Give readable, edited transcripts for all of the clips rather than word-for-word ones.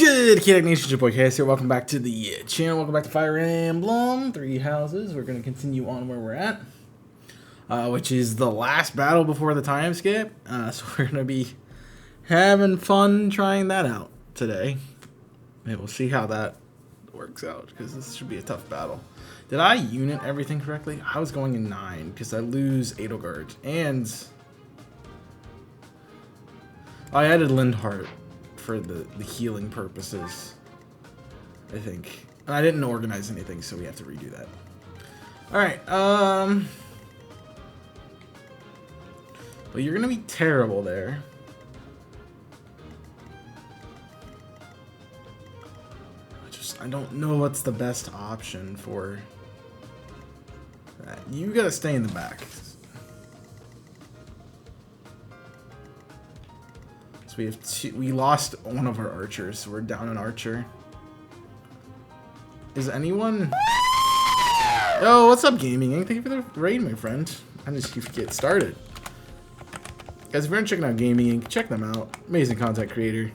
Good Kid Nation, your boy Cass here. Welcome back to the channel. Welcome back to Fire Emblem Three Houses. We're going to continue on where we're at, which is the last battle before the time skip. So we're going to be having fun trying that out today. And we'll see how that works out, because this should be a tough battle. Did I unit everything correctly? I was going in 9, because I lose Edelgard. And I added Lindhart for the healing purposes, I think. And I didn't organize anything, so we have to redo that. Alright, well, you're gonna be terrible there. I don't know what's the best option for that. You gotta stay in the back. We have two. We lost one of our archers, so we're down an archer. Is anyone? Oh, what's up, Gaming Inc? Thank you for the raid, my friend. I just keep get started. Guys, if you're checking out Gaming Inc, check them out. Amazing content creator,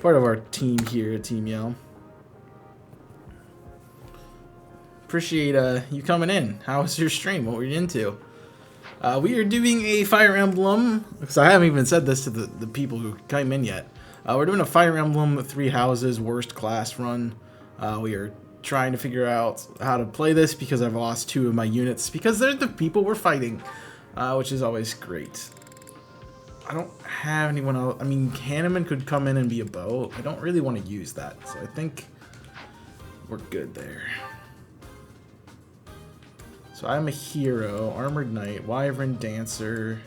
part of our team here at Team Yell. Appreciate you coming in. How was your stream? What were you into? We are doing a Fire Emblem, because I haven't even said this to the people who came in yet. We're doing a Fire Emblem Three Houses Worst Class Run. We are trying to figure out how to play this, because I've lost 2 of my units, because they're the people we're fighting, which is always great. I don't have anyone else. I mean, Hanneman could come in and be a bow. I don't really want to use that, so I think we're good there. So I'm a hero, Armored Knight, Wyvern Dancer.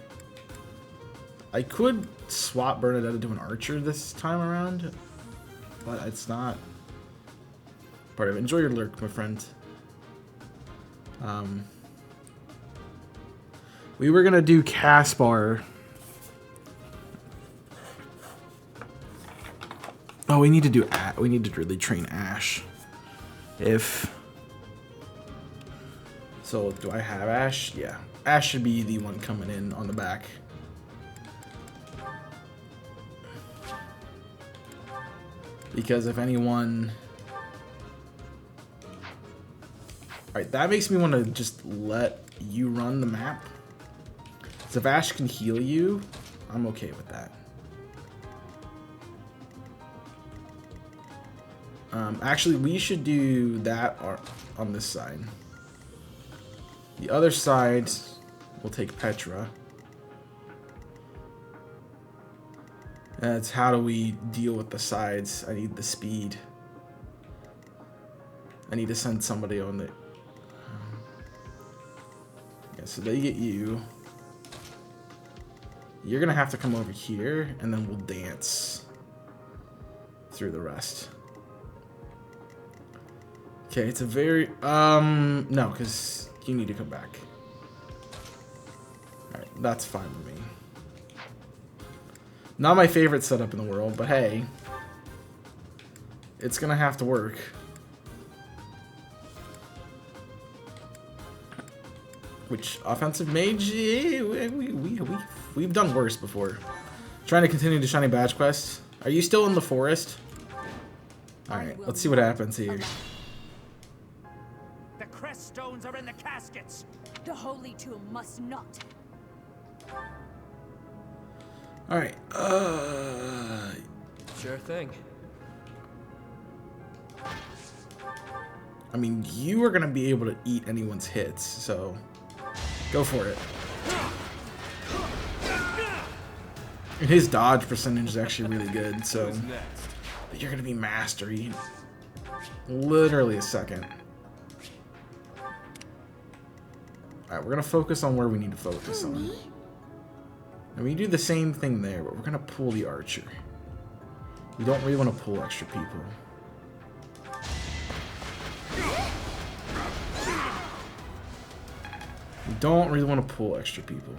I could swap Bernadette to an archer this time around, but it's not part of it. Enjoy your lurk, my friend. We were gonna do Caspar. Oh, we need to do. We need to really train Ash. So, do I have Ash? Yeah. Ash should be the one coming in on the back. Because if anyone... Alright, that makes me want to just let you run the map. So if Ash can heal you, I'm okay with that. Actually, we should do that on this side. The other side, we'll take Petra. That's how do we deal with the sides? I need the speed. I need to send somebody on the... yeah, so they get you. You're gonna have to come over here, and then we'll dance through the rest. Okay, it's a very... no, because... you need to come back. Alright, that's fine with me. Not my favorite setup in the world, but hey. It's gonna have to work. Which, offensive mage? Yeah, we've done worse before. Trying to continue the Shiny Badge quest. Are you still in the forest? Alright, let's see what happens here. Stones are in the caskets. The holy tomb must not. All right. Sure thing. I mean, you are gonna be able to eat anyone's hits, so go for it. And his dodge percentage is actually really good, so but you're gonna be mastery. Literally a second. Alright, we're gonna focus on where we need to focus on. And we do the same thing there, but we're gonna pull the archer. We don't really want to pull extra people. We don't really want to pull extra people.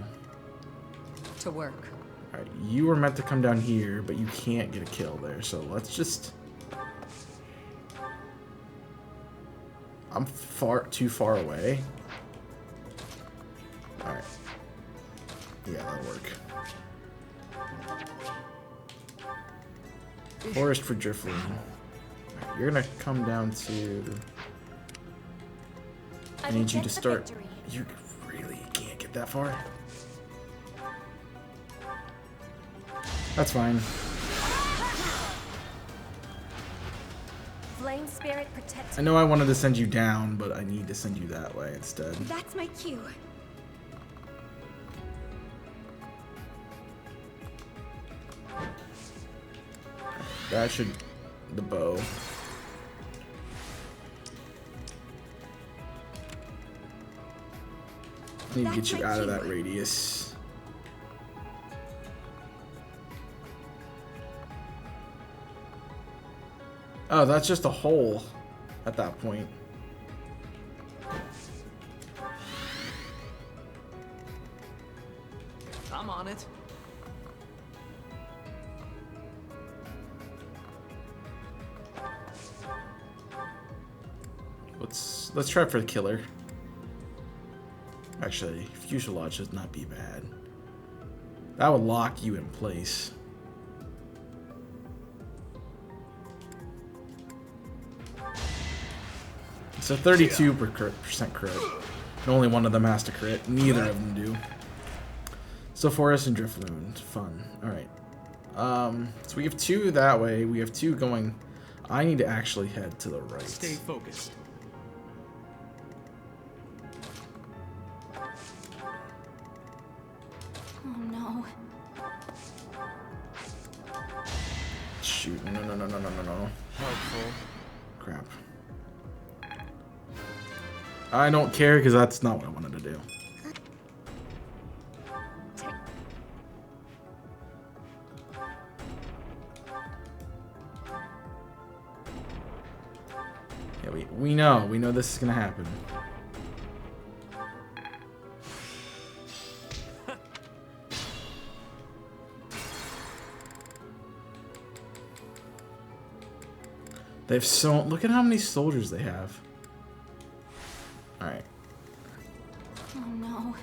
To work. Alright, you were meant to come down here, but you can't get a kill there, so let's just... I'm too far away. Alright. Yeah, that'll work. Forest for Drifloon. you're gonna come down to. I need you to start. You really can't get that far. That's fine. Flame spirit protects. I know I wanted to send you down, but I need to send you that way instead. That's my cue. That should. The bow. I need to get you out of that radius. Oh, that's just a hole at that point. I'm on it. Let's try for the killer. Actually, fuselage should not be bad. That would lock you in place. It's a 32% crit. And only one of them has to crit. Neither of them do. So Forest and Driftloon. Fun. Alright. So we have two that way. We have two going. I need to actually head to the right. Stay focused. Oh no. Shoot. No. Helpful. Crap. I don't care because that's not what I wanted to do. Yeah, we know this is gonna happen. They've so look at how many soldiers they have. All right. Oh no.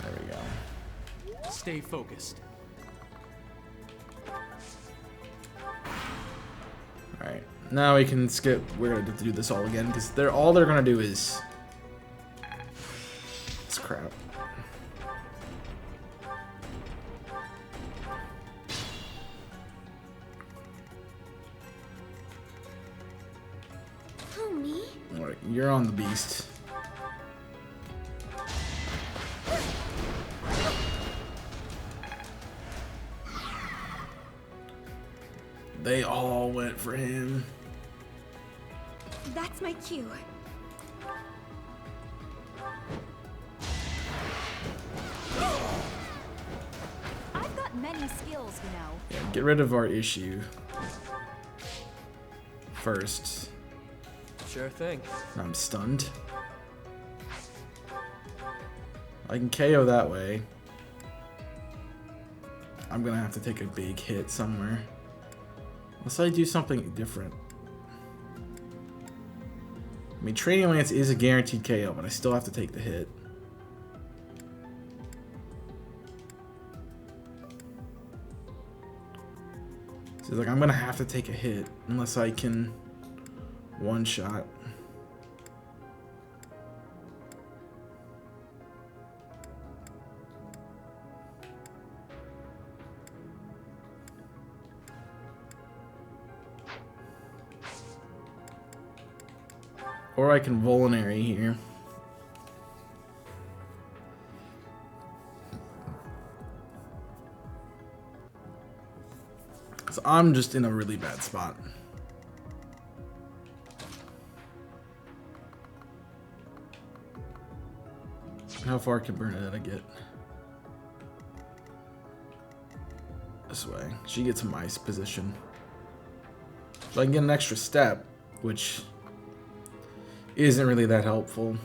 There we go. Stay focused. Alright, now we can skip. We're gonna have to do this all again because all they're gonna do is. It's crap. Oh me? Alright, you're on the beast. They all went for him. That's my cue. I've got many skills, you know. Yeah, get rid of our issue first. Sure thing. I'm stunned. I can KO that way. I'm gonna have to take a big hit somewhere. Unless I do something different. I mean, Training Lance is a guaranteed KO, but I still have to take the hit. So like, I'm gonna have to take a hit unless I can one shot. Or I can Volinary here. So I'm just in a really bad spot. How far can Bernadetta get? This way. She gets my position. So I can get an extra step, which isn't really that helpful.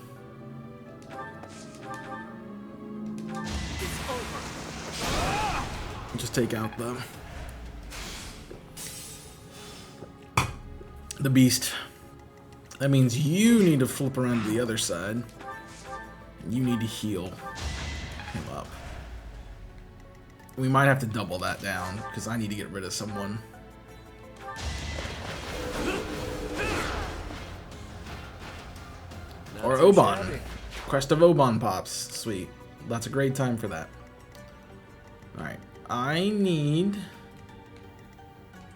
Just take out the beast. That means you need to flip around to the other side. You need to heal him up. We might have to double that down, because I need to get rid of someone. Or Oban. Quest of Oban pops. Sweet. That's a great time for that. Alright. I need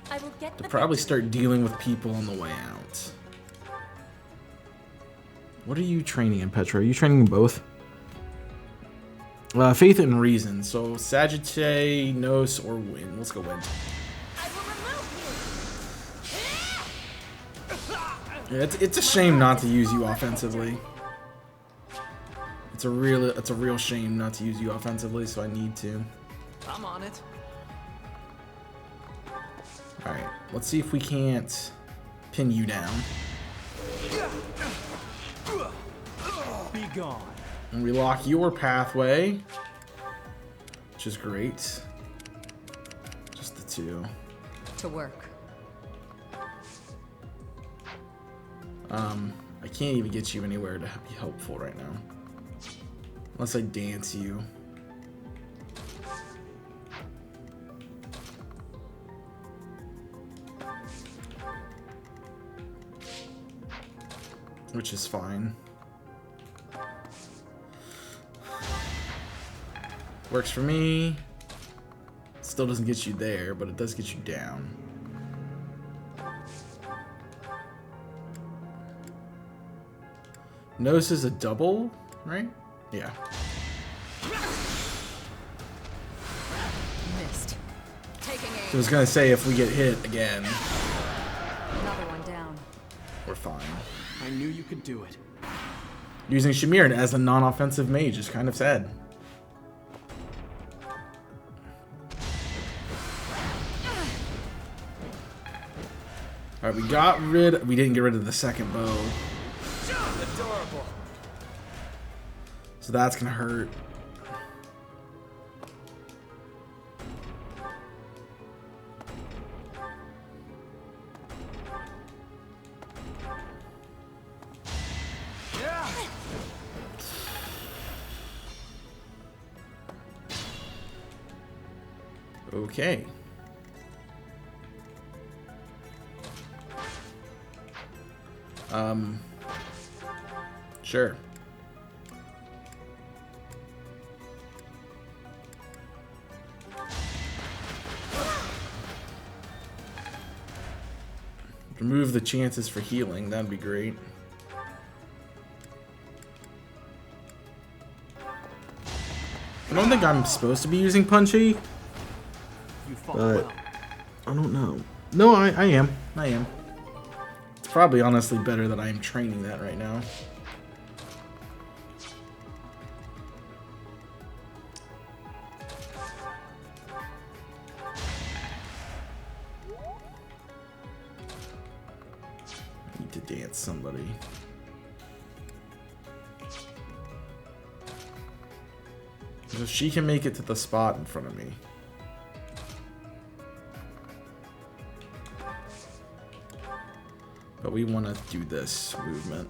to probably start dealing with people on the way out. What are you training in, Petra? Are you training in both? Faith and Reason. So Sagittae, Nos, or Wind. Let's go Wind. Yeah, it's a shame not to use you offensively. It's a real shame not to use you offensively, so I need to. I'm on it. Alright, let's see if we can't pin you down. Be gone. And we lock your pathway, which is great. Just the two. To work. I can't even get you anywhere to be helpful right now. Unless I dance you. Which is fine. Works for me. Still doesn't get you there, but it does get you down. Nose is a double, right? Yeah. Missed. Taking So I aim. was gonna say if we get hit again, Another one down. we're fine. I knew you could do it. Using Shamiran as a non-offensive mage is kind of sad. Alright, we didn't get rid of the second bow. Adorable. So that's gonna hurt. Okay. Sure. Remove the chances for healing, that'd be great. I don't think I'm supposed to be using Punchy, You fought but well. I don't know. No, I am. I am. It's probably honestly better that I am training that right now. I need to dance somebody. So she can make it to the spot in front of me. But we want to do this movement.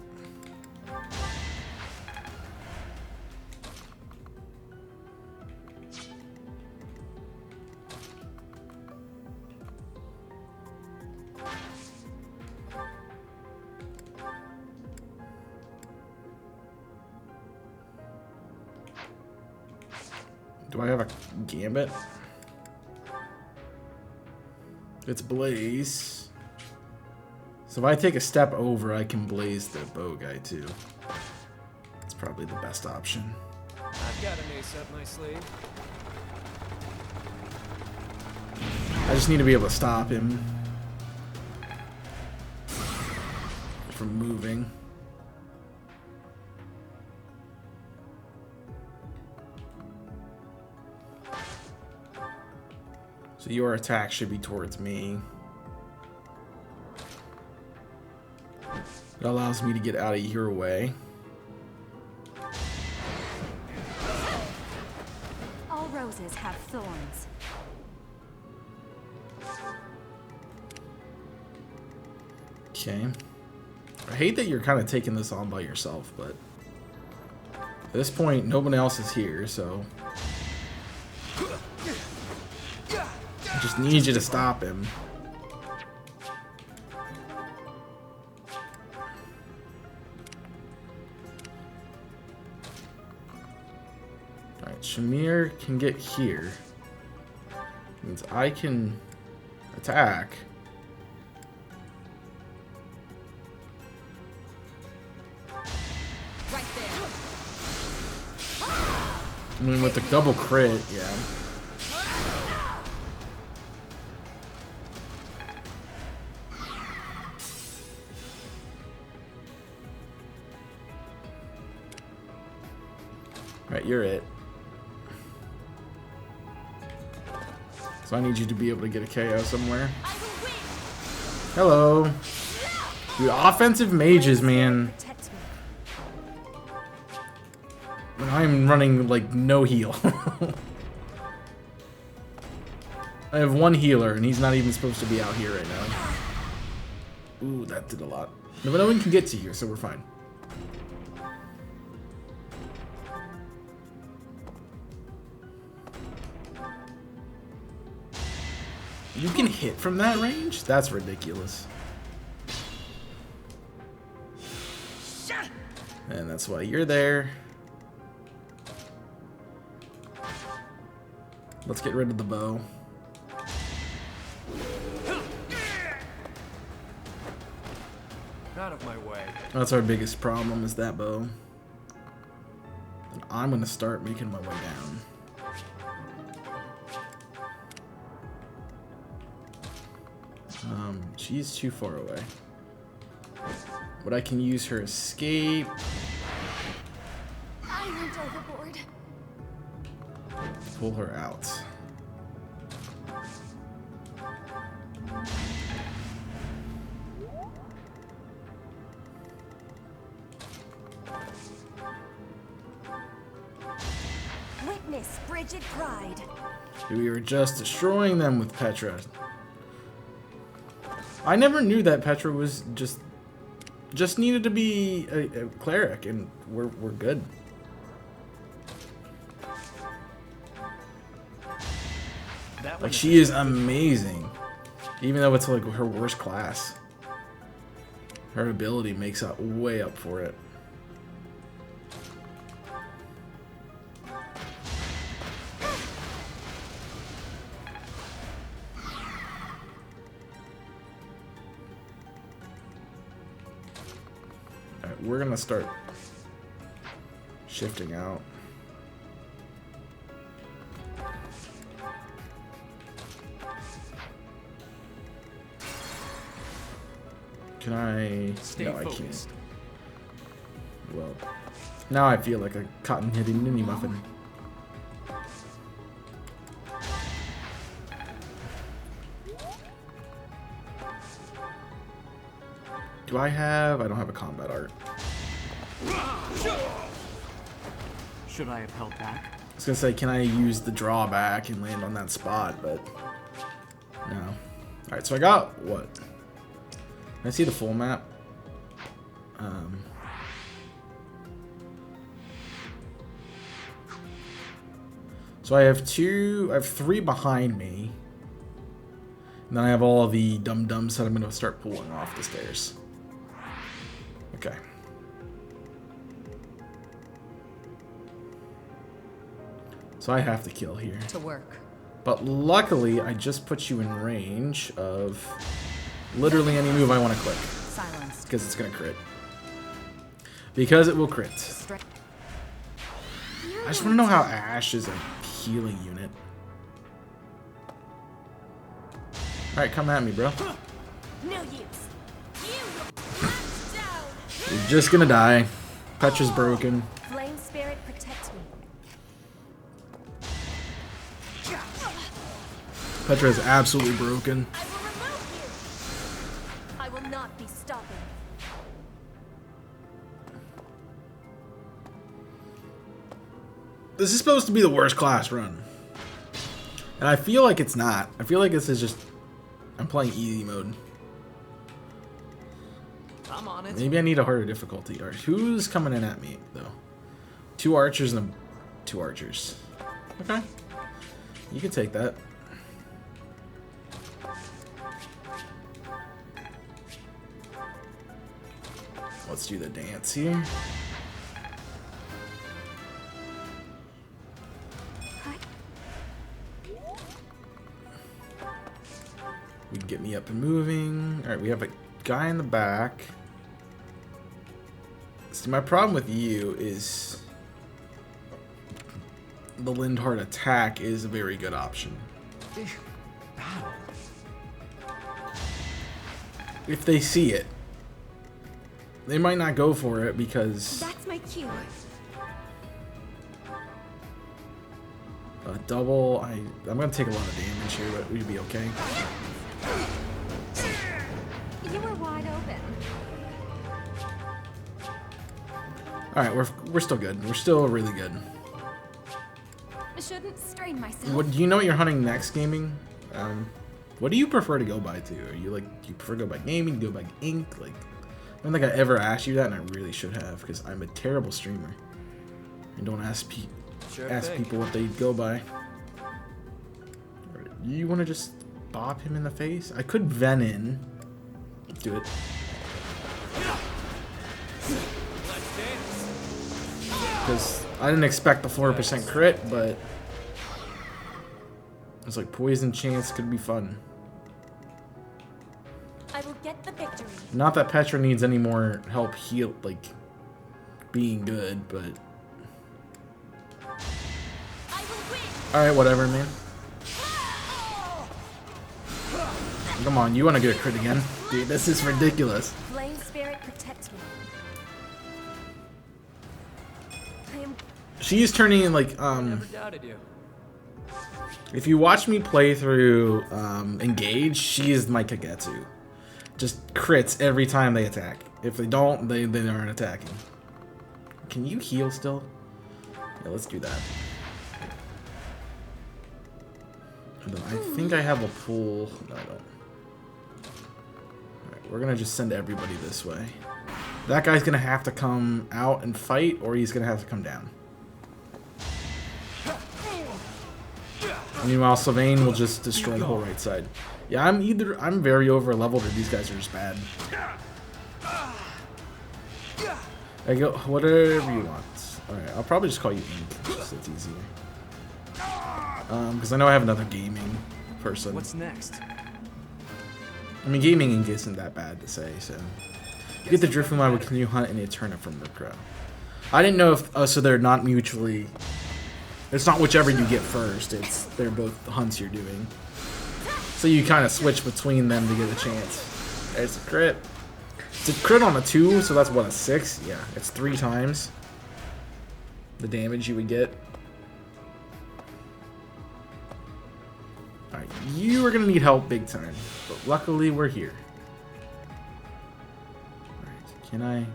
Do I have a gambit? It's Blaze. So if I take a step over, I can Blaze the bow guy too. It's probably the best option. I've got an ace up my sleeve. I just need to be able to stop him from moving. So your attack should be towards me. It allows me to get out of your way. All roses have thorns. Okay. I hate that you're kind of taking this on by yourself, but at this point, nobody else is here, so Just need you to stop him. Alright, Shamir can get here. Means I can attack. Right there. I mean, with the double crit, yeah. Right, you're it. So I need you to be able to get a KO somewhere. I will win. Hello. Dude, offensive mages, man. Protect me. And I'm running, like, no heal. I have one healer, and he's not even supposed to be out here right now. Ooh, that did a lot. No, but no one can get to you, so we're fine. You can hit from that range? That's ridiculous. And that's why you're there. Let's get rid of the bow. Out of my way. That's our biggest problem, is that bow. And I'm gonna start making my way down. She's too far away. But I can use her escape. I went overboard. Pull her out. Witness frigid pride. We were just destroying them with Petra. I never knew that Petra was just needed to be a cleric, and we're good. Like, she is amazing, even though it's like her worst class. Her ability makes up way up for it. Alright, we're gonna start shifting out. Can I? Stay No, I focused. can't. Well, now I feel like a cotton-headed ninny muffin. Do I have? I don't have a combat art. Should I have held back? I was gonna say, can I use the drawback and land on that spot, but no. Alright, so I got what? Can I see the full map? So I have three behind me. And then I have all the dum-dums that I'm gonna start pulling off the stairs. Okay. So I have to kill here. To work. But luckily, I just put you in range of literally any move I want to click. Silenced. Because it's going to crit. Because it will crit. I just want to know how Ash is a healing unit. Alright, come at me, bro. No use. You will down. You're just going to die. Petra's broken. Flame spirit, protect me. Petra is absolutely broken. I will remove you. I will not be stopping. This is supposed to be the worst class run. And I feel like it's not. I feel like this is just... I'm playing easy mode. I'm on it. Maybe I need a harder difficulty. Or who's coming in at me, though? 2 archers and 2 archers. Okay. You can take that. Let's do the dance here. You can get me up and moving. Alright, we have a guy in the back. See, my problem with you is the Lindhard attack is a very good option. If they see it. They might not go for it because... That's my cue. Double, I'm gonna take a lot of damage here, but we'd be okay. You were wide open. Alright, we're still good. We're still really good. I shouldn't strain myself. What do you know what you're hunting next, gaming? What do you prefer to go by to? Are you like, do you prefer to go by gaming, go by ink? Like, I don't think I ever asked you that, and I really should have, because I'm a terrible streamer. And don't ask people what they go by. You want to just bop him in the face? I could Venom. Do it. Because I didn't expect the 4% crit, but it's like poison chance could be fun. I will get the victory. Not that Petra needs any more help heal, like being good, but I will win. all right, whatever, man. Come on, you want to get a crit again, dude? This is ridiculous. Flame spirit protect me. I am. She's turning in like Never doubted you. If you watch me play through Engage, she is my Kagetsu. Just crits every time they attack. If they don't, they aren't attacking. Can you heal still? Yeah, let's do that. I think I have a pool. No, I don't. Alright, we're gonna just send everybody this way. That guy's gonna have to come out and fight, or he's gonna have to come down. Meanwhile, Sylvain will just destroy the whole right side. Yeah, I'm very over leveled, or these guys are just bad. I go whatever you want. Alright, I'll probably just call you Ink, just so it's easier. Because I know I have another gaming person. What's next? I mean, gaming Ink isn't that bad to say, so. You get the Drifloon with Canoe Hunt and the Eterna from Murkrow. I didn't know if, so they're not mutually, it's not whichever you get first, it's, they're both hunts you're doing. So you kind of switch between them to get a chance. There's a crit. It's a crit on a 2, so that's what, a 6? Yeah, it's 3 times the damage you would get. Alright, you are going to need help big time, but luckily we're here. Alright,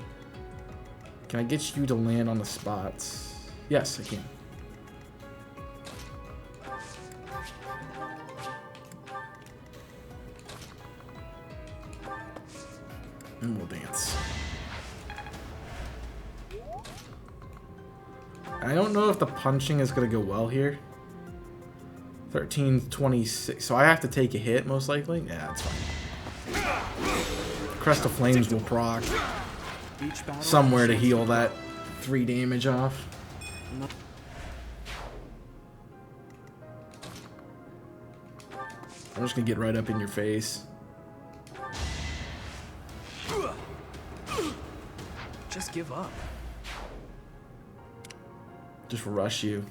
can I get you to land on the spots? Yes, I can. And we'll dance. I don't know if the punching is going to go well here. 13, 26. So I have to take a hit, most likely? Yeah, that's fine. Crest of Flames will proc somewhere to heal that 3 damage off. I'm just going to get right up in your face. Just give up. Just rush you.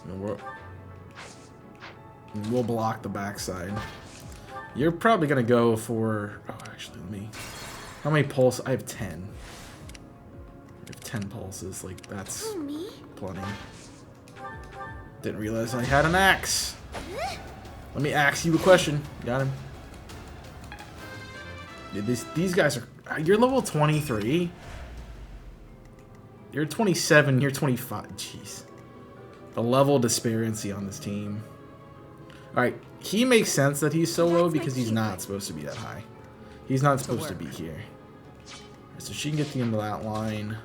And we'll block the backside. You're probably gonna go for. Oh, actually, let me. How many pulses? I have 10. I have 10 pulses. Like that's plenty. Didn't realize I had an axe. Let me ask you a question. Got him. Dude, these guys are. You're level 23. You're 27. You're 25. Jeez. The level disparity on this team. Alright, he makes sense that he's so low because he's not supposed to be that high. He's not supposed to be here. So she can get the end of that line.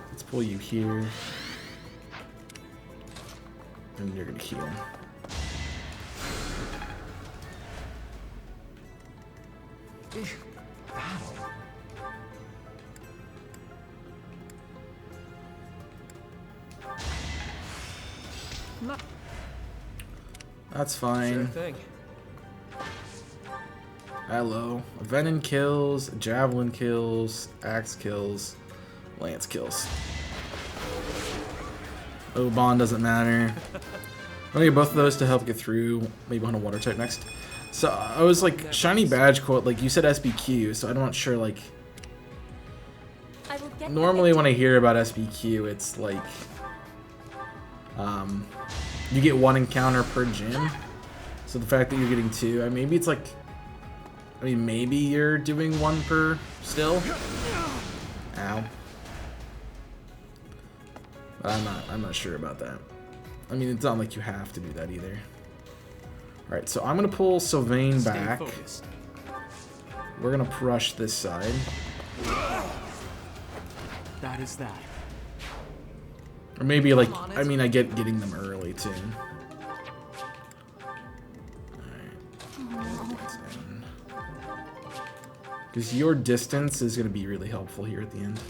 Let's pull you here. And you're gonna heal. FE3H battle. Not That's sure fine. thing. Hello. Venom kills, Javelin kills, Axe kills, Lance kills. Oban doesn't matter. I'll get both of those to help get through. Maybe on a water type next. So I was like, shiny badge quote, like you said SBQ, so I'm not sure, like, I will get normally when I hear about SBQ, it's like, you get 1 encounter per gym. So the fact that you're getting 2, I mean, maybe it's like, I mean, maybe you're doing 1 per still. Ow. But I'm not sure about that. I mean, it's not like you have to do that either. Alright, so I'm gonna pull Sylvain Stay back. focused. We're gonna rush this side. That is that. Or maybe like, I mean, I get getting them early too. Because your distance is gonna be really helpful here at the end.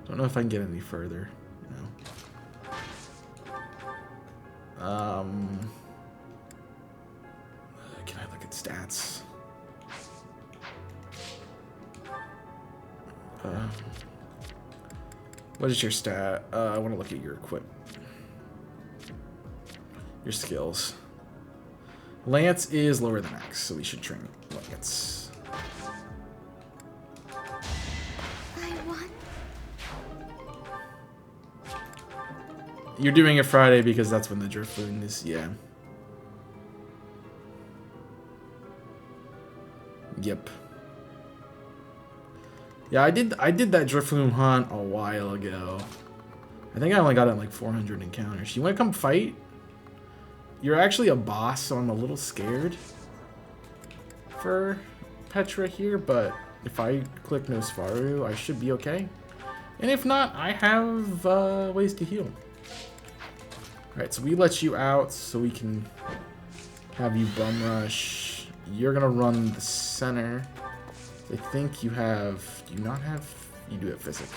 Don't know if I can get any further. No. Can I look at stats? What is your stat? I want to look at your equip. Your skills. Lance is lower than X, so we should train Lance. I won. You're doing it Friday because that's when the Drifloon is, yeah. Yep. Yeah, I did that Drifloon hunt a while ago. I think I only got it in like 400 encounters. You want to come fight? You're actually a boss, so I'm a little scared for Petra here, but if I click Nosfaru, I should be okay. And if not, I have ways to heal. Alright, so we let you out so we can have you bum rush. You're gonna run the center. I think you have, do you not have, you do have Physic.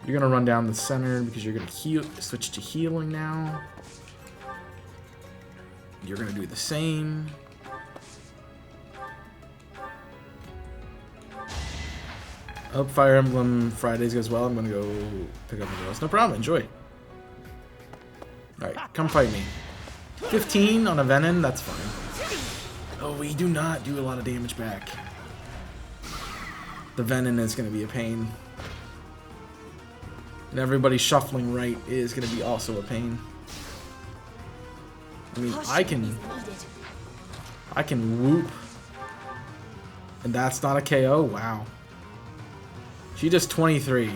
You're gonna run down the center because you're gonna heal, switch to healing now. You're gonna do the same. I hope Fire Emblem Fridays goes well. I'm gonna go pick up the girls. No problem, enjoy. Alright, come fight me. 15 on a Venom, that's fine. Oh, we do not do a lot of damage back. The Venom is gonna be a pain. And everybody shuffling right is gonna be also a pain. I mean, I can whoop. And that's not a KO? Wow. She just 23. I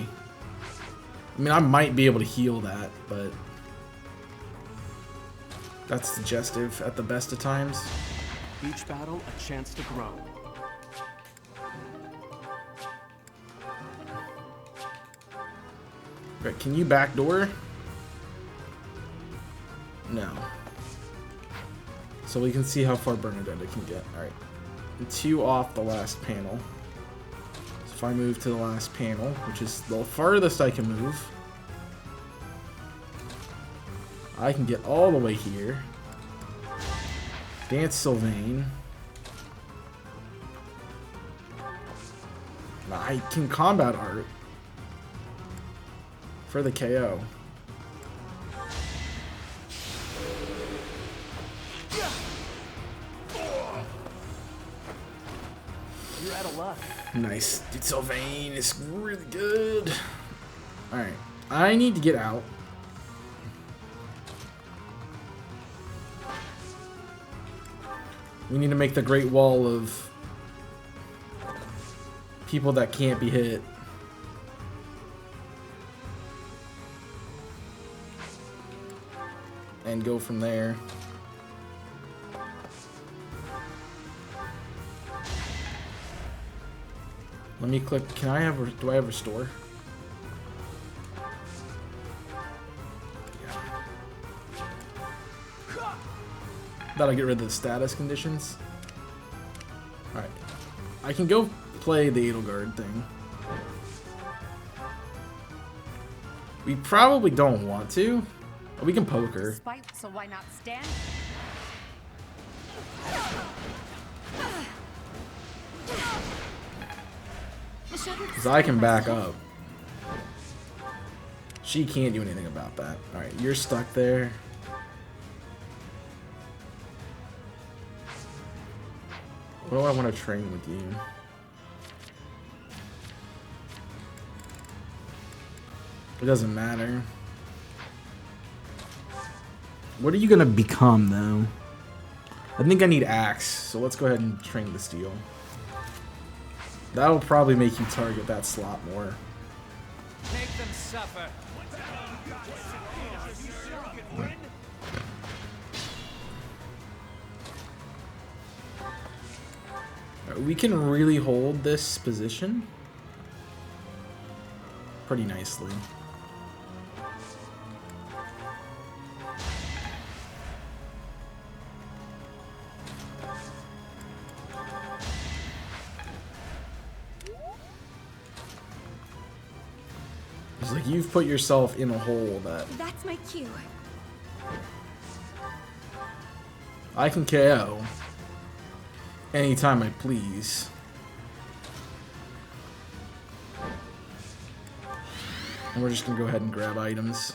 mean, I might be able to heal that, but that's suggestive at the best of times. Each battle, a chance to grow. Right, can you backdoor? No. So we can see how far Bernadetta can get. Alright. 2 off the last panel. So if I move to the last panel, which is the farthest I can move, I can get all the way here. Dance Sylvain. I can combat art for the KO. You're out of luck. Nice. Dude, Sylvain is really good. Alright. I need to get out. We need to make the Great Wall of people that can't be hit. And go from there. Let me click. Can I have? Do I have restore? That'll get rid of the status conditions. Alright. I can go play the Edelgard thing. We probably don't want to. We can poke her. Spite, so why not stand? Because I can back up. She can't do anything about that. Alright, you're stuck there. What do I want to train with you? It doesn't matter. What are you gonna become, though? I think I need Axe, so let's go ahead and train the Steel. That'll probably make you target that slot more. Make them suffer. We can really hold this position pretty nicely. It's like you've put yourself in a hole that That's my cue. I can KO anytime I please. And we're just gonna go ahead and grab items.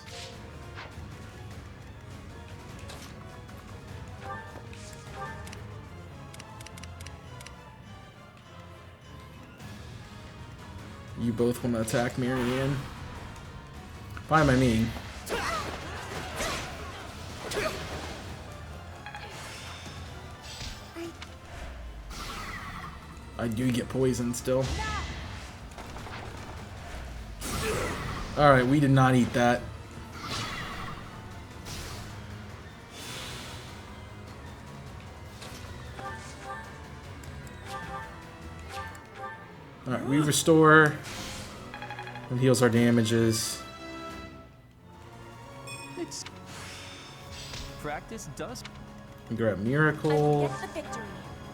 You both want to attack Marianne? Fine by me. I do get poisoned still. Alright, we did not eat that. Alright, we restore. It heals our damages. It's practice does. We grab Miracle. Get the victory.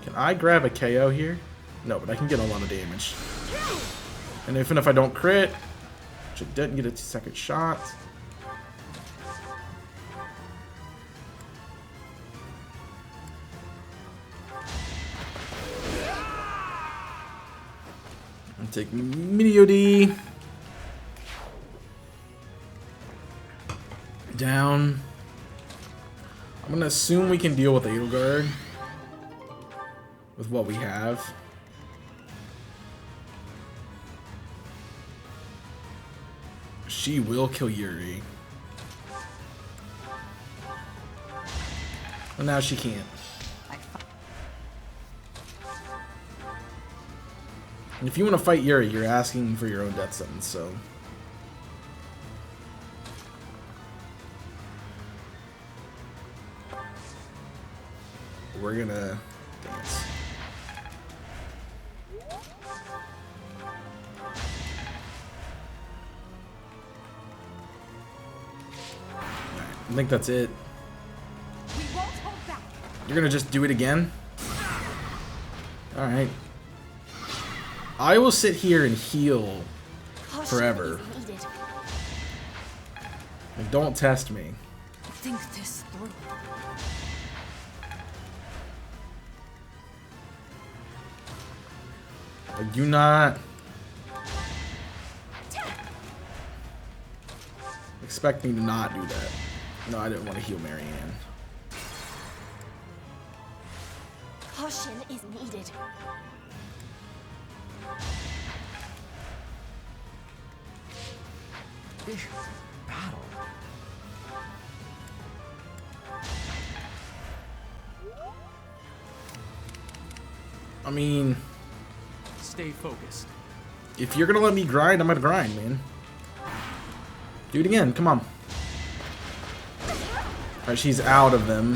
Can I grab a KO here? No, but I can get a lot of damage. And even if I don't crit, which it didn't get a second shot. I'll take Mini OD. Down. I'm gonna assume we can deal with Edelgard with what we have. She will kill Yuri. Well, now she can't. And if you want to fight Yuri, you're asking for your own death sentence, so. We're gonna dance. I think that's it. We won't hold back. You're gonna just do it again? Alright. I will sit here and heal Caution forever. is needed. And don't test me. Think this through. I do not expect me to not do that. No, I didn't want to heal Marianne. Caution is needed. This battle. I mean, Stay focused. if you're gonna let me grind, I'm gonna grind, man. Do it again, come on. Alright, she's out of them.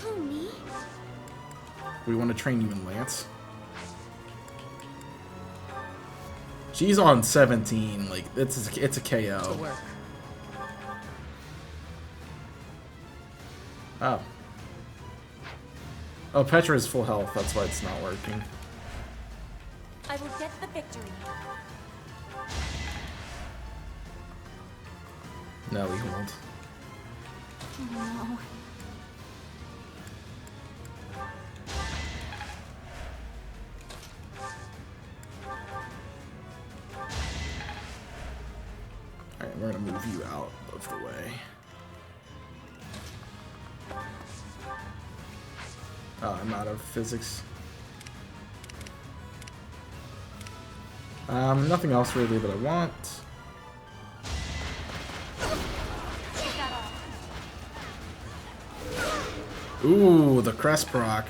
Who, me? We want to train you in Lance. She's on 17, like it's a KO. To work. Oh. Oh, Petra is full health. That's why it's not working. I will get the victory. No, we hold. Oh, no. Alright, we're gonna move you out of the way. Oh, I'm out of physics. Nothing else really that I want. Ooh, the crest proc.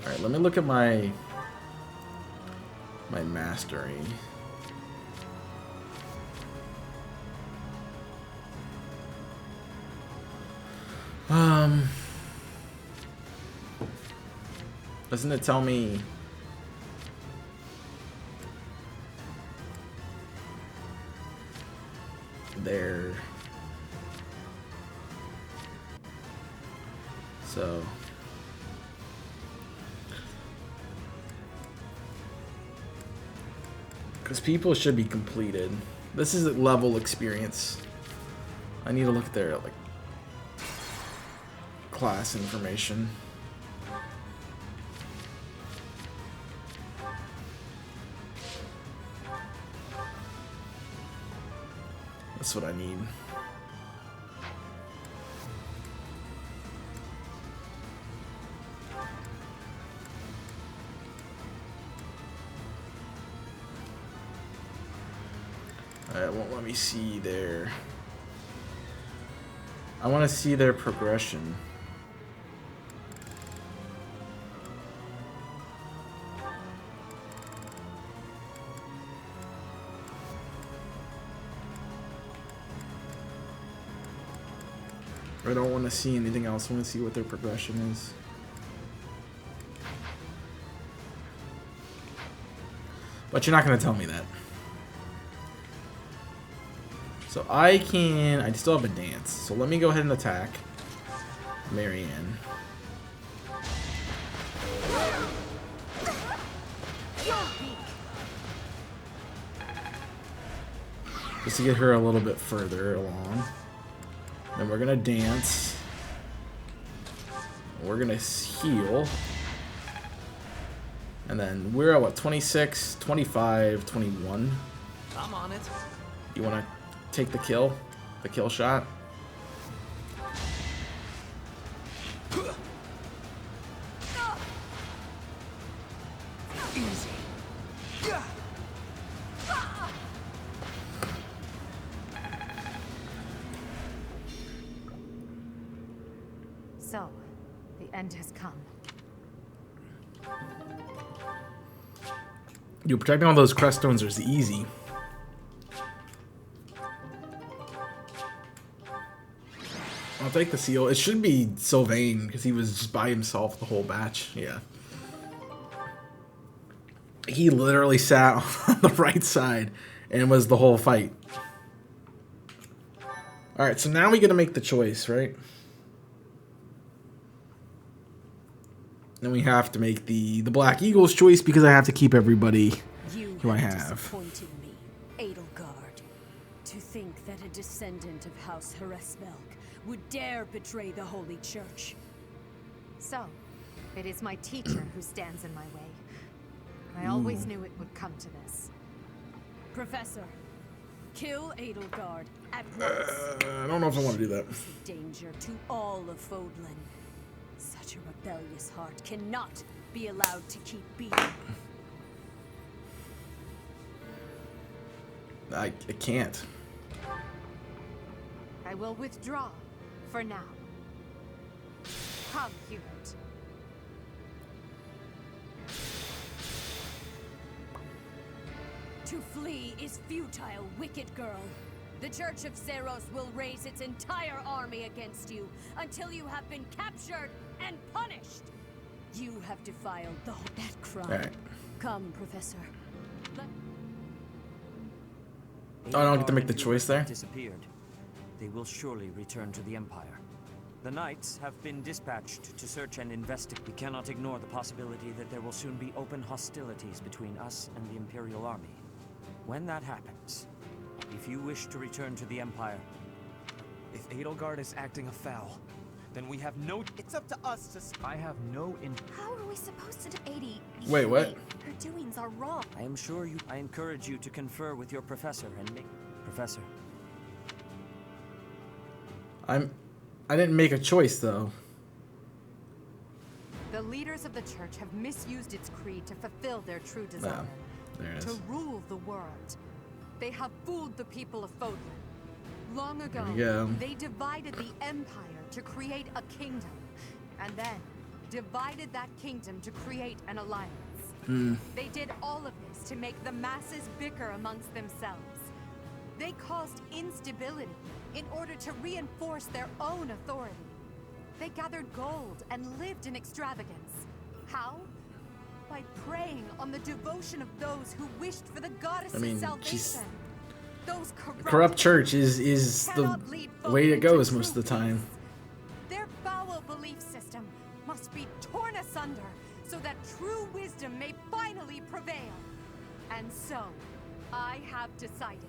Alright, let me look at my mastery. Doesn't it tell me there? So because people should be completed. This is level experience. I need to look at their like class information. That's what I need. It won't let me see their... I want to see their progression. I don't want to see anything else. I want to see what their progression is. But you're not going to tell me that. So I still have a dance. So let me go ahead and attack Marianne. Just to get her a little bit further along. Then we're gonna dance. We're gonna heal. And then we're at what, 26, 25, 21. I'm on it. You wanna take the kill shot? Easy. So, the end has come. Dude, protecting all those crest stones is easy. I'll take the seal. It should be Sylvain because he was just by himself the whole batch. Yeah. He literally sat on the right side and was the whole fight. Alright, so now we get to make the choice, right? Then we have to make the Black Eagle's choice because I have to keep everybody who I have. Disappointed me, Edelgard. To think that a descendant of House Hresvelk would dare betray the Holy Church. So, it is my teacher who stands in my way. I always knew it would come to this. Professor, kill Edelgard at once. I don't know if I want to do that. She is a danger to all of Fodlan. Such a rebellious heart cannot be allowed to keep beating. I can't. I will withdraw, for now. Come, Hubert. To flee is futile, wicked girl. The Church of Zeros will raise its entire army against you until you have been captured and punished. You have defiled that crime. Alright. Come, Professor. Oh, I don't get to make the choice there? Disappeared. They will surely return to the Empire. The Knights have been dispatched to search and investigate. We cannot ignore the possibility that there will soon be open hostilities between us and the Imperial Army. When that happens, if you wish to return to the Empire... If Edelgard is acting afoul, then we have no... It's up to us to... I have no... How are we supposed to do 80? Wait, what? Her doings are wrong. I am sure you... I encourage you to confer with your professor and make... Professor. I didn't make a choice, though. The leaders of the church have misused its creed to fulfill their true desire. There it To is. rule the world. They have fooled the people of Fodlan. Long ago, we go. they divided the Empire to create a kingdom. And then, divided that kingdom to create an alliance. They did all of this to make the masses bicker amongst themselves. They caused instability in order to reinforce their own authority. They gathered gold and lived in extravagance. How? By preying on the devotion of those who wished for the goddess's salvation. Those Corrupt church is the way it goes most of the time. Their foul belief system must be torn asunder so that true wisdom may finally prevail. And so, I have decided,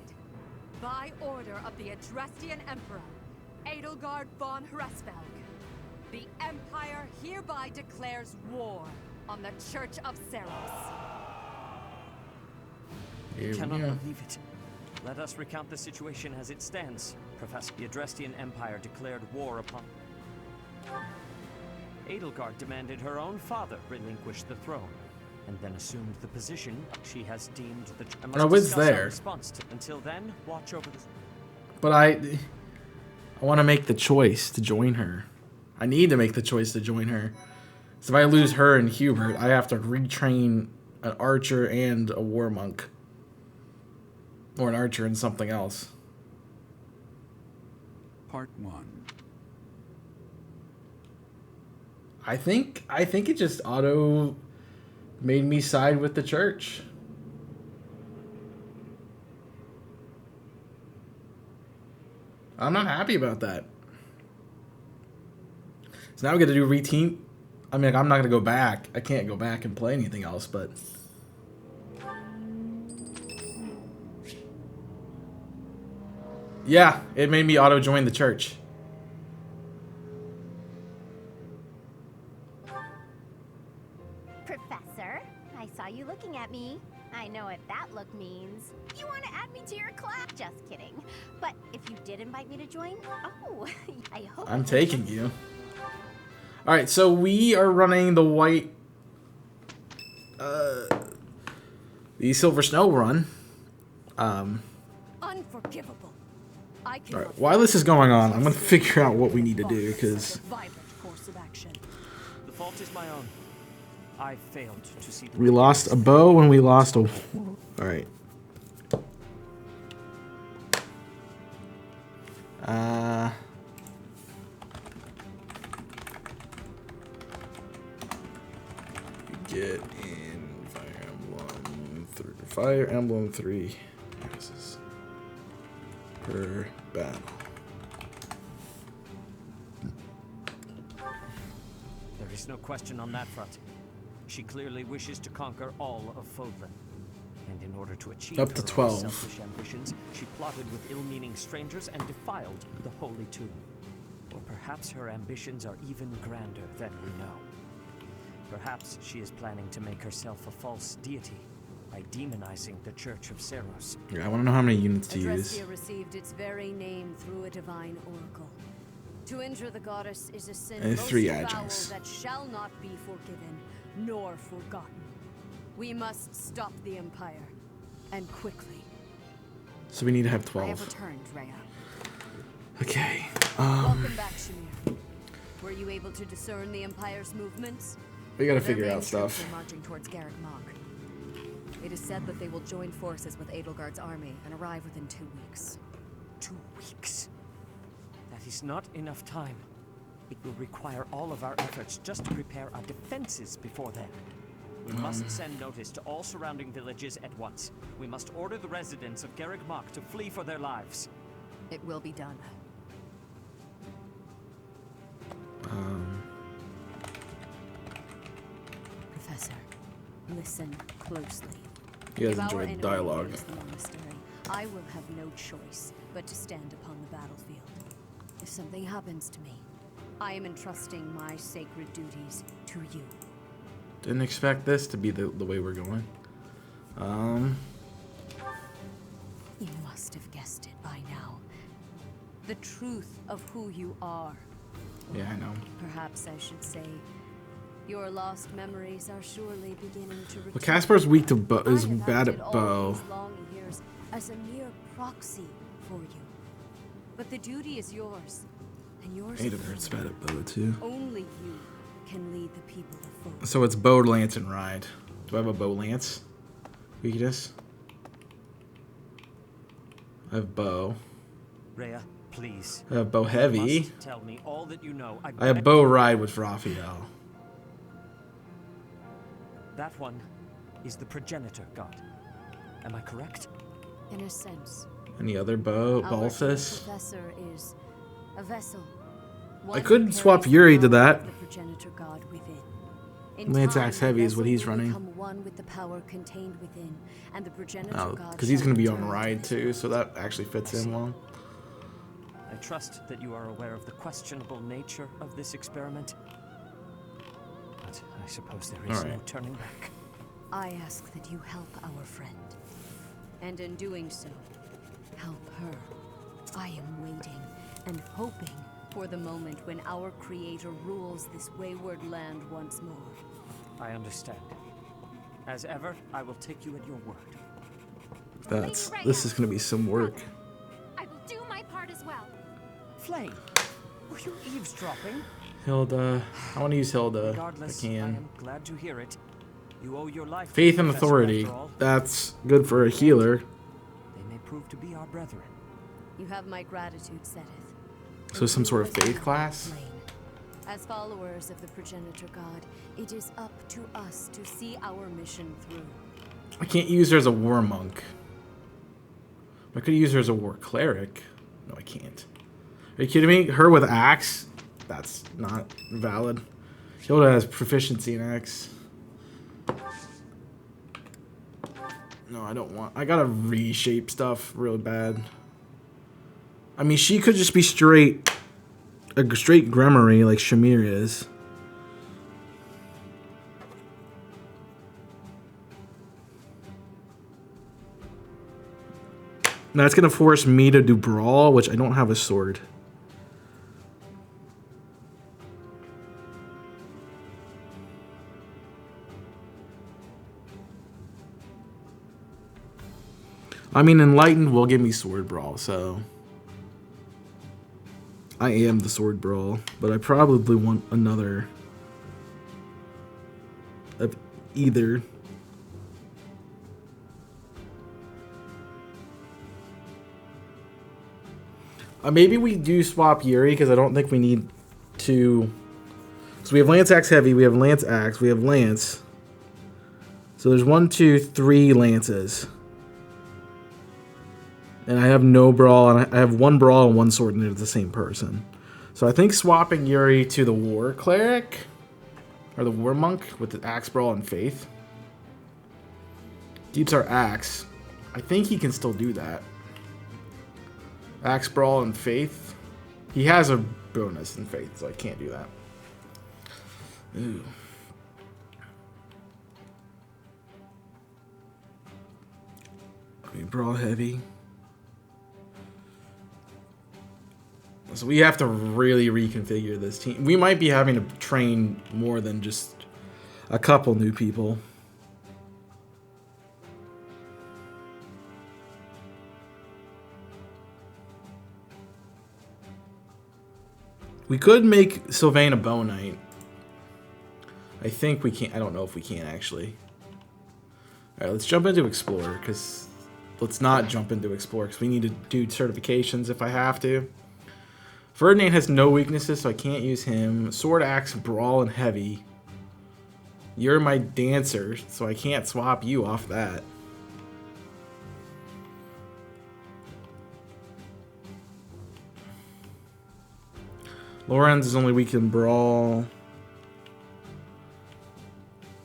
by order of the Adrestian Emperor, Edelgard von Hresvelg, the Empire hereby declares war on the Church of Seros. Here we Cannot go. believe it. Let us recount the situation as it stands, Professor. The Adrestian Empire declared war upon... Edelgard demanded her own father relinquish the throne, and then assumed the position she has deemed the... I must I was discuss our there. response to... Until then, watch over the... But I want to make the choice to join her. I need to make the choice to join her. So if I lose her and Hubert, I have to retrain an archer and a war monk. Or an archer and something else. Part 1. I think it just auto made me side with the church. I'm not happy about that. So now we got to do reteam. I mean, I'm not gonna go back. I can't go back and play anything else, but. Yeah, it made me auto join the church. Professor, I saw you looking at me. I know what that look means. You want to add me to your class? Just kidding. But if you did invite me to join, oh, I hope... I'm taking you. Alright, so we are running the white... the Silver Snow run. Unforgivable. I cannot... Alright, while this is going on, I'm going to figure out what we need to do, because... Violent course of action. The fault is my own. I failed to see... We lost a bow and we lost a... Alright. Get in Fire Emblem 3 passes per battle. There is no question on that front. She clearly wishes to conquer all of Fodlan. And in order to achieve Up to her 12. own selfish ambitions, she plotted with ill-meaning strangers and defiled the Holy Tomb. Or perhaps her ambitions are even grander than we know. Perhaps she is planning to make herself a false deity by demonizing the Church of Seros. Yeah, I want to know how many units to use. Adrestia received its very name through a divine oracle. To injure the goddess is a sin And most 3 foul adjuncts. that shall not be forgiven nor forgotten. We must stop the Empire, and quickly. So we need to have I have 12. returned, Rhea. Okay. Welcome back, Shamir. Were you able to discern the Empire's movements? We gotta Their figure main out troops stuff. are marching towards Garrett Mach. It is said that they will join forces with Edelgard's army and arrive within 2 weeks. 2 weeks. That is not enough time. It will require all of our efforts just to prepare our defenses before then. We must send notice to all surrounding villages at once. We must order the residents of Garreg Mach to flee for their lives. It will be done. Professor, listen closely. You guys If our enjoyed enemy the dialogue. enters the monastery, I will have no choice but to stand upon the battlefield. If something happens to me, I am entrusting my sacred duties to you. Didn't expect this to be the way we're going. You must have guessed it by now. The truth of who you are. Yeah, I know. Perhaps I should say, your lost memories are surely beginning to return. Well, Casper's weak to bow. Is I have bad acted at all bow. these long years as a mere proxy for you. But the duty is yours, and yours Adam's alone. bad at bow too. Only you can lead the people of Folk. So it's bow, lance, and ride. Do I have a bow, lance? Weakness. I have bow. Rhea, please. I have bow You heavy. must tell me all that you know. I have bow ride with Raphael. That one is the progenitor god. Am I correct? In a sense, Any other bow? our Balthus? professor is a vessel. I could swap Yuri to that. The progenitor god within. In Lance time, Axe Heavy is what the he's vessel will running. become one with the power contained within, and the progenitor Oh, god because he's shall going to be on return to ride this too, world. so that actually fits in well. I trust that you are aware of the questionable nature of this experiment. But I suppose there is All no right. turning back. I ask that you help our friend. And in doing so, help her. I am waiting and hoping for the moment when our creator rules this wayward land once more. I understand. As ever, I will take you at your word. This is going to be some work. I will do my part as well. Flame, were you eavesdropping? Hilda. I want to use Hilda. Regardless, I I can. am glad to hear it. You owe your life to Faith the and Professor, authority. after all. That's good for a healer. They may prove to be our brethren. You have my gratitude, Seteth. So some sort of faith class? Plain. As followers of the progenitor god, it is up to us to see our mission through. I can't use her as a war monk. I could use her as a war cleric. No, I can't. Are you kidding me? Her with axe? That's not valid. Hilda has proficiency in axe. No, I don't want... I gotta reshape stuff really bad. I mean, she could just be straight... A straight Gremory like Shamir is. Now it's gonna force me to do brawl, which I don't have a sword. I mean, enlightened will give me sword brawl, so I am the sword brawl, but I probably want another of either. Maybe we do swap Yuri, because I don't think we need to. So we have Lance Axe Heavy, we have Lance Axe, we have Lance. So there's 1, 2, 3 Lances. And I have no brawl, and I have 1 brawl and 1 sword, and they're the same person. So I think swapping Yuri to the War Cleric, or the War Monk, with the Axe Brawl and Faith. Keeps our Axe. I think he can still do that. Axe Brawl and Faith. He has a bonus in Faith, so I can't do that. Ooh. Okay, Brawl Heavy. So we have to really reconfigure this team. We might be having to train more than just a couple new people. We could make Sylvain a Bow Knight. I think we can. I don't know if we can actually. All right, let's jump into Explorer, because let's not jump into Explorer, because we need to do certifications if I have to. Ferdinand has no weaknesses, so I can't use him. Sword, axe, brawl, and heavy. You're my dancer, so I can't swap you off that. Lorenz is only weak in brawl.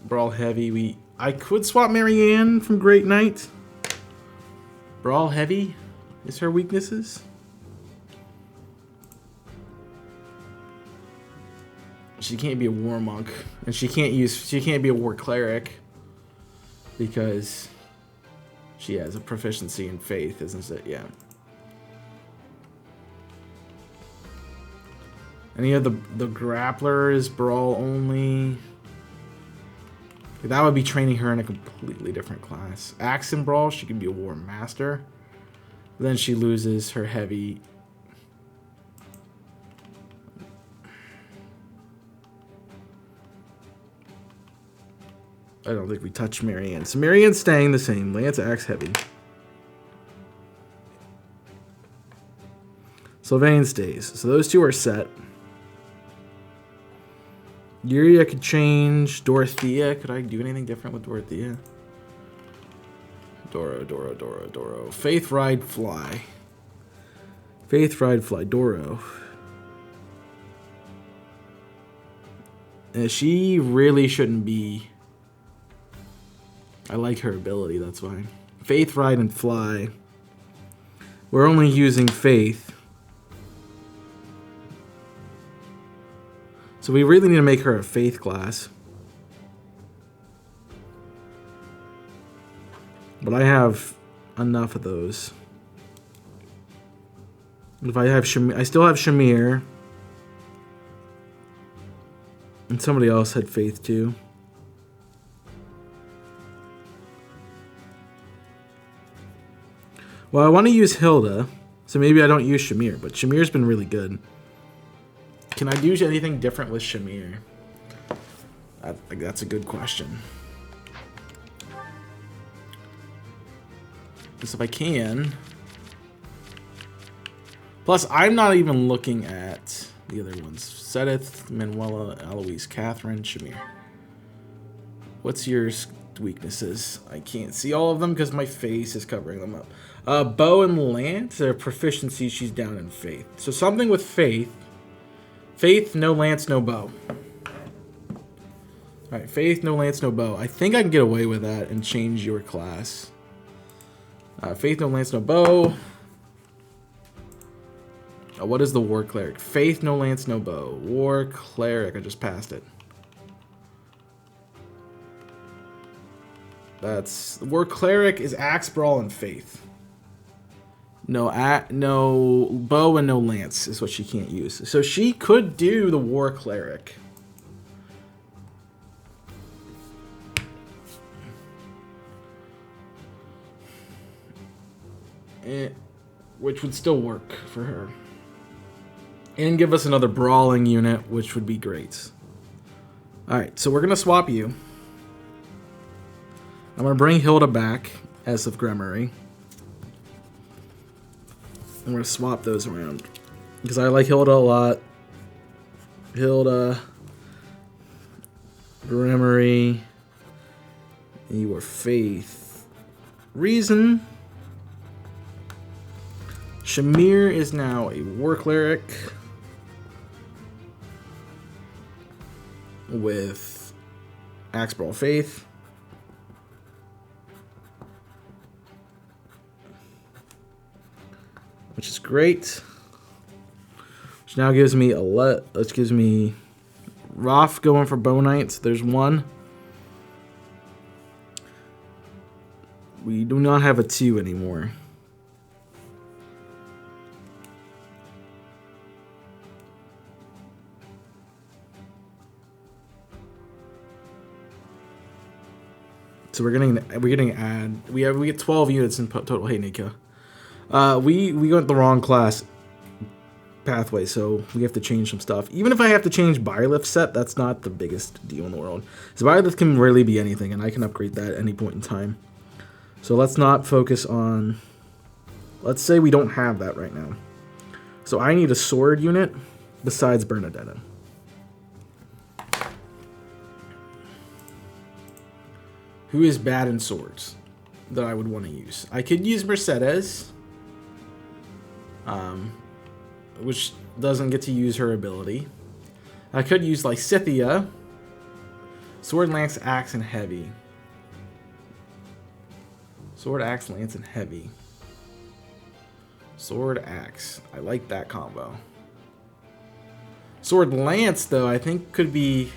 Brawl heavy. I could swap Marianne from Great Knight. Brawl heavy is her weaknesses. She can't be a war monk, and she can't be a war cleric because she has a proficiency in faith, isn't it? Yeah. Any of the grappler is brawl only. That would be training her in a completely different class. Axe and brawl, she can be a war master. Then she loses her heavy. I don't think we touch Marianne. So Marianne's staying the same. Lance, axe, heavy. Sylvain stays. So those two are set. Yuri, I could change. Dorothea. Could I do anything different with Dorothea? Doro. Faith, ride, fly. Faith, ride, fly. Doro. She really shouldn't be. I like her ability, that's why. Faith, ride, and fly. We're only using faith. So we really need to make her a faith class. But I have enough of those. If I have Shamir, I still have Shamir. And somebody else had faith too. Well, I want to use Hilda, so maybe I don't use Shamir, but Shamir's been really good. Can I do anything different with Shamir? That's a good question. Because if I can... Plus, I'm not even looking at the other ones. Sedith, Manuela, Eloise, Catherine, Shamir. What's your weaknesses? I can't see all of them because my face is covering them up. Bow and Lance, their proficiency, she's down in faith. So something with faith. Faith, no lance, no bow. Alright, faith, no lance, no bow. I think I can get away with that and change your class. Faith, no lance, no bow. What is the war cleric? Faith, no lance, no bow. War cleric, I just passed it. That's... War cleric is axe, brawl, and faith. No bow and no lance is what she can't use. So she could do the war cleric. Which would still work for her. And give us another brawling unit, which would be great. Alright, so we're going to swap you. I'm going to bring Hilda back as of Gremory. I'm going to swap those around. Because I like Hilda a lot. Hilda. Gremory. You are Faith. Reason. Shamir is now a war cleric. With Axe Brawl Faith. Which is great. Which now gives me gives me Roth going for Bow Knights. There's one. We do not have a 2 anymore. So we're getting add. We get 12 units in total. Hey Nika. We went the wrong class pathway, so we have to change some stuff. Even if I have to change Byleth's set, that's not the biggest deal in the world. So Byleth can really be anything, and I can upgrade that at any point in time. So let's not focus on... Let's say we don't have that right now. So I need a sword unit besides Bernadetta. Who is bad in swords that I would want to use? I could use Mercedes, which doesn't get to use her ability. I could use Lysithea, sword, lance, axe, and heavy. Sword, axe, lance, and heavy. Sword, axe. I like that combo. Sword, lance, though, I think could be.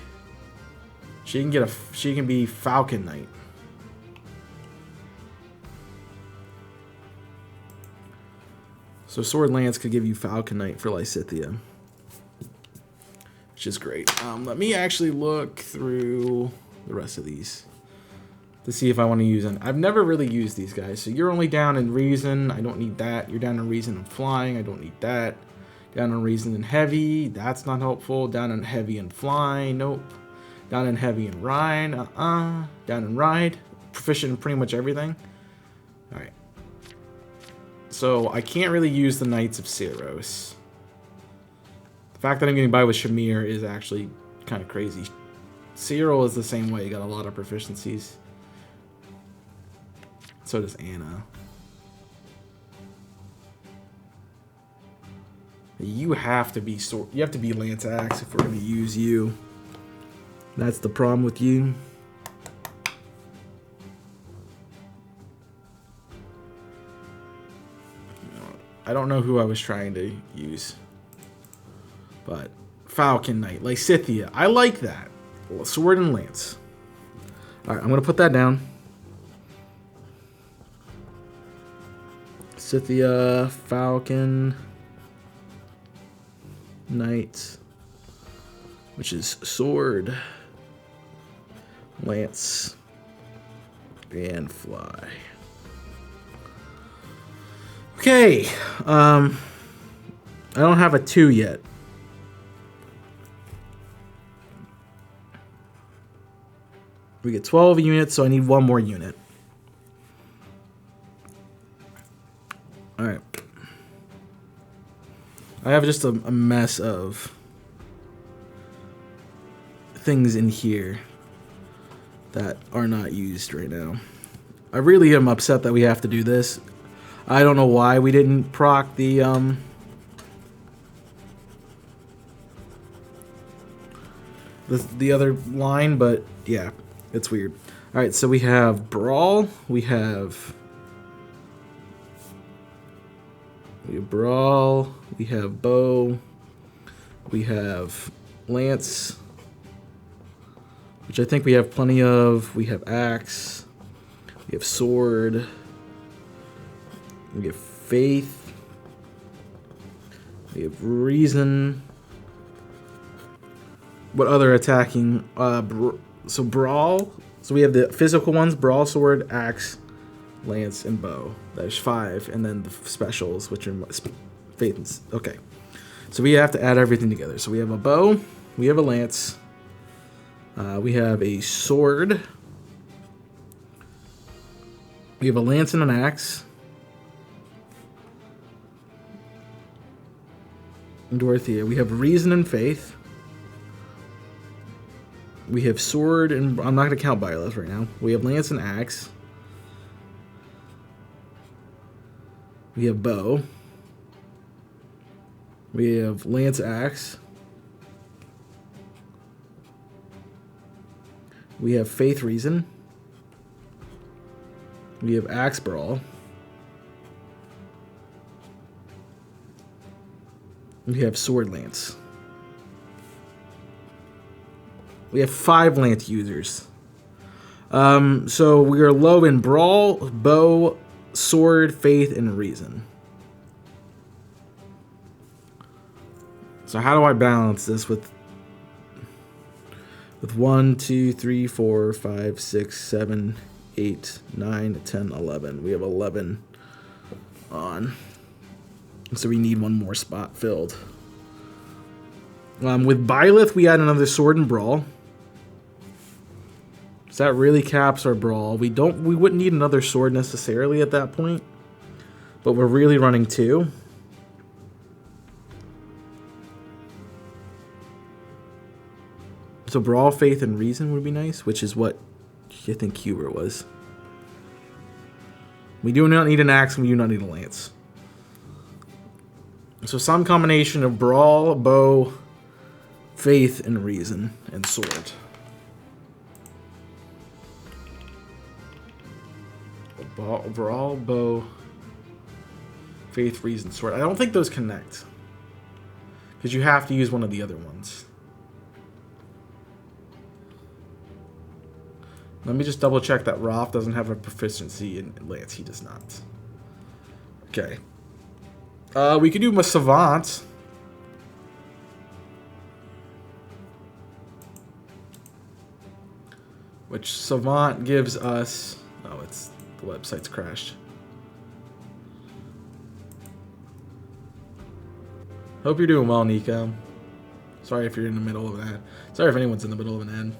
She can be Falcon Knight. So sword, lance could give you Falcon Knight for Lysithea, which is great. Let me actually look through the rest of these to see if I want to use them. I've never really used these guys. So you're only down in reason. I don't need that. You're down in reason and flying. I don't need that. Down in reason and heavy. That's not helpful. Down in heavy and flying. Nope. Down in heavy and ride. Down in ride. Proficient in pretty much everything. All right. So I can't really use the Knights of Ceros. The fact that I'm getting by with Shamir is actually kind of crazy. Cyril is the same way. You got a lot of proficiencies. So does Anna. You have to be You have to be Lance Axe if we're going to use you. That's the problem with you. I don't know who I was trying to use. But Falcon Knight, Lysithea. I like that. Sword and lance. Alright, I'm going to put that down. Lysithea, Falcon Knight, which is sword, lance, and fly. Okay, I don't have a 2 yet. We get 12 units, so I need 1 more unit. Alright. I have just a mess of things in here that are not used right now. I really am upset that we have to do this. I don't know why we didn't proc the other line, but yeah, it's weird. All right, so we have Brawl, we have Brawl, we have Bow, we have Lance, which I think we have plenty of. We have Axe, we have Sword, we have Faith, we have Reason. What other attacking? So Brawl. So we have the physical ones: Brawl, Sword, Axe, Lance, and Bow. There's 5, and then the specials, which are Faith and... Okay. So we have to add everything together. So we have a bow, we have a lance, we have a sword, we have a lance and an axe, and Dorothea. We have reason and faith. We have sword and... I'm not going to count Byleth right now. We have lance and axe. We have bow. We have lance axe. We have faith reason. We have axe brawl. We have sword lance. We have 5 lance users. So we are low in brawl, bow, sword, faith, and reason. So how do I balance this with 1, 2, 3, 4, 5, 6, 7, 8, 9, 10, 11. We have 11 on. So we need 1 more spot filled. With Byleth, we add another sword and brawl. So that really caps our brawl. We wouldn't need another sword necessarily at that point, but we're really running 2. So Brawl, Faith, and Reason would be nice, which is what I think Hubert was. We do not need an axe, and we do not need a lance. So some combination of Brawl, Bow, Faith, and Reason, and Sword. Brawl, Bow, Faith, Reason, Sword. I don't think those connect. Because you have to use one of the other ones. Let me just double check that Roth doesn't have a proficiency in Lance. He does not. Okay. We could do a Savant. Which Savant gives us... Oh, it's... The website's crashed. Hope you're doing well, Nico. Sorry if you're in the middle of that. Sorry if anyone's in the middle of an ad.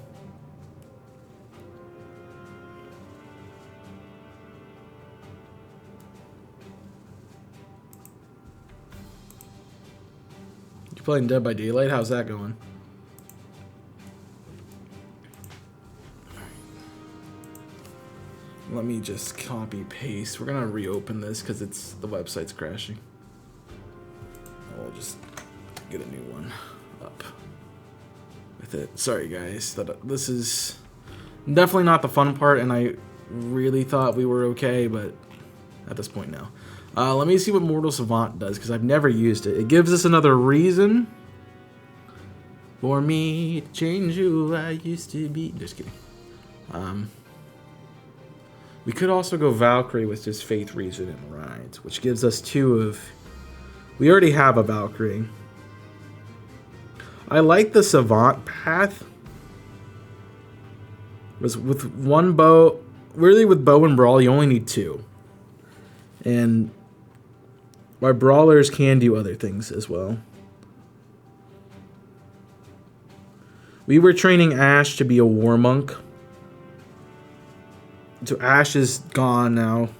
You playing Dead by Daylight? How's that going? Let me just copy paste. We're gonna reopen this because it's the website's crashing. I'll just get a new one up with it. Sorry guys, this is definitely not the fun part, and I really thought we were okay, but at this point now. Let me see what Mortal Savant does, because I've never used it. It gives us another reason for me to change who I used to be. Just kidding. We could also go Valkyrie with just Faith, Reason, and Ride, which gives us 2 of... We already have a Valkyrie. I like the Savant path. With one bow... Really, with Bow and Brawl, you only need 2. And... our Brawlers can do other things as well. We were training Ash to be a War Monk. So Ash is gone now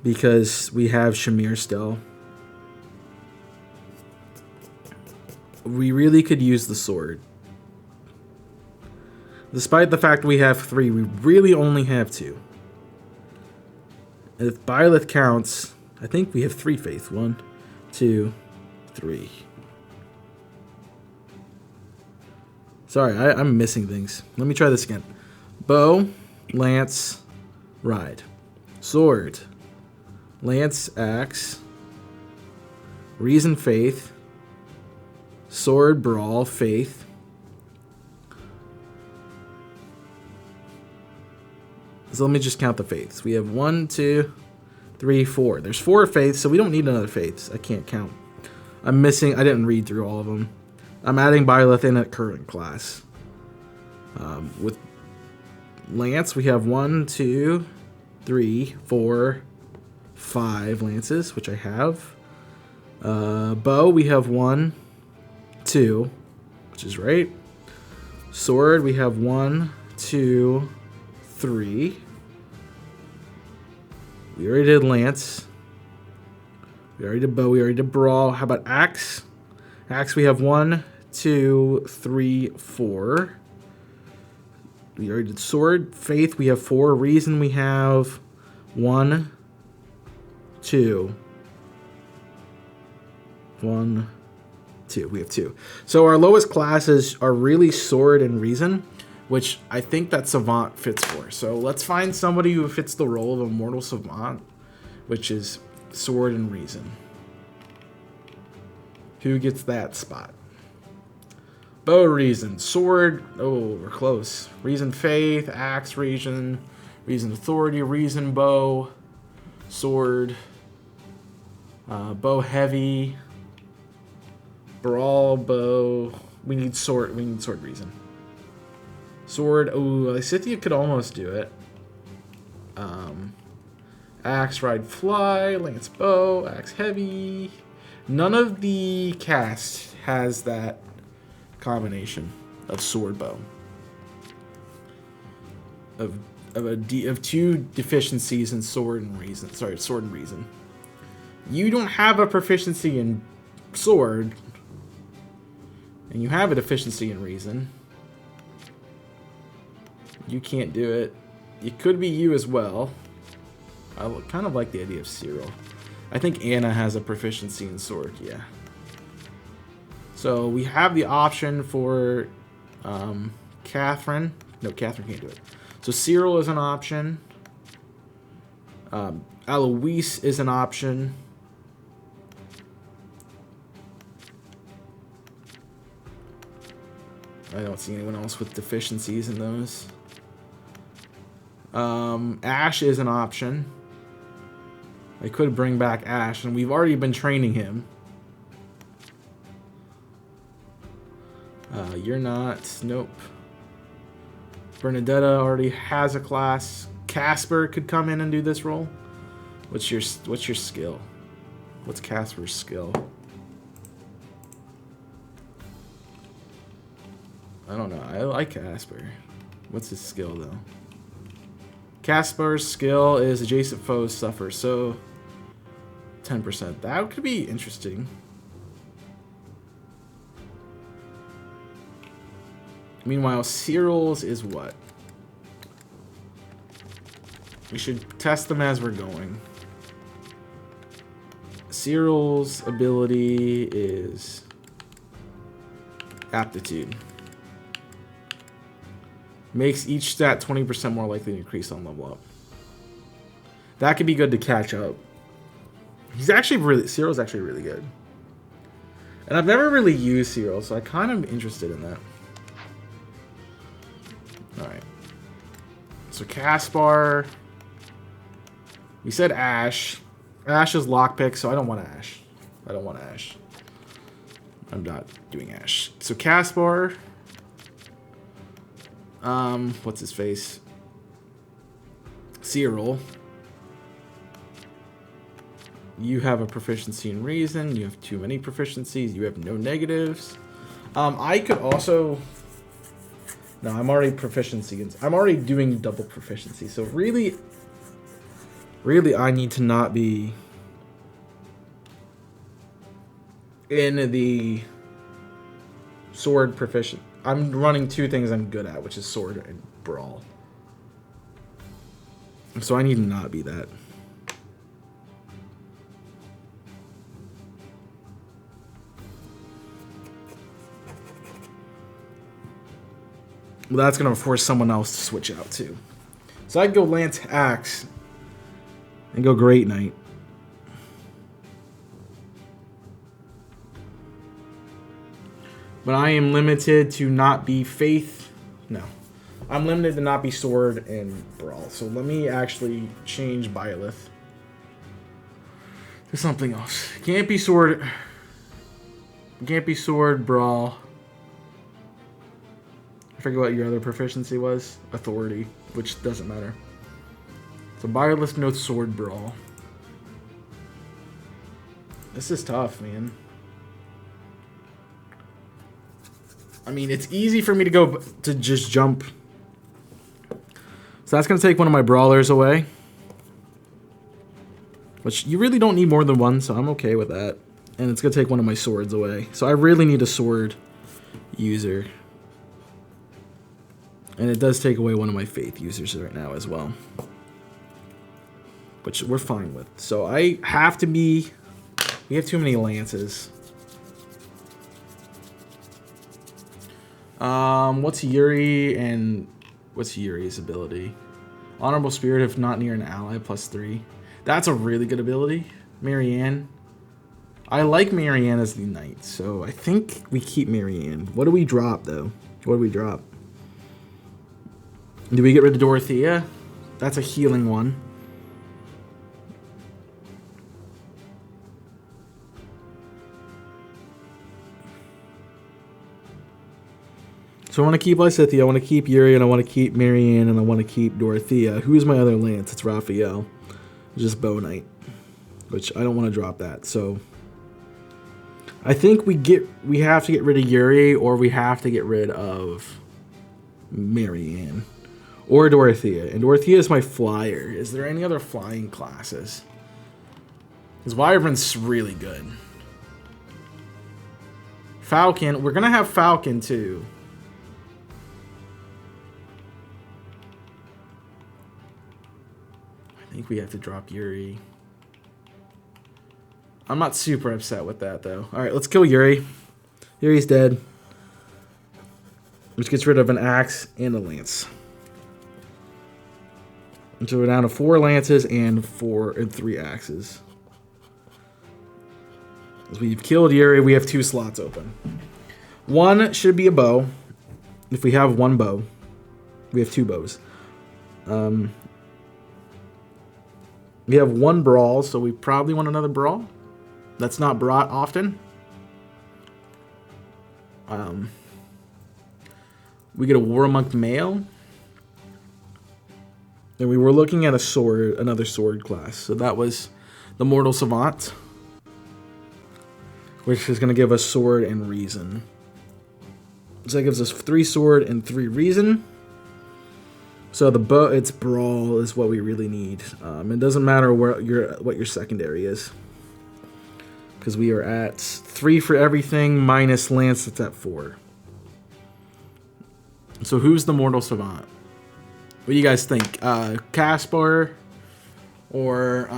because we have Shamir still. We really could use the sword. Despite the fact we have 3, we really only have 2. And if Byleth counts, I think we have 3 faith. 1, 2, 3. Sorry, I'm missing things. Let me try this again. Bow, Lance, Ride. Sword, Lance, Axe, Reason, Faith, Sword, Brawl, Faith, so let me just count the faiths. We have 1, 2, 3, 4. There's 4 faiths, so we don't need another faiths. I can't count. I didn't read through all of them. I'm adding Byleth in at current class. With Lance, we have 1, 2, 3, 4, 5 lances, which I have. Bow, we have 1, 2, which is right. Sword, we have 1, 2, 3. We already did Lance. We already did Bow. We already did Brawl. How about Axe? Axe, we have 1, 2, 3, 4. We already did Sword. Faith, we have 4. Reason, we have 1, 2. 1, 2. We have 2. So our lowest classes are really Sword and Reason, which I think that Savant fits for. So let's find somebody who fits the role of a Mortal Savant, which is Sword and Reason. Who gets that spot? Bow, Reason. Sword, oh, we're close. Reason, Faith. Axe, Reason. Reason, Authority. Reason, Bow. Sword. Bow, Heavy. Brawl, Bow. We need Sword. We need Sword, Reason. Sword, oh, Lysithea could almost do it. Axe, Ride, Fly. Lance, Bow. Axe, Heavy. None of the cast has that combination of Sword, Bow. Of 2 deficiencies in Sword and Reason. Sorry, Sword and Reason. You don't have a proficiency in Sword, and you have a deficiency in Reason. You can't do it. It could be you as well. I kind of like the idea of Cyril. I think Anna has a proficiency in sword, yeah. So we have the option for Catherine. No, Catherine can't do it. So Cyril is an option. Eloise is an option. I don't see anyone else with deficiencies in those. Ash is an option. I could bring back Ash, and we've already been training him. You're not. Nope. Bernadetta already has a class. Casper could come in and do this role. What's your skill? What's Casper's skill? I don't know. I like Casper. What's his skill though? Casper's skill is adjacent foes suffer, so 10%. That could be interesting. Meanwhile, Cyril's is what? We should test them as we're going. Cyril's ability is aptitude. Makes each stat 20% more likely to increase on level up. That could be good to catch up. Cyril's actually really good. And I've never really used Cyril, so I kind of am interested in that. Alright. So Caspar. We said Ash. Ash is lockpick, so I don't want Ash. I'm not doing Ash. So Caspar. What's his face? Cyril. You have a proficiency in reason. You have too many proficiencies. You have no negatives. I could also... No, I'm already proficiency. I'm already doing double proficiency. So really, I need to not be in the sword proficient. I'm running two things I'm good at, which is sword and brawl. So I need to not be that. Well, that's going to force someone else to switch out too. So I'd go Lance Axe and go Great Knight. But I am limited to not be Faith. No. I'm limited to not be Sword and Brawl. So let me actually change Byleth to something else. Can't be Sword. Can't be Sword, Brawl. I forget what your other proficiency was. Authority, which doesn't matter. So Byleth, no Sword, Brawl. This is tough, man. I mean, it's easy for me to just jump. So that's going to take one of my brawlers away. Which you really don't need more than one, so I'm okay with that. And it's going to take one of my swords away. So I really need a sword user. And it does take away one of my faith users right now as well. Which we're fine with. So I have to be... We have too many lances. What's Yuri and what's Yuri's ability? Honorable Spirit if not near an ally, +3. That's a really good ability. Marianne. I like Marianne as the knight, so I think we keep Marianne. What do we drop though? What do we drop? Do we get rid of Dorothea? That's a healing one. So I want to keep Lysithea, I want to keep Yuri, and I want to keep Marianne, and I want to keep Dorothea. Who's my other lance? It's Raphael. Just Bow Knight. Which I don't want to drop that. So I think we have to get rid of Yuri, or we have to get rid of Marianne. Or Dorothea. And Dorothea is my flyer. Is there any other flying classes? Because Wyvern's really good. Falcon. We're going to have Falcon too. we have to drop Yuri. I'm not super upset with that, though. Alright, let's kill Yuri. Yuri's dead. Which gets rid of an axe and a lance. And so we're down to 4 lances and 3 axes. As we've killed Yuri, we have 2 slots open. One should be a bow. If we have 1 bow, we have 2 bows. We have 1 brawl, so we probably want another brawl. That's not brought often. We get a Warmonk male. And we were looking at a sword, another sword class. So that was the Mortal Savant, which is going to give us sword and reason. So that gives us 3 sword and 3 reason. So the bow, its brawl is what we really need. It doesn't matter what your secondary is, because we are at 3 for everything minus lance. That's at 4. So who's the Mortal Savant? What do you guys think? Caspar or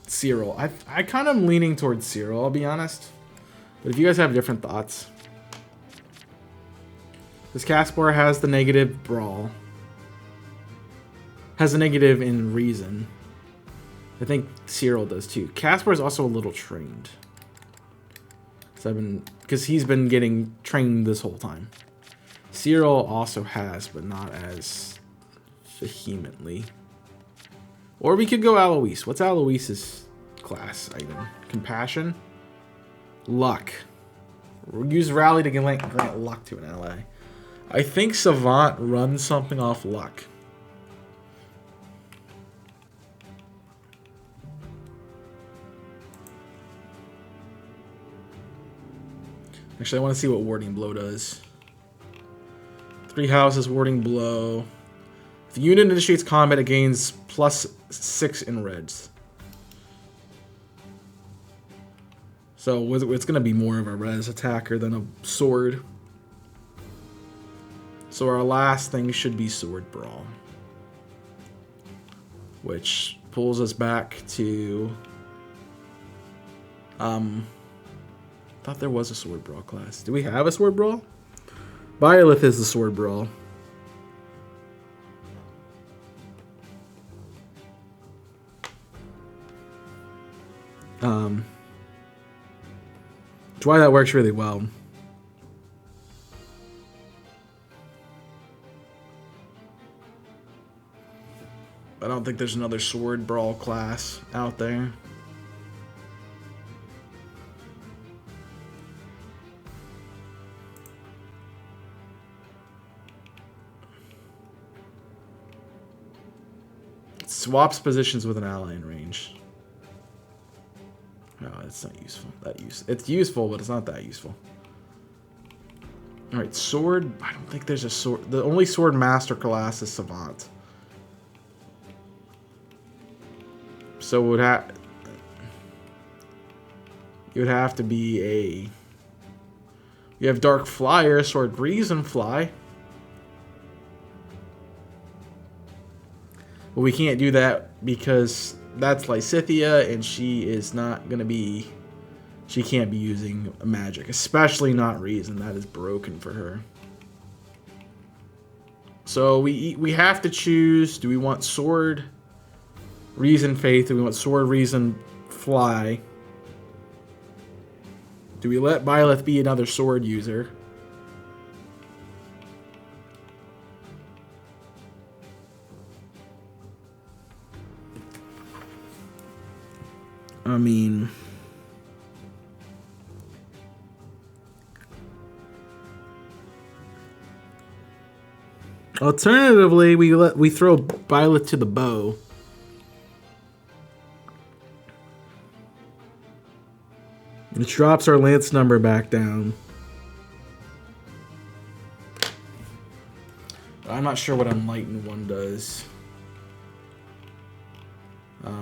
Cyril? I kind of am leaning towards Cyril, I'll be honest. But if you guys have different thoughts. Because Caspar has the negative brawl. Has a negative in reason. I think Cyril does too. Caspar is also a little trained. Because he's been getting trained this whole time. Cyril also has, but not as vehemently. Or we could go Alois. What's Alois's class item? Compassion? Luck. We'll use Rally to grant luck to an ally. I think Savant runs something off luck. Actually, I want to see what Warding Blow does. 3 houses, Warding Blow. If the unit initiates combat, it gains +6 in reds. So it's going to be more of a res attacker than a sword. So our last thing should be Sword Brawl. Which pulls us back to... I thought there was a Sword Brawl class. Do we have a Sword Brawl? Byleth is the Sword Brawl. That's why that works really well. I don't think there's another Sword Brawl class out there. It swaps positions with an ally in range. No, it's not useful. It's useful, but it's not that useful. Alright, sword. I don't think there's a sword. The only sword master class is Savant. So it would have to be a... You have Dark Flyer, Sword Reason Fly. But we can't do that because that's Lysithea, and she is not going to be... She can't be using magic, especially not Reason. That is broken for her. So we have to choose, do we want Sword Reason Faith? Do we want Sword Reason Fly? Do we let Byleth be another sword user? I mean... Alternatively, we throw Byleth to the bow. It drops our lance number back down. I'm not sure what Enlighten 1 does.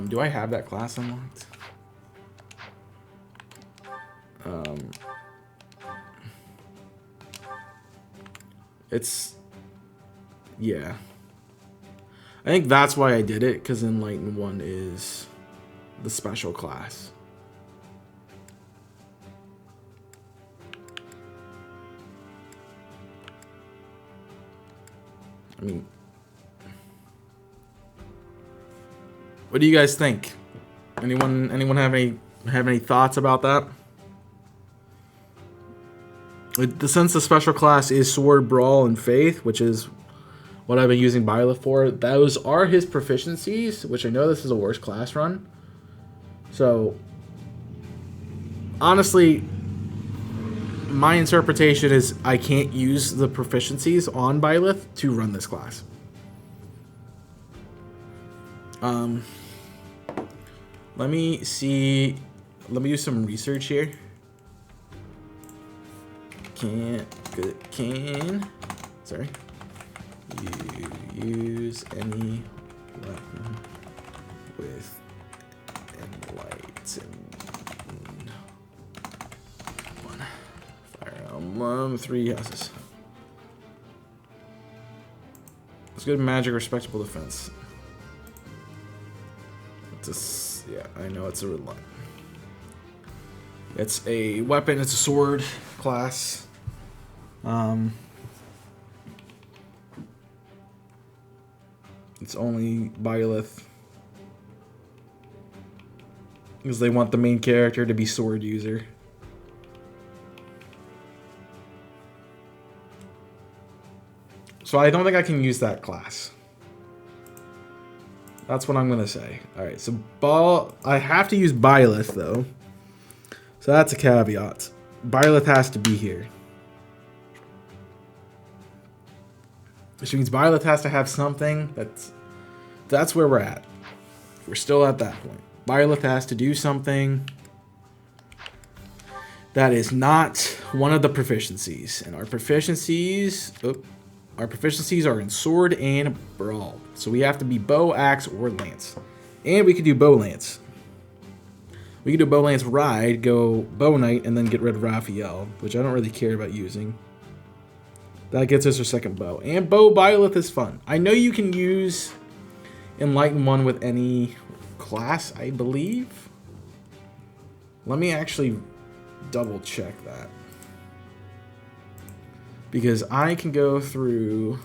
Do I have that class unlocked? It's... Yeah. I think that's why I did it, because Enlighten 1 is the special class. I mean, what do you guys think? Anyone have any thoughts about that? Since the special class is Sword, Brawl, and Faith, which is what I've been using Byleth for, those are his proficiencies, which I know this is a worst class run. So, honestly, my interpretation is I can't use the proficiencies on Byleth to run this class. Let me see. Let me do some research here. Sorry. You use any weapon with enlightened. One. Fire Emblem, 3 houses. It's good magic, respectable defense. Yeah, I know it's a red line. It's a weapon, it's a sword class. It's only Byleth. Because they want the main character to be sword user. So I don't think I can use that class. That's what I'm going to say. Alright, so I have to use Byleth, though. So that's a caveat. Byleth has to be here. Which means Byleth has to have something. That's where we're at. We're still at that point. Byleth has to do something that is not one of the proficiencies. And our proficiencies are in sword and brawl. So we have to be bow, axe, or lance. And we could do bow lance. We could do bow lance ride, go bow knight, and then get rid of Raphael, which I don't really care about using. That gets us our second bow. And bow Byleth is fun. I know you can use Enlighten 1 with any class, I believe. Let me actually double check that. Because I can go through...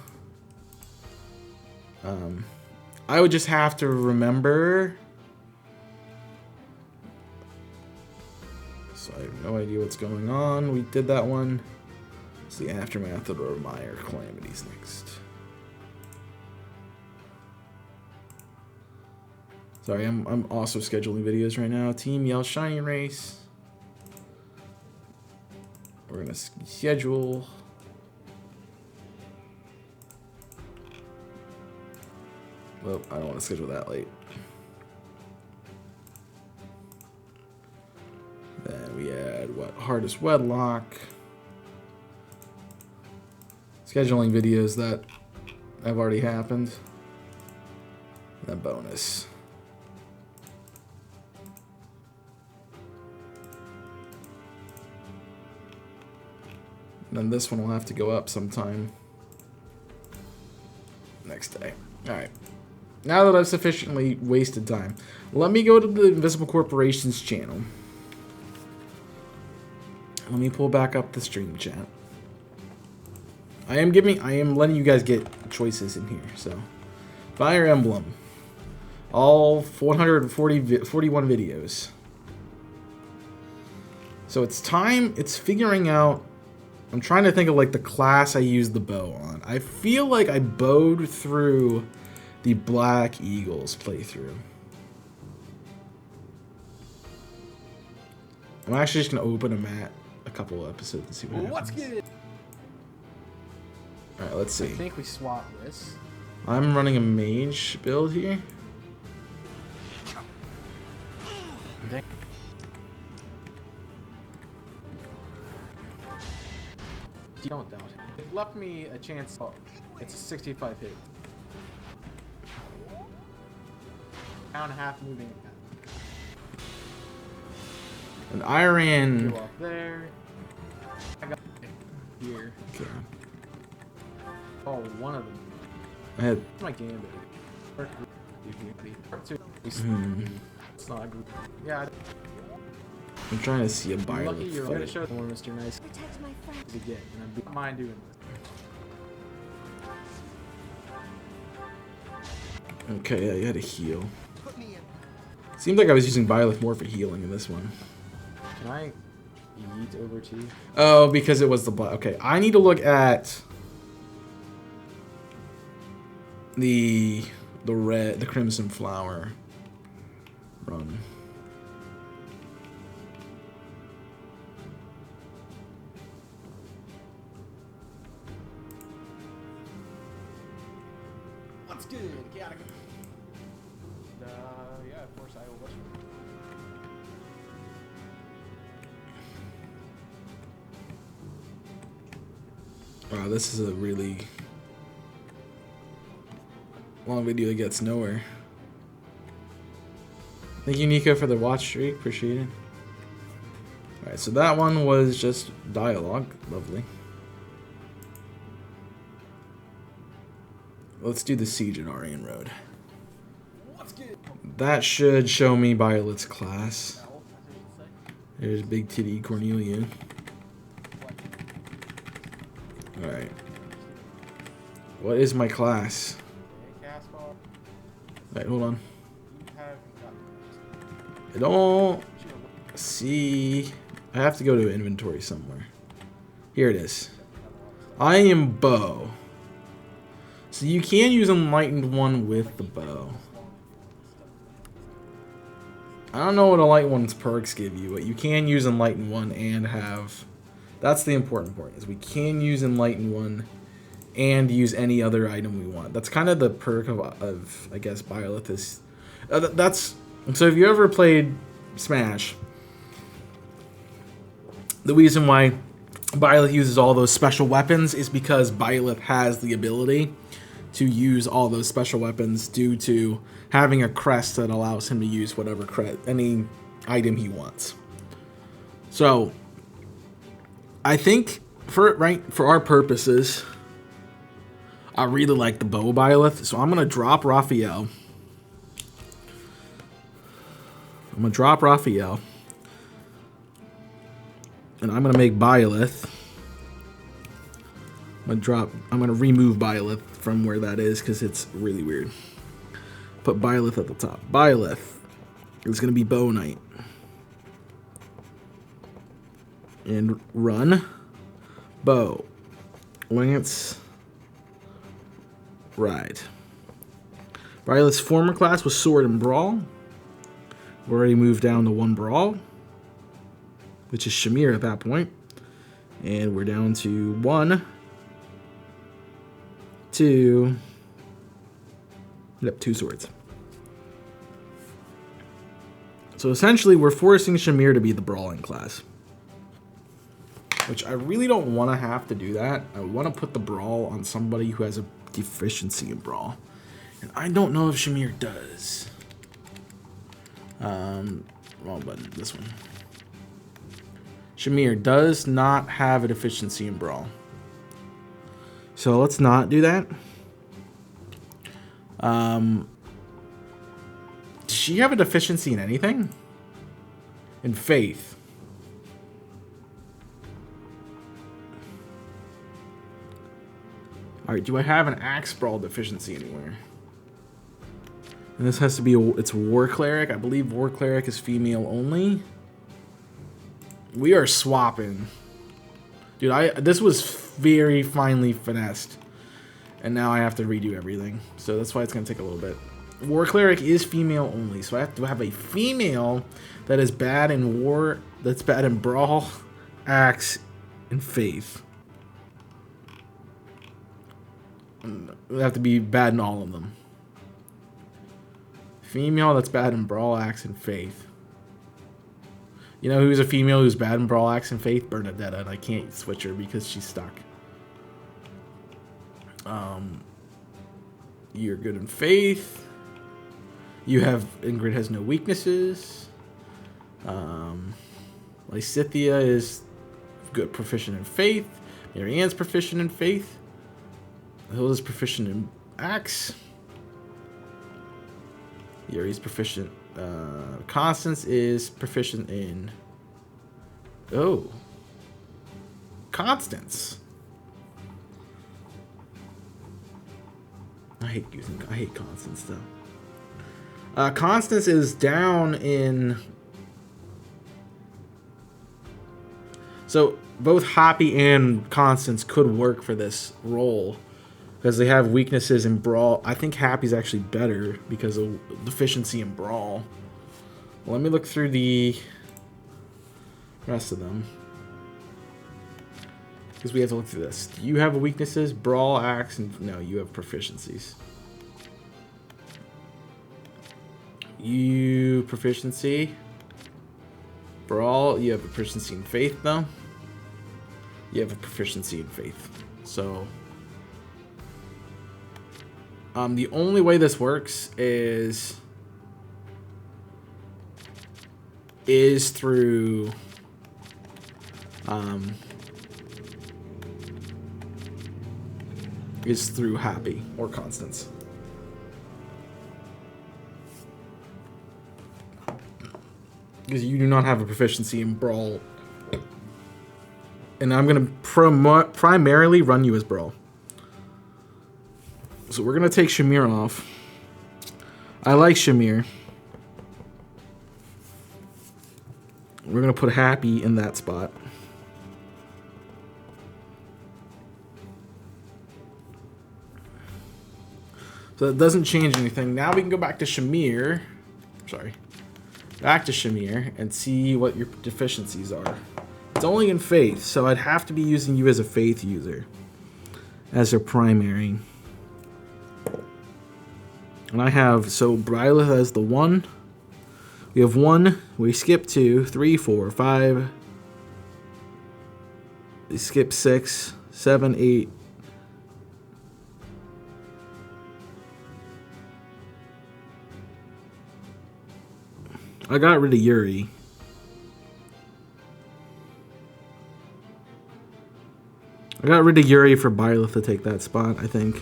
I would just have to remember... So I have no idea what's going on. We did that one. It's the aftermath of the Meyer calamities next. Sorry, I'm also scheduling videos right now. Team Yell Shiny Race. We're gonna schedule. Well, I don't want to schedule that late. Then we add what? Hardest Wedlock. Scheduling videos that have already happened. And then bonus. And then this one will have to go up sometime next day. Alright. Now that I've sufficiently wasted time, let me go to the Invisible Corporation's channel. Let me pull back up the stream chat. I am letting you guys get choices in here. So, Fire Emblem, all 441 videos. So it's time. It's figuring out. I'm trying to think of like the class I used the bow on. I feel like I bowed through the Black Eagles playthrough. I'm actually just gonna open them at a couple of episodes and see what happens. Let's get it. Alright, let's see. I think we swap this. I'm running a mage build here. Don't doubt it. It left me a chance. Oh, it's a 65 hit. Pound and a half moving it back. And I ran. Go up there. I got here. Okay. Oh, one of them. I had. That's my gambit. It's not a group. Yeah. I'm trying to see a You're Byleth lucky you're gonna fight. show more Mr. Nice Protect my friend. to get, and I don't mind doing this. Okay, yeah, you had to heal. Seems like I was using Byleth more for healing in this one. Can I eat over to you? Oh, because it was the black. Okay, I need to look at the crimson flower run. What's good? Yeah, of course I will watch you. Wow, this is a really long video that gets nowhere. Thank you, Nico, for the watch streak. Appreciate it. Alright, so that one was just dialogue. Lovely. Let's do the siege at Arian Road. That should show me Violet's class. There's Big Titty Cornelia. Alright. What is my class? Alright, hold on. I don't see... I have to go to inventory somewhere. Here it is. I am bow. So you can use Enlightened 1 with the bow. I don't know what Enlightened 1's perks give you, but you can use Enlightened 1 and have... That's the important part, is we can use Enlightened 1 and use any other item we want. That's kind of the perk of I guess, Byleth is... that's... So if you ever played Smash, the reason why Byleth uses all those special weapons is because Byleth has the ability to use all those special weapons due to having a crest that allows him to use whatever any item he wants. So I think for our purposes, I really like the bow Byleth, so I'm gonna drop Raphael. I'm gonna drop Raphael, and I'm gonna make Byleth. I'm gonna remove Byleth from where that is because it's really weird. Put Byleth at the top. Byleth is gonna be Bow Knight. And run. Bow. Lance. Ride. Byleth's former class was Sword and Brawl. We've already moved down to 1 Brawl, which is Shamir at that point. And we're down to 1, 2, yep, 2 swords. So essentially, we're forcing Shamir to be the brawling class. Which I really don't want to have to do that. I want to put the brawl on somebody who has a deficiency in brawl. And I don't know if Shamir does. Wrong button, this one. Shamir does not have a deficiency in brawl. So let's not do that. Does she have a deficiency in anything? In faith. Alright, do I have an axe brawl deficiency anywhere? And this has to be it's War Cleric. I believe War Cleric is female only. We are swapping. Dude, this was very finely finessed. And now I have to redo everything. So that's why it's going to take a little bit. War Cleric is female only. So I have to have a female that is bad in war, that's bad in brawl, axe, and faith. They have to be bad in all of them. Female that's bad in brawl, axe, and faith. You know who's a female who's bad in brawl, axe, and faith? Bernadetta, and I can't switch her because she's stuck. You're good in faith. You have Ingrid has no weaknesses. Lysithia is good, proficient in faith. Marianne's proficient in faith. Hilda's proficient in axe. Yuri's proficient. Constance is proficient in. Oh. Constance. I hate Constance though. Constance is down in. So both Happy and Constance could work for this role because they have weaknesses in Brawl. I think Happy's actually better because of deficiency in Brawl. Well, let me look through the rest of them. Because we have to look through this. Do you have weaknesses? Brawl, Axe, and no, you have proficiencies. You proficiency. Brawl, you have a proficiency in Faith though. You have a proficiency in Faith. So the only way this works is through Happy or Constance. Because you do not have a proficiency in Brawl. And I'm going to primarily run you as Brawl. So we're going to take Shamir off. I like Shamir. We're going to put Happy in that spot. So that doesn't change anything. Now we can go back to Shamir. Sorry. Back to Shamir and see what your deficiencies are. It's only in Faith, so I'd have to be using you as a Faith user. As a primary. And I have, so Bryla has the 1. We have 1. We skip 2, 3, 4, 5. We skip 6, 7, 8. I got rid of Yuri. I got rid of Yuri for Byleth to take that spot, I think.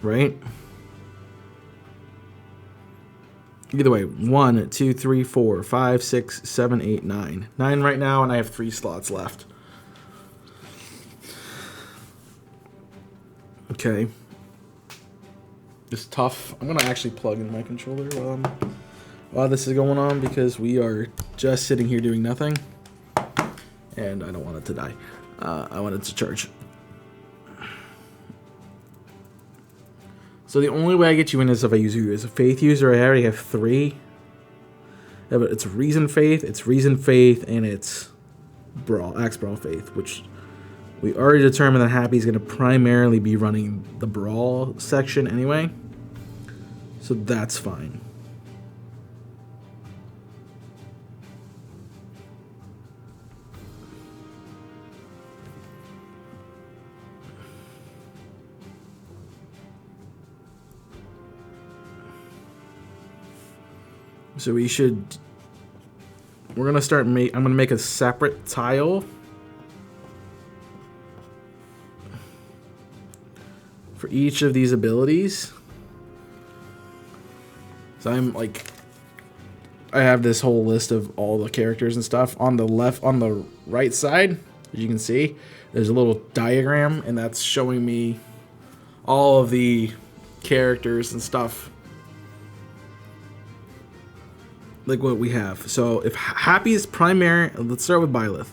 Right? Either way, 1, 2, 3, 4, 5, 6, 7, 8, 9. 9 right now, and I have 3 slots left. Okay. It's tough. I'm gonna actually plug in my controller while this is going on because we are just sitting here doing nothing, and I don't want it to die. I want it to charge. So the only way I get you in is if I use you as a Faith user. I already have 3. Yeah, but it's Reason Faith, and it's Axe Brawl Faith, which we already determined that Happy's going to primarily be running the Brawl section anyway. So that's fine. So we're going to start I'm going to make a separate tile for each of these abilities. So I have this whole list of all the characters and stuff. On the right side, as you can see, there's a little diagram, and that's showing me all of the characters and stuff. Like what we have. So if Happy is primary, let's start with Byleth.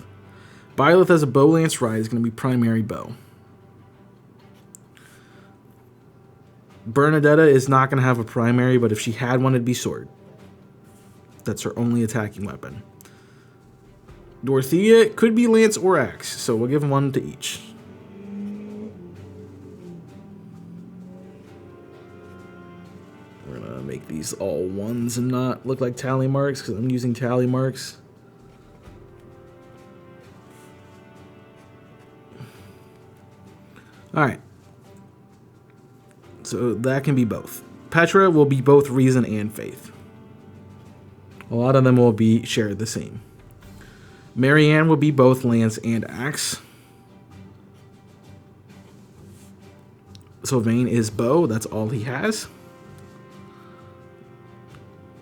Byleth as a bow lance ride is going to be primary bow. Bernadetta is not going to have a primary, but if she had one, it'd be sword. That's her only attacking weapon. Dorothea could be lance or axe, so we'll give 1 to each. We're going to make these all 1s and not look like tally marks, because I'm using tally marks. Alright. So that can be both. Petra will be both Reason and Faith. A lot of them will be shared the same. Marianne will be both Lance and Axe. Sylvain is bow. That's all he has.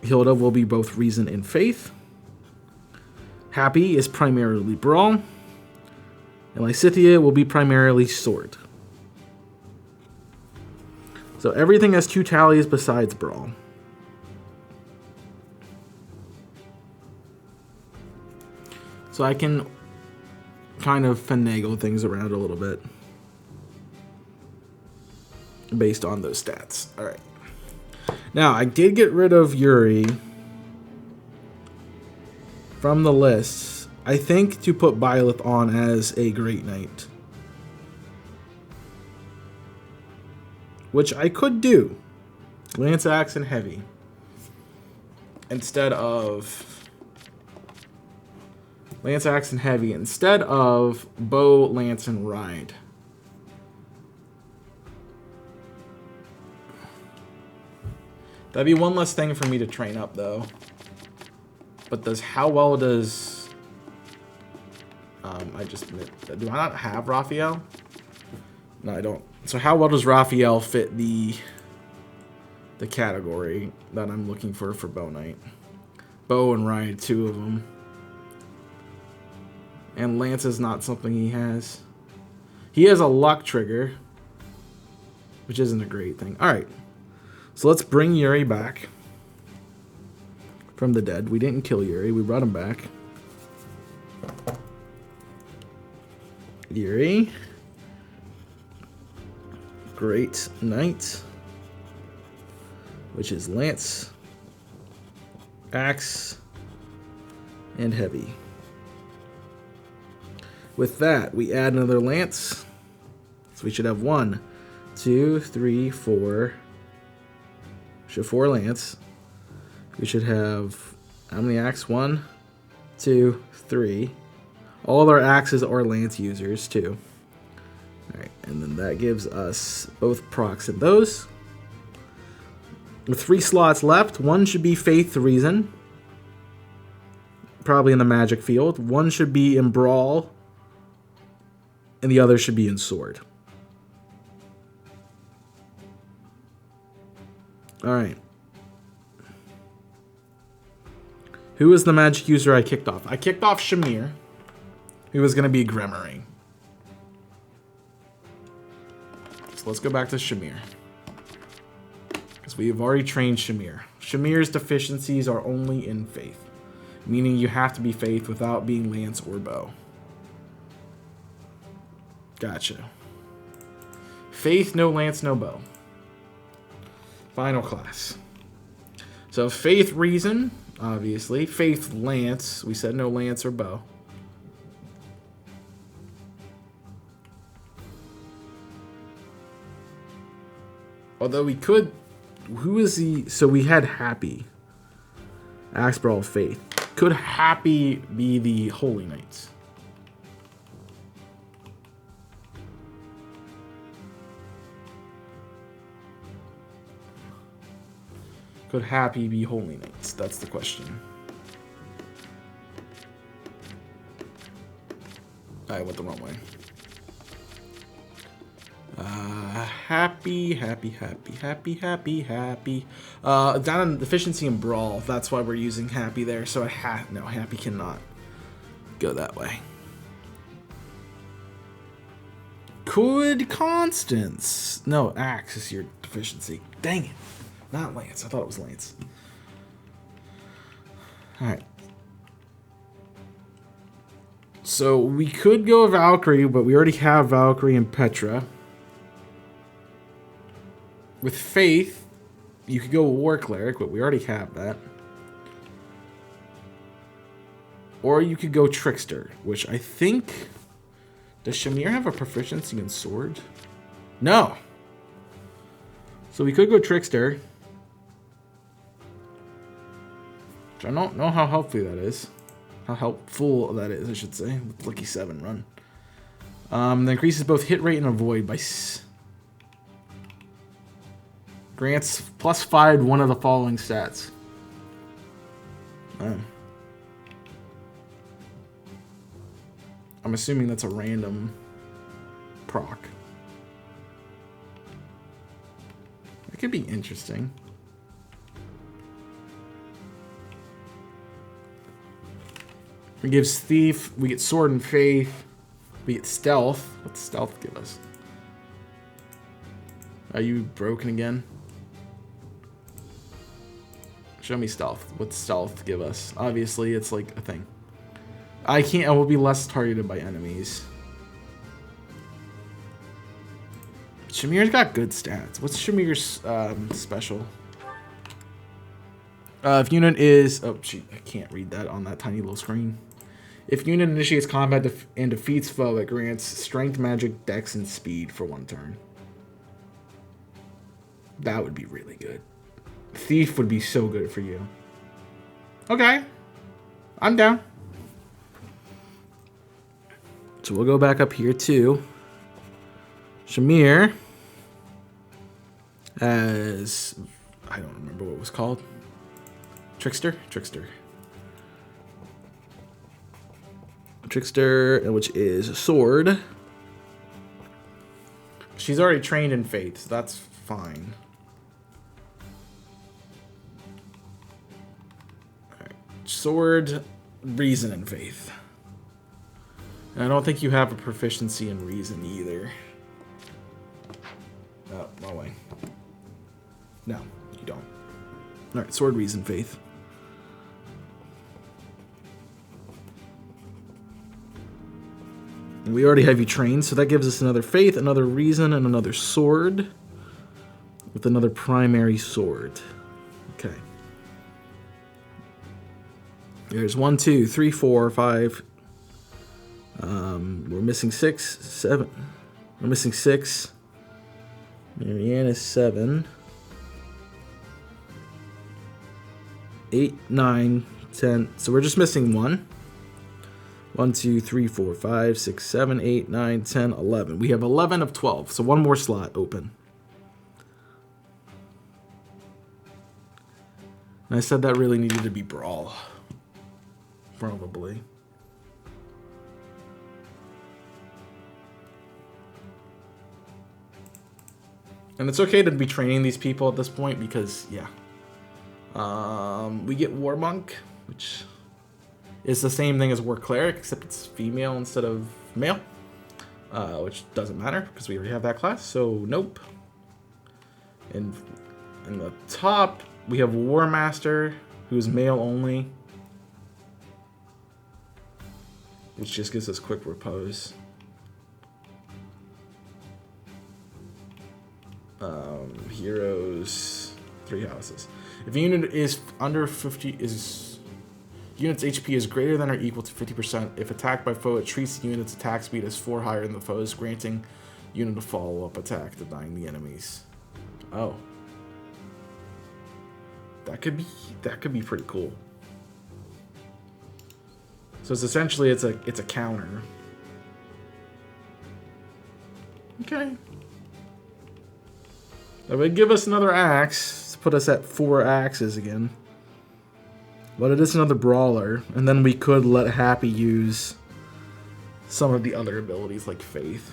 Hilda will be both reason and faith. Happy is primarily brawl. And Lysithea will be primarily sword. So everything has 2 tallies besides brawl. So I can kind of finagle things around a little bit based on those stats. All right. Now, I did get rid of Yuri from the list, I think, to put Byleth on as a Great Knight. Which I could do. Lance, Axe, and Heavy. Instead of... Lance, Axe, and Heavy. Instead of Bow, Lance, and Ride. That'd be one less thing for me to train up, though. But how well does... do I not have Raphael? No, I don't. So how well does Raphael fit the category that I'm looking for Bow Knight? Bow and Ride, 2 of them. And Lance is not something he has. He has a luck trigger, which isn't a great thing. All right. So let's bring Yuri back from the dead. We didn't kill Yuri. We brought him back. Yuri. Great Knight. Which is Lance, Axe, and Heavy. With that, we add another Lance. So we should have 1, 2, 3, 4... should 4 Lance. We should have how many Axe? 1, 2, 3. All of our Axes are Lance users too. Alright, and then that gives us both procs in those. With 3 slots left, 1 should be Faith Reason. Probably in the magic field. 1 should be in Brawl. And the other should be in Sword. Alright. Who was the magic user I kicked off? I kicked off Shamir, who was going to be Gremory. So let's go back to Shamir. Because we have already trained Shamir. Shamir's deficiencies are only in Faith. Meaning you have to be Faith without being Lance or Bow. Gotcha. Faith, no Lance, no Bow. Final class. So Faith Reason, obviously. Faith Lance. We said no Lance or Bow. Although we could... Who is he? So we had Happy. Axe Brawl Faith. Could Happy be the Holy Knights? Could Happy be Holy Knights? That's the question. I went the wrong way. Happy. Down in Efficiency and Brawl. That's why we're using Happy there. So no, Happy cannot go that way. Could Constance? No, Axe is your deficiency. Dang it. Not Lance. I thought it was Lance. Alright. So we could go Valkyrie, but we already have Valkyrie and Petra. With Faith, you could go War Cleric, but we already have that. Or you could go Trickster, which I think... Does Shamir have a proficiency in Sword? No! So we could go Trickster. Which I don't know how helpful that is. How helpful that is, I should say. With Lucky 7 run. That increases both hit rate and avoid by... Grants +5 one of the following stats. I'm assuming that's a random proc. It could be interesting. It gives Thief. We get Sword and Faith. We get Stealth. What's Stealth give us? Are you broken again? Show me Stealth. What's Stealth give us? Obviously, it's like a thing. I will be less targeted by enemies. Shamir's got good stats. What's Shamir's special? If unit is... Oh, shoot. I can't read that on that tiny little screen. If unit initiates combat and defeats foe, it grants strength, magic, dex, and speed for 1 turn. That would be really good. Thief would be so good for you. Okay. I'm down. So we'll go back up here too. Shamir as... I don't remember what it was called. Trickster? Trickster, which is Sword. She's already trained in Faith, so that's fine. Alright. Sword, Reason, and Faith. And I don't think you have a proficiency in Reason either. Oh, wrong way. No, you don't. Alright, Sword, Reason, Faith. We already have you trained, so that gives us another Faith, another Reason, and another Sword. With another primary sword. Okay. There's 1, 2, 3, 4, 5. We're missing 6, 7. We're missing 6. Marianne is 7. 8, 9, 10. So we're just missing 1. 1, 2, 3, 4, 5, 6, 7, 8, 9, 10, 11. We have 11 of 12, so 1 more slot open. And I said that really needed to be Brawl. Probably. And it's okay to be training these people at this point because, yeah. We get War Monk, which is the same thing as War Cleric, except it's female instead of male. Which doesn't matter because we already have that class, so nope. And in the top, we have War Master, who's male only. Which just gives us quick repose. Heroes, 3 houses. If a unit is under 50, unit's HP is greater than or equal to 50%. If attacked by foe, it treats the unit's attack speed as 4 higher than the foe's, granting unit a follow-up attack, denying the enemies. Oh, that could be pretty cool. So it's essentially it's a counter. Okay. That would give us another axe to put us at 4 axes again. But it is another brawler, and then we could let Happy use some of the other abilities like Faith,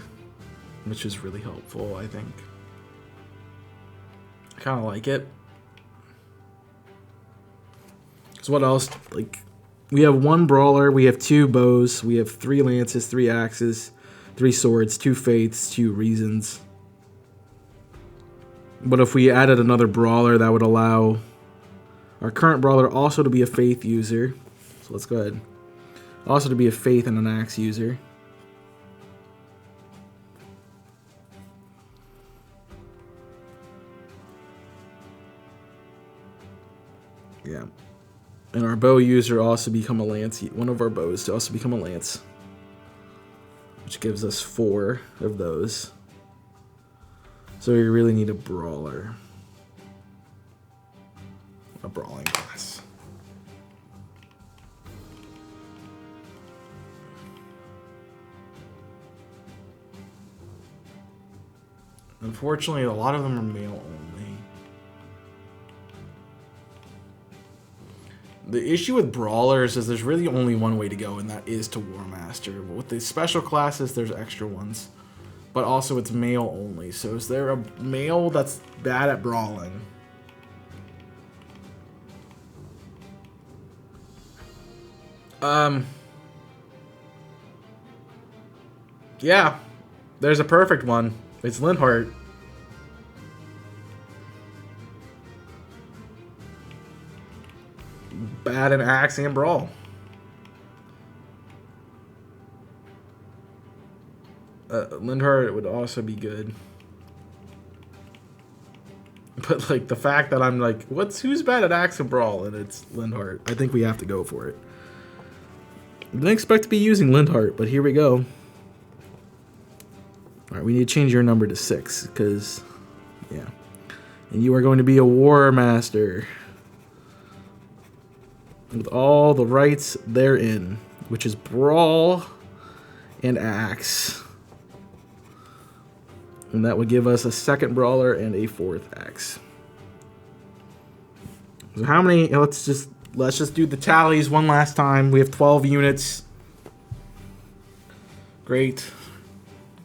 which is really helpful, I think. I kind of like it. So what else? Like, we have 1 brawler, we have 2 bows, we have 3 lances, 3 axes, 3 swords, 2 faiths, 2 reasons. But if we added another brawler, that would allow our current brawler also to be a faith user. So let's go ahead. Also to be a faith and an axe user. Yeah. And our bow user also become a lance. One of our bows to also become a lance. Which gives us 4 of those. So we really need a brawler. A brawling class. Unfortunately, a lot of them are male only. The issue with brawlers is there's really only one way to go, and that is to War Master. But with the special classes, there's extra ones. but also it's male only. So is there a male that's bad at brawling? Yeah, there's a perfect one. It's Linhardt. Bad in axe and brawl. Linhardt would also be good. But like the fact that I'm like, who's bad at axe and brawl, and it's Linhardt. I think we have to go for it. Didn't expect to be using Linhardt, but here we go. All right, we need to change your number to 6 because, yeah, and you are going to be a war master with all the rights therein, which is brawl and axe. And that would give us a second brawler and a 4th axe. So how many? Let's just do the tallies one last time. We have 12 units. Great.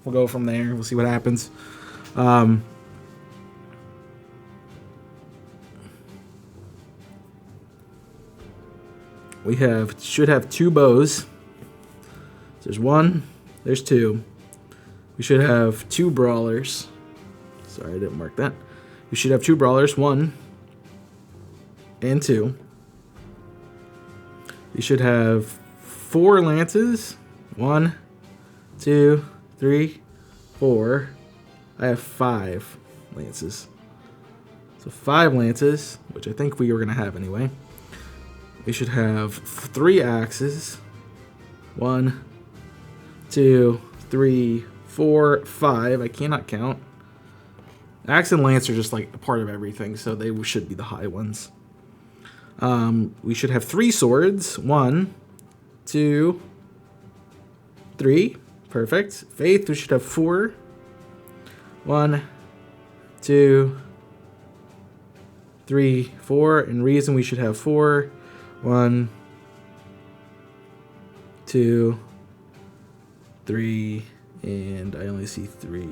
We'll go from there. We'll see what happens. We should have 2 bows. There's 1. There's 2. We should have 2 brawlers. Sorry, I didn't mark that. We should have 2 brawlers, 1 and 2. We should have 4 lances. 1, 2, 3, 4. I have 5 lances. So 5 lances, which I think we were going to have anyway. We should have 3 axes. 1, 2, 3, 4, 5. I cannot count. Axe and lance are just like a part of everything, so they should be the high ones. We should have 3 swords. 1, 2, 3. Perfect. Faith, we should have 4. 1, 2, 3, 4. And reason, we should have 4. 1, 2, 3, and I only see 3.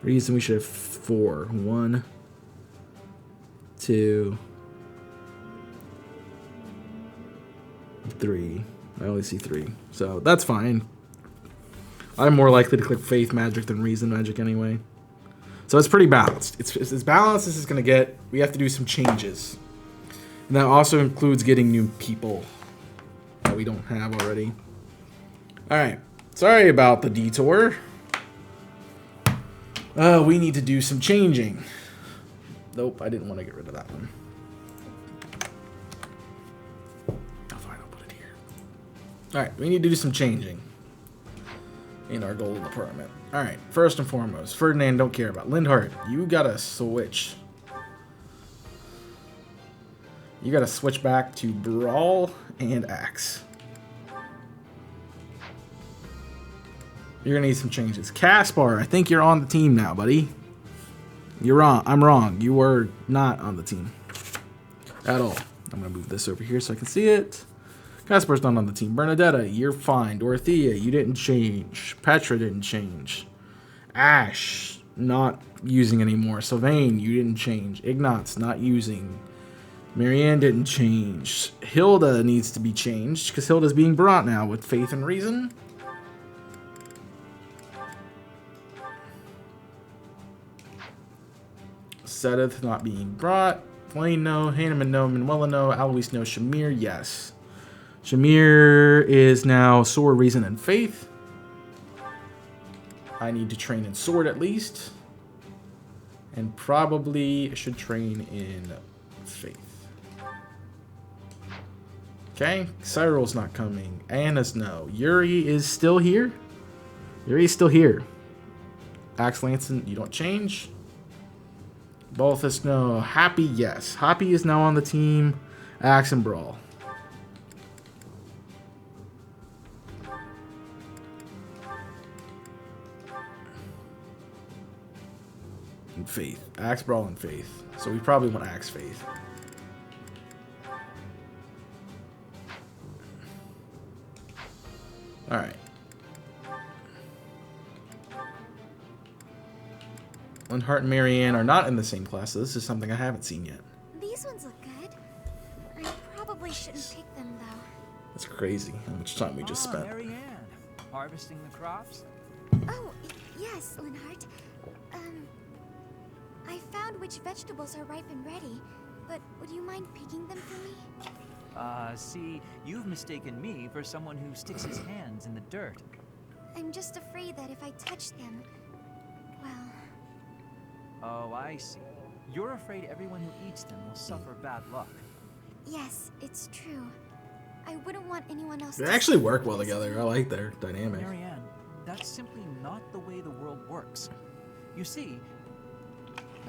Reason, we should have 4. 1, 2, 3. I only see 3. So that's fine. I'm more likely to click faith magic than reason magic anyway. So it's pretty balanced. It's as balanced as it's going to get. We have to do some changes. And that also includes getting new people that we don't have already. Alright. Sorry about the detour. We need to do some changing. Nope, I didn't want to get rid of that one. Oh, fine, I'll put it here. Alright, we need to do some changing in our gold department. Alright, first and foremost, Ferdinand, don't care about. Linhardt, you gotta switch. You gotta switch back to Brawl and Axe. You're gonna need some changes. Caspar, I think you're on the team now, buddy. You're wrong. I'm wrong. You were not on the team at all. I'm gonna move this over here so I can see it. Caspar's not on the team. Bernadetta, you're fine. Dorothea, you didn't change. Petra didn't change. Ash, not using anymore. Sylvain, you didn't change. Ignatz, not using. Marianne didn't change. Hilda needs to be changed because Hilda's being brought now with faith and reason. Sedith not being brought. Blaine no. Hanneman no. Manuela no. Alois no. Shamir, yes. Shamir is now sword, reason, and faith. I need to train in sword at least. And probably should train in faith. Okay, Cyril's not coming. Anna's no. Yuri is still here. Yuri's still here. Axe Lanson, you don't change. Balthus, no. Happy, yes. Happy is now on the team. Axe and Brawl. And Faith. Axe, Brawl, and Faith. So we probably want Axe Faith. Alright. Linhart and Marianne are not in the same class, so this is something I haven't seen yet. These ones look good. I probably shouldn't pick them, though. That's crazy how much time we just spent. Marianne, harvesting the crops? Oh, yes, Linhart. I found which vegetables are ripe and ready, but would you mind picking them for me? See, you've mistaken me for someone who sticks his hands in the dirt. I'm just afraid that if I touch them, well... Oh, I see. You're afraid everyone who eats them will suffer bad luck. Yes, it's true. I wouldn't want anyone else They to actually suffer work well this. together. I like their dynamic. Marianne, that's simply not the way the world works. You see...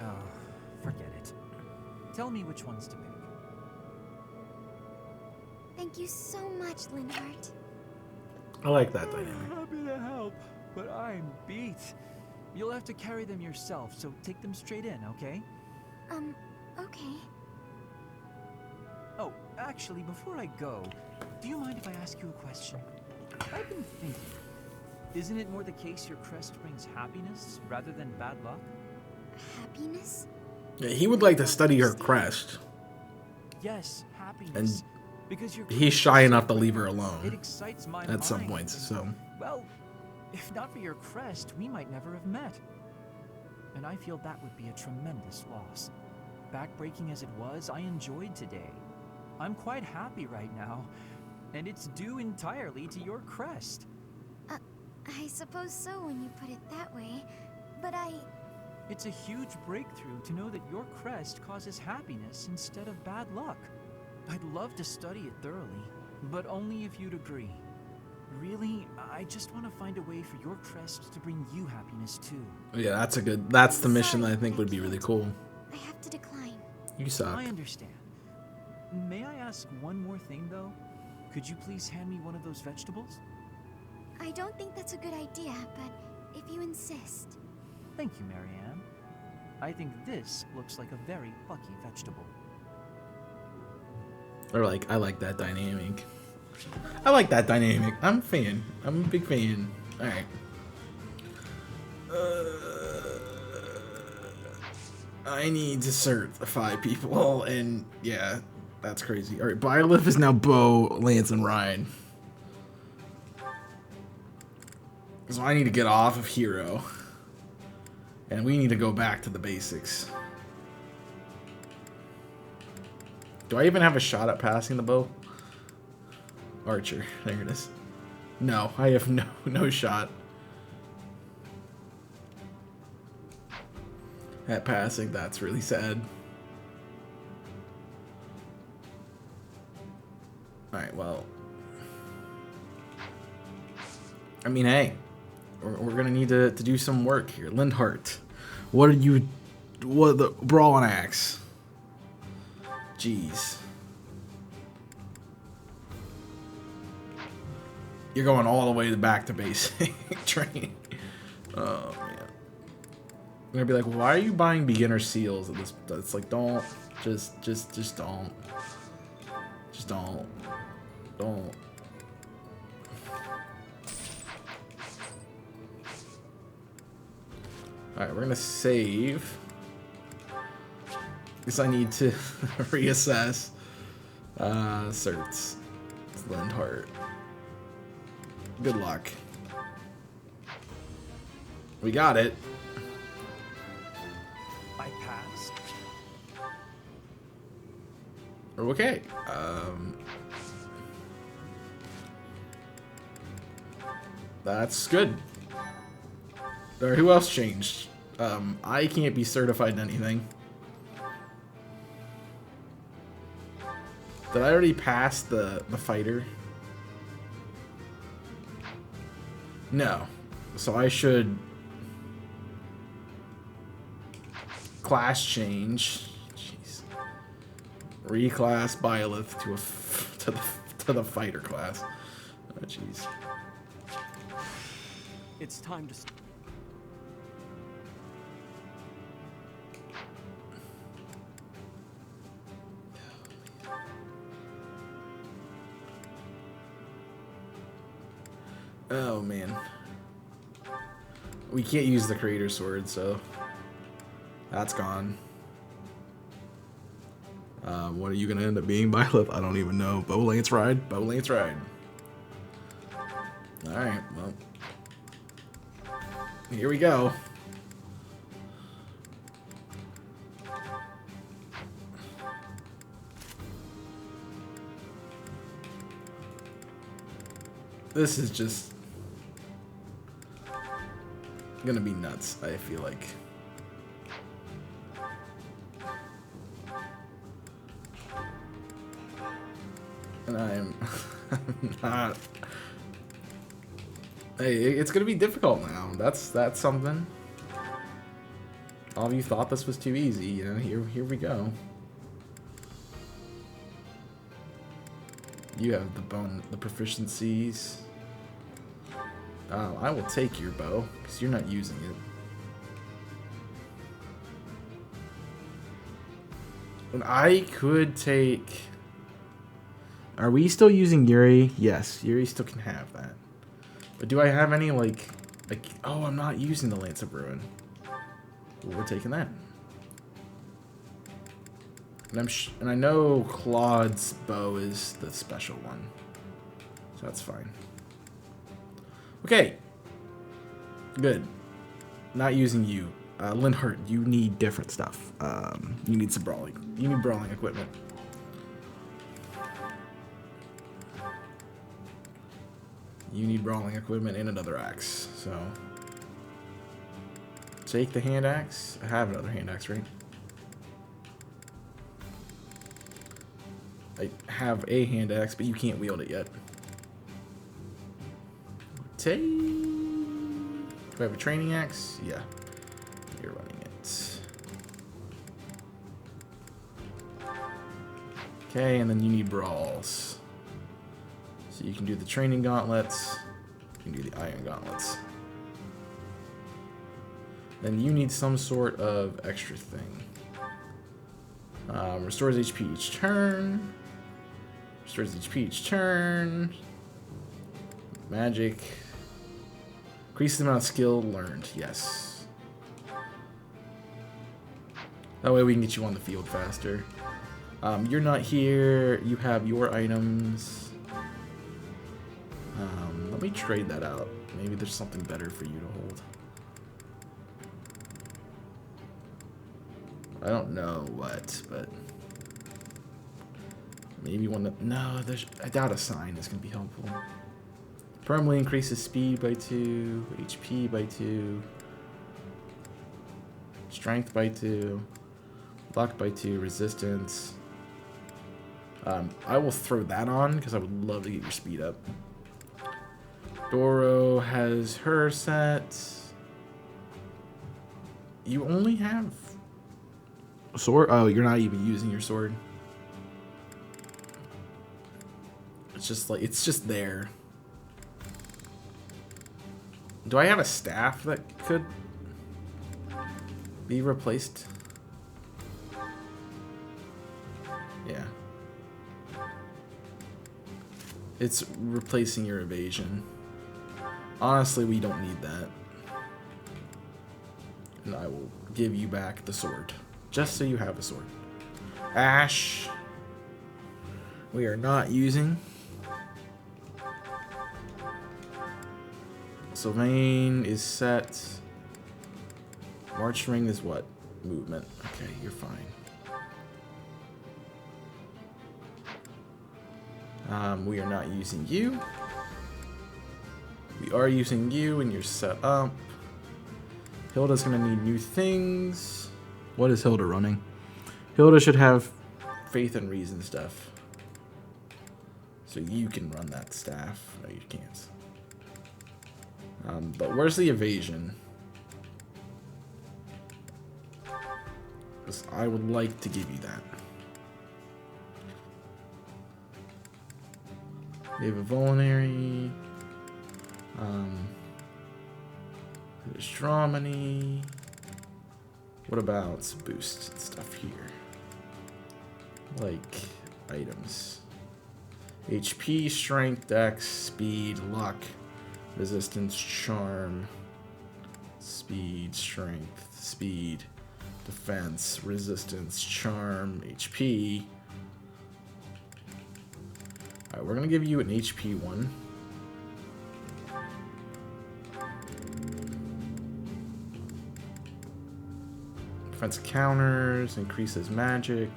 Oh, forget it. Tell me which ones to pick. Thank you so much, Linhart. I like that dynamic. Happy to help, but I'm beat. You'll have to carry them yourself, so take them straight in, okay? Okay. Oh, actually, before I go, do you mind if I ask you a question? I've been thinking, isn't it more the case your crest brings happiness rather than bad luck? Happiness? Yeah, he would like to study her crest. Yes, happiness. And because your he's shy enough to leave her alone it excites my at some mind, points, and, so... Well, if not for your crest, we might never have met. And I feel that would be a tremendous loss. Backbreaking as it was, I enjoyed today. I'm quite happy right now, and it's due entirely to your crest. I suppose so when you put it that way, but It's a huge breakthrough to know that your crest causes happiness instead of bad luck. I'd love to study it thoroughly, but only if you'd agree. Really, I just want to find a way for your crest to bring you happiness too. Yeah, that's the mission that I think would be really cool. I have to decline. You suck. I understand. May I ask one more thing, though? Could you please hand me one of those vegetables? I don't think that's a good idea, but if you insist. Thank you, Marianne. I think this looks like a very lucky vegetable. Or I like that dynamic. I like that dynamic. I'm a fan. I'm a big fan. Alright. I need to certify people, and yeah, that's crazy. Alright, Byleth is now Bo, Lance, and Ryan. So I need to get off of Hero. And we need to go back to the basics. Do I even have a shot at passing the bow? Archer. There it is. No, I have no shot at passing. That's really sad. Alright, well. I mean, hey. We're gonna need to do some work here. Linhart. What the Brawl and Axe? Jeez. You're going all the way back to basic training. Oh man. I'm gonna be like, why are you buying beginner seals at this? It's like, don't. Just don't. Just don't. Don't. Alright, we're gonna save. Guess I need to reassess. Certs. It's Linhart. Good luck. We got it. I passed. Okay. That's good. Or who else changed? I can't be certified in anything. Did I already pass the fighter? No. So I should class change. Jeez. Reclass Byleth to the fighter class. Oh jeez. It's time to... Oh man. We can't use the creator sword, so That's gone. What are you gonna end up being, Byleth? I don't even know. Bow Lance Ride? Bow Lance Ride. Alright, well. Here we go. This is just gonna be nuts, I feel like. And I'm not. Hey, it's gonna be difficult now. That's something. All of you thought this was too easy, you know. Here we go. You have the proficiencies. I will take your bow because you're not using it. And I could take. Are we still using Yuri? Yes, Yuri still can have that. But do I have any like? Oh, I'm not using the Lance of Ruin. Well, we're taking that. And I know Claude's bow is the special one, so that's fine. Okay, good. Not using you, Linhart. You need different stuff. You need some brawling. You need brawling equipment. You need brawling equipment and another axe. So take the hand axe. I have another hand axe, right? I have a hand axe, but you can't wield it yet. Take. Do I have a training axe? Yeah. You're running it. Okay, and then you need brawls. So you can do the training gauntlets. You can do the iron gauntlets. Then you need some sort of extra thing. Restores HP each turn. Restores HP each turn. Magic. Increase the amount of skill learned. Yes. That way we can get you on the field faster. You're not here. You have your items. Let me trade that out. Maybe there's something better for you to hold. I don't know what, but maybe one that. No, I doubt a sign is going to be helpful. Permanently increases speed by 2, HP by 2, strength by 2, luck by 2, resistance. I will throw that on because I would love to get your speed up. Doro has her set. You only have a sword? Oh, you're not even using your sword. It's just like, it's just there. Do I have a staff that could be replaced? Yeah. It's replacing your evasion. Honestly, we don't need that. And I will give you back the sword. Just so you have a sword. Ash. We are not using. Sylvain is set. March ring is what? Movement. Okay, you're fine. We are not using you. We are using you and you're set up. Hilda's gonna need new things. What is Hilda running? Hilda should have faith and reason stuff. So you can run that staff. No, you can't. But where's the evasion? Because I would like to give you that. We have a vulnerary. There's Dramini. What about boost and stuff here? Like items. HP, strength, dex, speed, luck, resistance, charm, speed, strength, speed. defense, resistance, charm, HP. Alright, we're gonna give you an HP one. Defense counters, increases magic,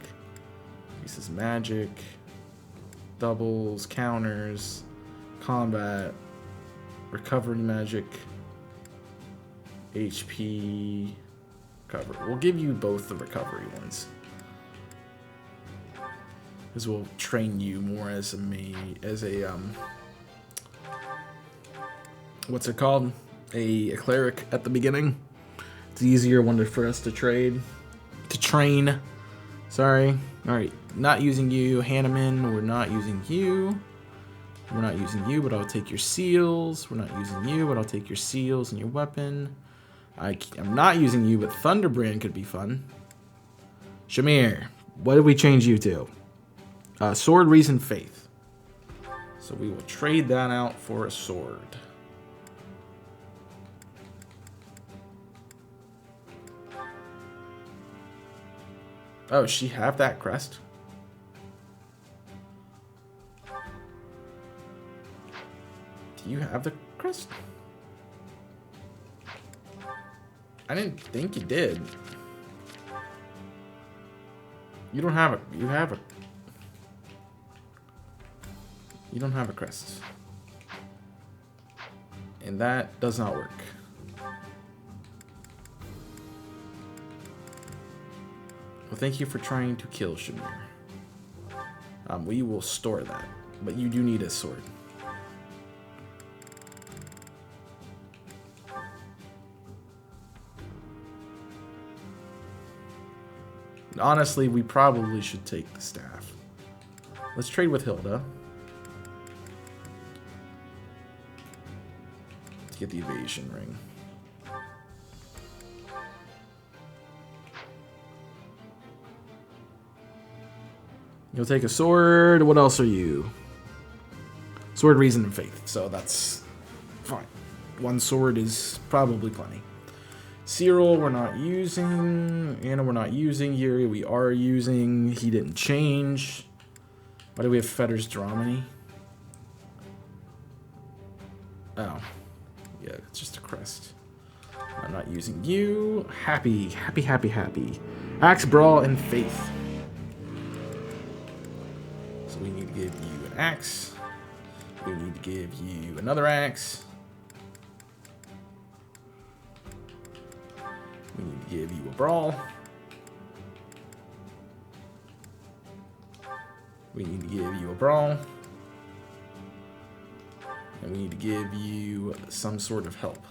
doubles, counters, combat, recovery magic, HP, cover. We'll give you both the recovery ones. Because we'll train you more as a what's it called? A cleric at the beginning. It's an easier one for us to train. Sorry. Alright, not using you. Hanneman, we're not using you. We're not using you, but I'll take your seals. We're not using you, but I'll take your seals and your weapon. I'm not using you, but Thunderbrand could be fun. Shamir, what did we change you to? Sword, Reason, Faith. So we will trade that out for a sword. Oh, does she have that crest? Do you have the crest? I didn't think you did. You don't have it. You have a... You don't have a crest. And that does not work. Well, thank you for trying to kill Shamir. We will store that, but you do need a sword. Honestly, we probably should take the staff. Let's trade with Hilda. To get the evasion ring. You'll take a sword. What else are you? Sword, Reason, and Faith. So that's fine. One sword is probably plenty. Cyril, we're not using. Anna, we're not using. Yuri, we are using. He didn't change. Why do we have Fetter's Dramini? Oh. Yeah, it's just a crest. I'm not using you. Happy. Axe, Brawl, and Faith. So we need to give you an axe. We need to give you another axe. We need to give you a brawl. We need to give you a brawl. And we need to give you some sort of help.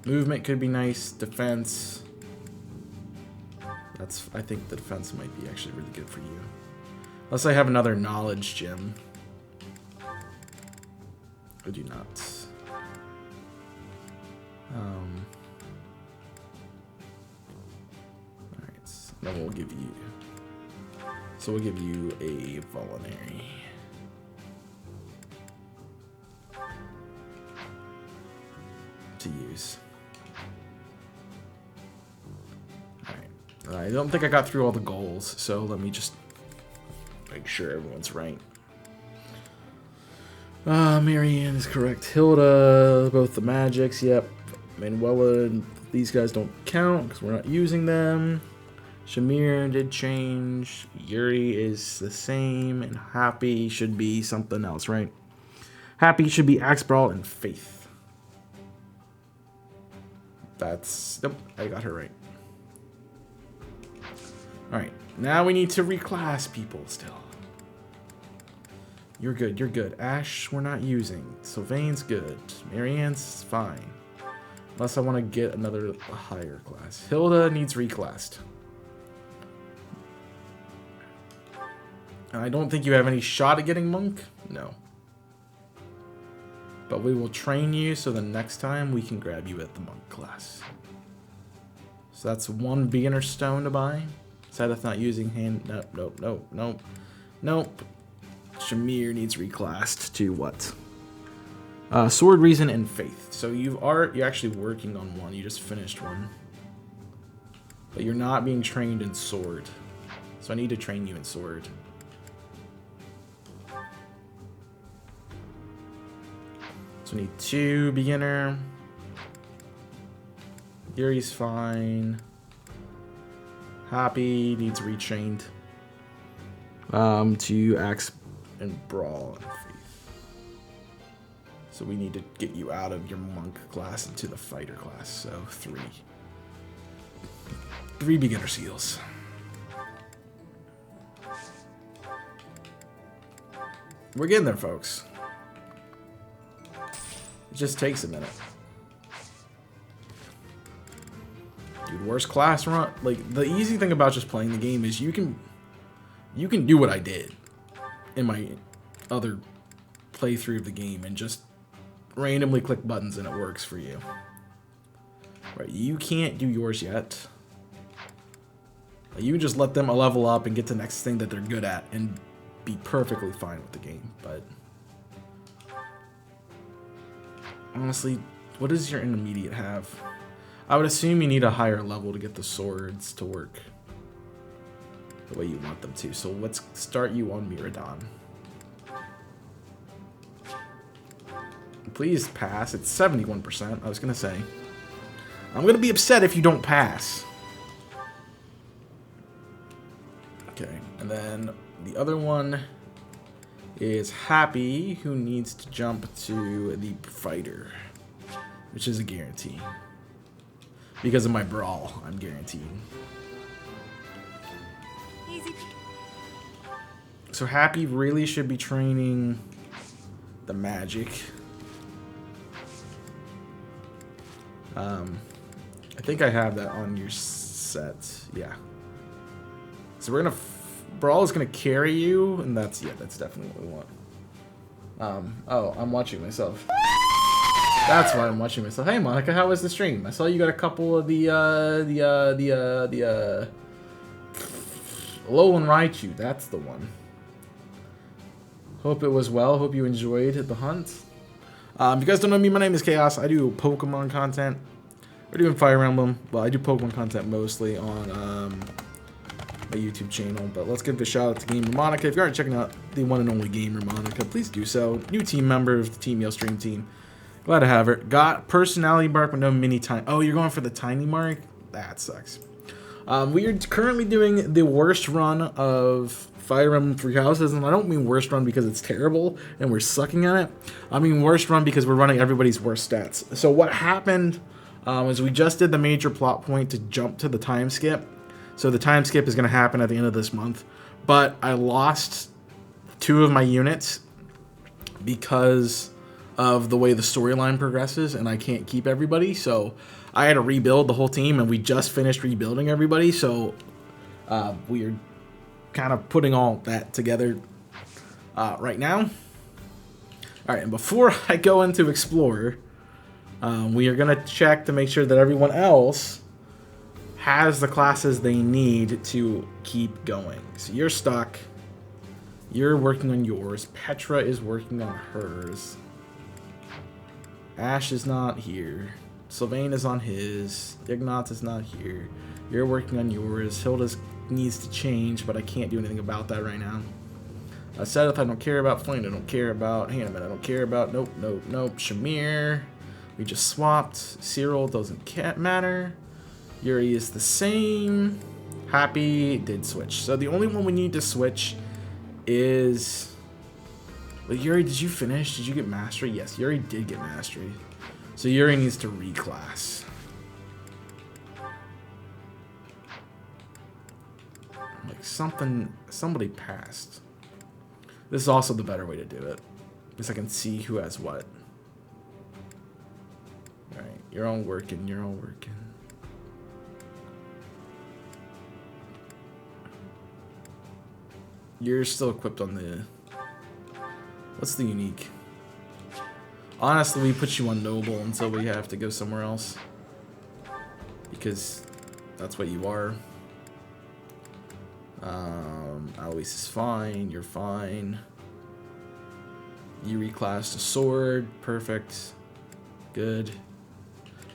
Movement could be nice. Defense. I think the defense might be actually really good for you. Unless I have another knowledge gem. I do not. Alright, then we'll give you... So we'll give you a Vulnerary. To use. I don't think I got through all the goals, so let me just make sure everyone's right. Marianne is correct. Hilda, both the magics, yep. Manuela, these guys don't count because we're not using them. Shamir did change. Yuri is the same, and Happy should be something else, right? Happy should be Axe, Brawl, and Faith. Nope, I got her right. Alright, now we need to reclass people still. You're good. Ash, we're not using. Sylvain's good. Marianne's fine. Unless I want to get another higher class. Hilda needs reclassed. And I don't think you have any shot at getting Monk. No. But we will train you so the next time we can grab you at the Monk class. So that's one beginner stone to buy. Sadeth not using hand. Nope. Shamir needs reclassed to what? Sword, Reason, and Faith. So you're actually working on one. You just finished one. But you're not being trained in Sword. So I need to train you in Sword. So we need 2 beginner. Yuri's fine. Happy needs retrained. To Axe and Brawl and Faith. So we need to get you out of your monk class into the fighter class. So 3. 3 beginner skills. We're getting there, folks. It just takes a minute. Dude, worst class run. Like, the easy thing about just playing the game is you can do what I did in my other playthrough of the game and just randomly click buttons and it works for you. Right, you can't do yours yet. You can just let them level up and get to the next thing that they're good at and be perfectly fine with the game, but honestly, what does your intermediate have? I would assume you need a higher level to get the swords to work the way you want them to. So let's start you on Miradon. Please pass. It's 71%. I was going to say. I'm going to be upset if you don't pass. Okay. And then the other one is Happy, who needs to jump to the fighter, which is a guarantee. Because of my brawl, I'm guaranteed. Easy. So Happy really should be training the magic. I think I have that on your set. Yeah. So we're gonna brawl is gonna carry you, and that's definitely what we want. Oh, I'm watching myself. That's why I'm watching myself. Hey Monica, how was the stream? I saw you got a couple of the Alolan Raichu. That's the one. Hope it was well. Hope you enjoyed the hunt. If you guys don't know me, my name is Chaos. I do Pokemon content. We're doing Fire Emblem. Well, I do Pokemon content mostly on my YouTube channel. But let's give a shout out to Gamer Monica. If you aren't checking out the one and only Gamer Monica, please do so. New team member of the Team Yell Stream team. Glad to have her. Got personality mark but no mini tiny. Oh, you're going for the tiny mark? That sucks. We are currently doing the worst run of Fire Emblem Three Houses, and I don't mean worst run because it's terrible and we're sucking at it. I mean worst run because we're running everybody's worst stats. So what happened is we just did the major plot point to jump to the time skip. So the time skip is going to happen at the end of this month. But I lost 2 of my units because of the way the storyline progresses, and I can't keep everybody. So I had to rebuild the whole team, and we just finished rebuilding everybody. So we're kind of putting all that together right now. All right, and before I go into Explorer, we are going to check to make sure that everyone else has the classes they need to keep going. So you're stuck. You're working on yours. Petra is working on hers. Ash is not here. Sylvain is on his. Ignat is not here. You're working on yours. Hilda needs to change, but I can't do anything about that right now. Sedith I don't care about. Flame I don't care about. Hanneman I don't care about. Nope, nope, nope. Shamir, we just swapped. Cyril doesn't matter. Yuri is the same. Happy did switch. So the only one we need to switch is... Well, Yuri, did you finish? Did you get Mastery? Yes, Yuri did get Mastery. So Yuri needs to reclass. Like somebody passed. This is also the better way to do it. Because I can see who has what. Alright, you're all working, you're all working. You're still equipped on the... What's the unique? Honestly, we put you on Noble until we have to go somewhere else. Because that's what you are. Alois is fine, you're fine. You reclassed a sword. Perfect. Good.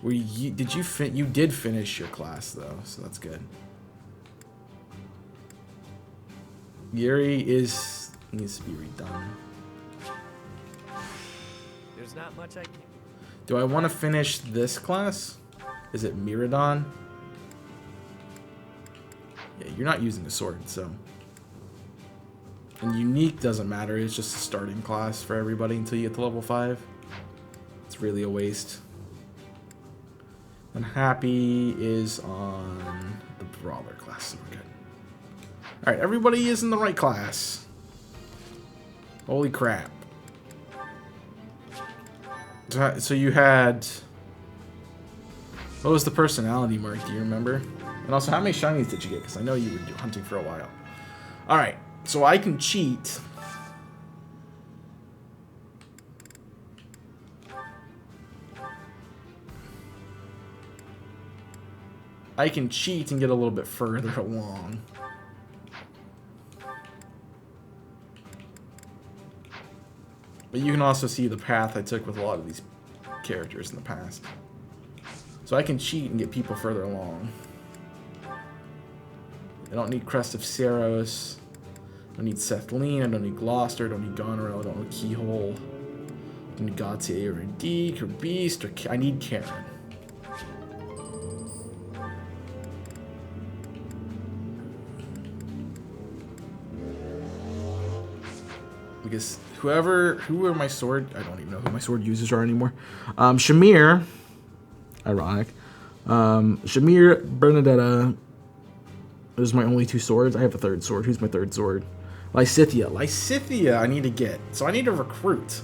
You did finish your class though, so that's good. Yuri needs to be redone. There's not much I can. Do I want to finish this class? Is it Miradon? Yeah, you're not using a sword, so. And unique doesn't matter, it's just a starting class for everybody until you get to level 5. It's really a waste. And Happy is on the Brawler class, so we're good. Alright, everybody is in the right class. Holy crap. So you had... What was the personality mark, do you remember? And also, how many shinies did you get? Because I know you were hunting for a while. Alright, so I can cheat. I can cheat and get a little bit further along. But you can also see the path I took with a lot of these characters in the past. So I can cheat and get people further along. I don't need Crest of Saros. I don't need Sethlene. I don't need Gloucester. I don't need Goneril. I don't need Keyhole. I don't need Gautier or Deke or Beast. I need Karen. Because who are my sword? I don't even know who my sword users are anymore. Shamir, ironic. Shamir, Bernadetta. Those are my only 2 swords. I have a 3rd sword. Who's my 3rd sword? Lysithea. Lysithea I need to get. So I need to recruit.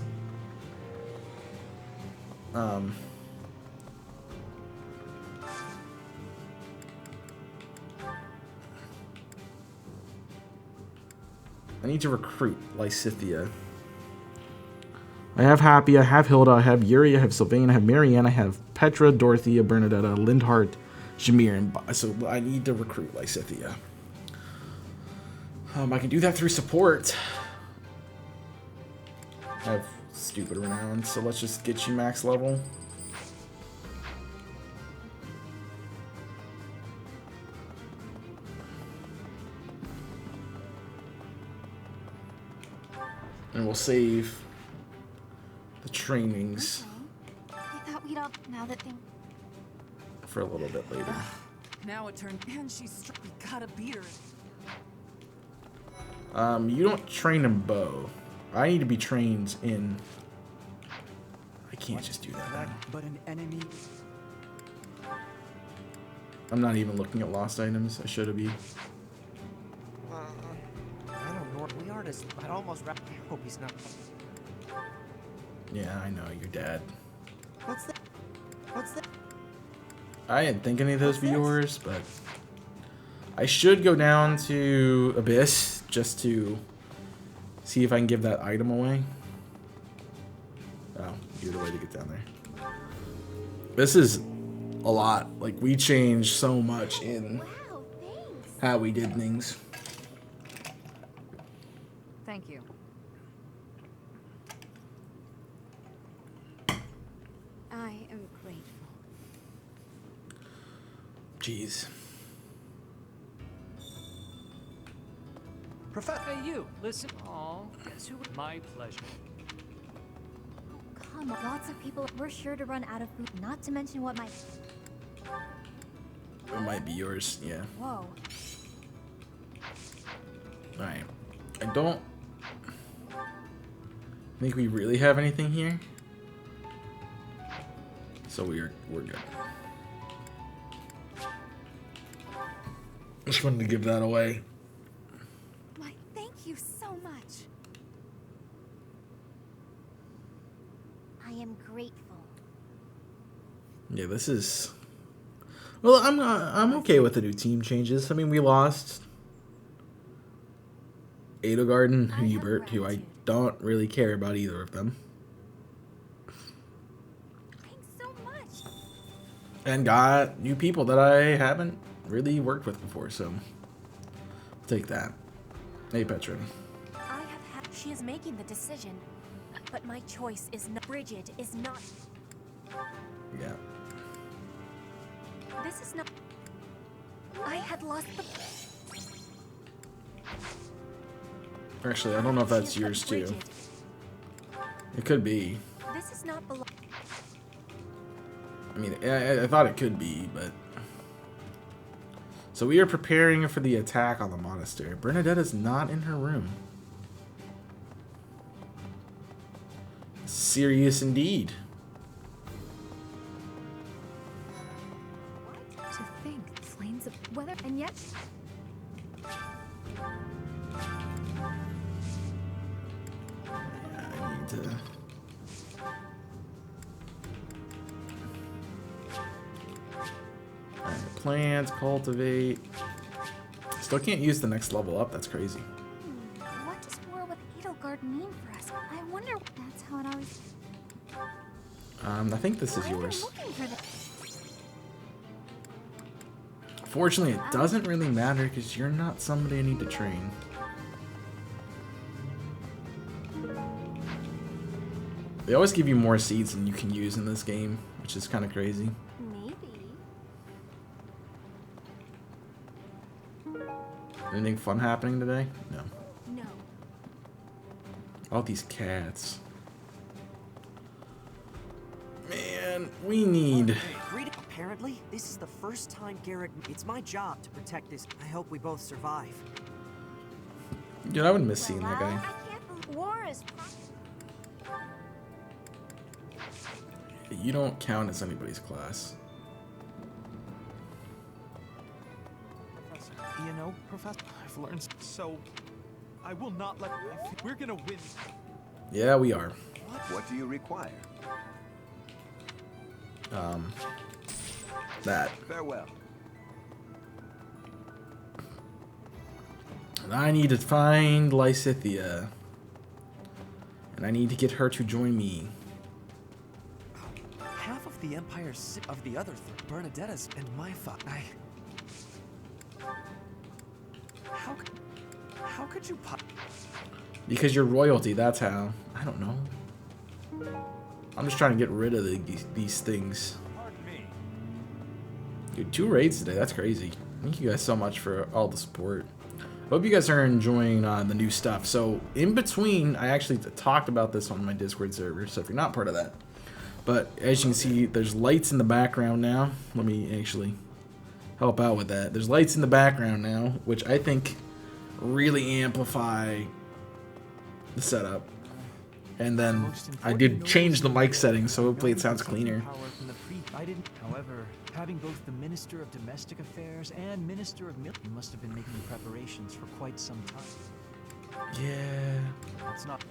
I need to recruit Lysithea. I have Happy, I have Hilda, I have Yuri, I have Sylvain, I have Marianne, I have Petra, Dorothea, Bernadetta, Lindhart, Shamir, and so I need to recruit Lysithea. I can do that through support. I have stupid renown, so let's just get you max level. And we'll save the trainings I thought we'd all now that thing. for a little bit later. Now it turned, and we gotta beat her. You don't train in bow. I need to be trained in... I can't just do that now. But an enemy. I'm not even looking at lost items. I should have been. I don't know. We artists. I'd almost wrap. I hope he's not. Yeah, I know, your dad. What's that? What's that? I didn't think any of those be yours, but... I should go down to Abyss just to see if I can give that item away. Oh, you're the way to get down there. This is a lot. Like, we changed so much in Wow, thanks. how we did things. Thank you. I am grateful. Jeez. Professor, you, listen. Oh, guess who? My pleasure. Come on, lots of people. We're sure to run out of food. Not to mention what might. It might be yours, yeah. Whoa. Alright. I don't think we really have anything here. So we're good. Just wanted to give that away. Why, thank you so much. I am grateful. Yeah, this is... Well, I'm okay with the new team changes. I mean, we lost Edelgard and Hubert, who I don't really care about either of them. Thanks so much. And got new people that I haven't really worked with before, so I'll take that. Hey, Petra. I have had. She is making the decision. But my choice is not. Bridget is not. Yeah. This is not. I had lost the. Actually, I don't know if that's yours too. It could be. This is not belong. I mean, I thought it could be, but... So we are preparing for the attack on the monastery. Bernadetta's not in her room. Serious indeed. To think, flames of weather, and yet. I need to... Alright, plant, cultivate. Still can't use the next level up, that's crazy. What does war with Edelgard mean for us? I wonder. That's how it always. I think this is I've been yours. looking for this. Fortunately, it doesn't really matter because you're not somebody I need to train. They always give you more seeds than you can use in this game, which is kind of crazy. Maybe. Anything fun happening today? No. No. All these cats. Man, we need... Apparently, this is the first time Garrick... It's my job to protect this. I hope we both survive. Dude, I would miss seeing that guy. I can't believe war is. You don't count as anybody's class. Professor, you know, Professor, I've learned so. I will not let. We're gonna win. Yeah, we are. What do you require? That. Farewell. And I need to find Lysithia. And I need to get her to join me. Half of the Empire's of the other Bernadetta's and my father. How could you Because you're royalty, that's how. I don't know. I'm just trying to get rid of these things. Pardon me. Dude, 2 raids today, that's crazy. Thank you guys so much for all the support. Hope you guys are enjoying the new stuff. So, in between, I actually talked about this on my Discord server, so if you're not part of that. But, as you can see, there's lights in the background now. Let me actually help out with that. There's lights in the background now, which I think really amplify the setup. And then I did change the mic settings, so hopefully it sounds cleaner. However, having both the Minister of Domestic Affairs and Minister of Military must have been making preparations for quite some time. Yeah. It's not.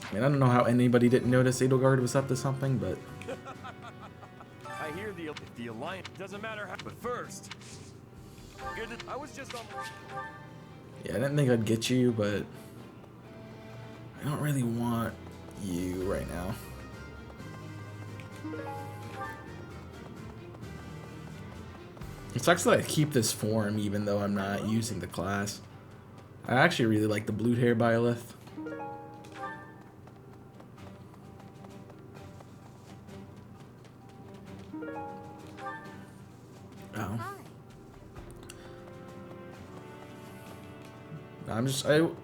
I mean, I don't know how anybody didn't notice Edelgard was up to something, but... I hear the Alliance doesn't matter how, but first... I was just on... Yeah, I didn't think I'd get you, but... I don't really want you right now. It sucks that I keep this form even though I'm not using the class. I actually really like the blue hair Byleth. Oh.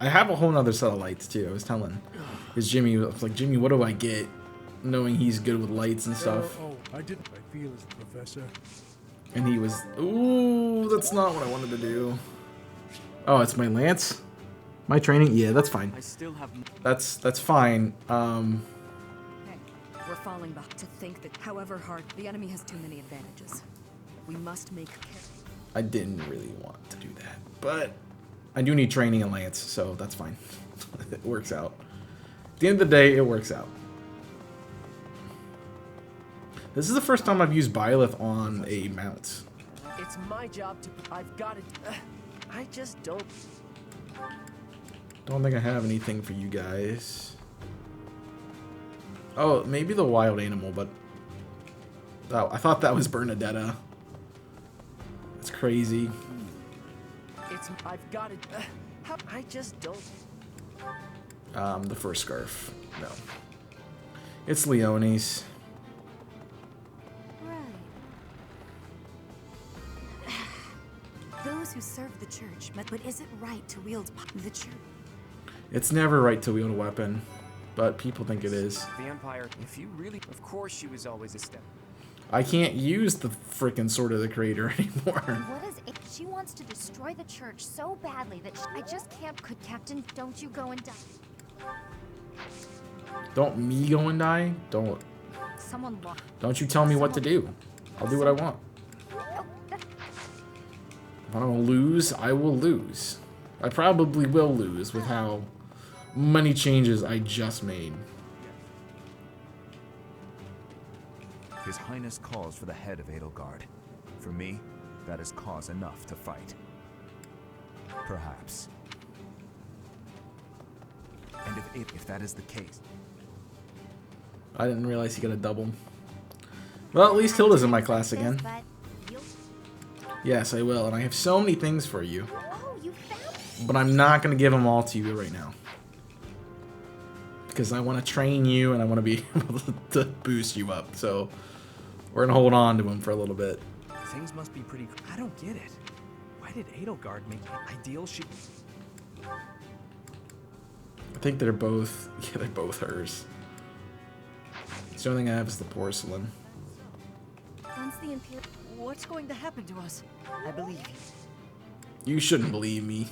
I have a whole nother set of lights too. I was telling because Jimmy was like, Jimmy, what do I get? Knowing he's good with lights and stuff. I didn't. I feel as a professor. And he was, ooh, that's not what I wanted to do. Oh, it's my lance? My training? Yeah, that's fine. I still have. That's fine. Hey, we're falling back to think that however hard, the enemy has too many advantages. We must make care. I didn't really want to do that, but I do need training in lance, so that's fine. It works out. At the end of the day, it works out. This is the first time I've used Byleth on a mount. It's my job to. I've got it. I just don't. Don't think I have anything for you guys. Oh, maybe the wild animal, but... Oh, I thought that was Bernadetta. That's crazy. I've got it. I just don't. The first scarf. No. It's Leone's. Those who serve the church, but is it right to wield the church? It's never right to wield a weapon, but people think it is. The Empire, if you really... Of course she was always a step. I can't use the frickin' Sword of the Creator anymore. What is it? She wants to destroy the church so badly that I just can't... Could Captain, don't you go and die? Don't me go and die? Don't you tell me what to do. I'll do what I want. If I don't lose, I will lose. I probably will lose with how many changes I just made. His Highness calls for the head of Edelgard. For me, that is cause enough to fight. Perhaps. And if that is the case... I didn't realize he got a double. Well, at least Hilda's in my class again. Yes, I will, and I have so many things for you. But I'm not going to give them all to you right now. Because I want to train you, and I want to be able to boost you up, so... We're going to hold on to them for a little bit. Things must be pretty... I don't get it. Why did Edelgard make ideal she... I think they're both... Yeah, they're both hers. The only thing I have is the porcelain. Once the Imperial... What's going to happen to us? I believe you. You shouldn't believe me.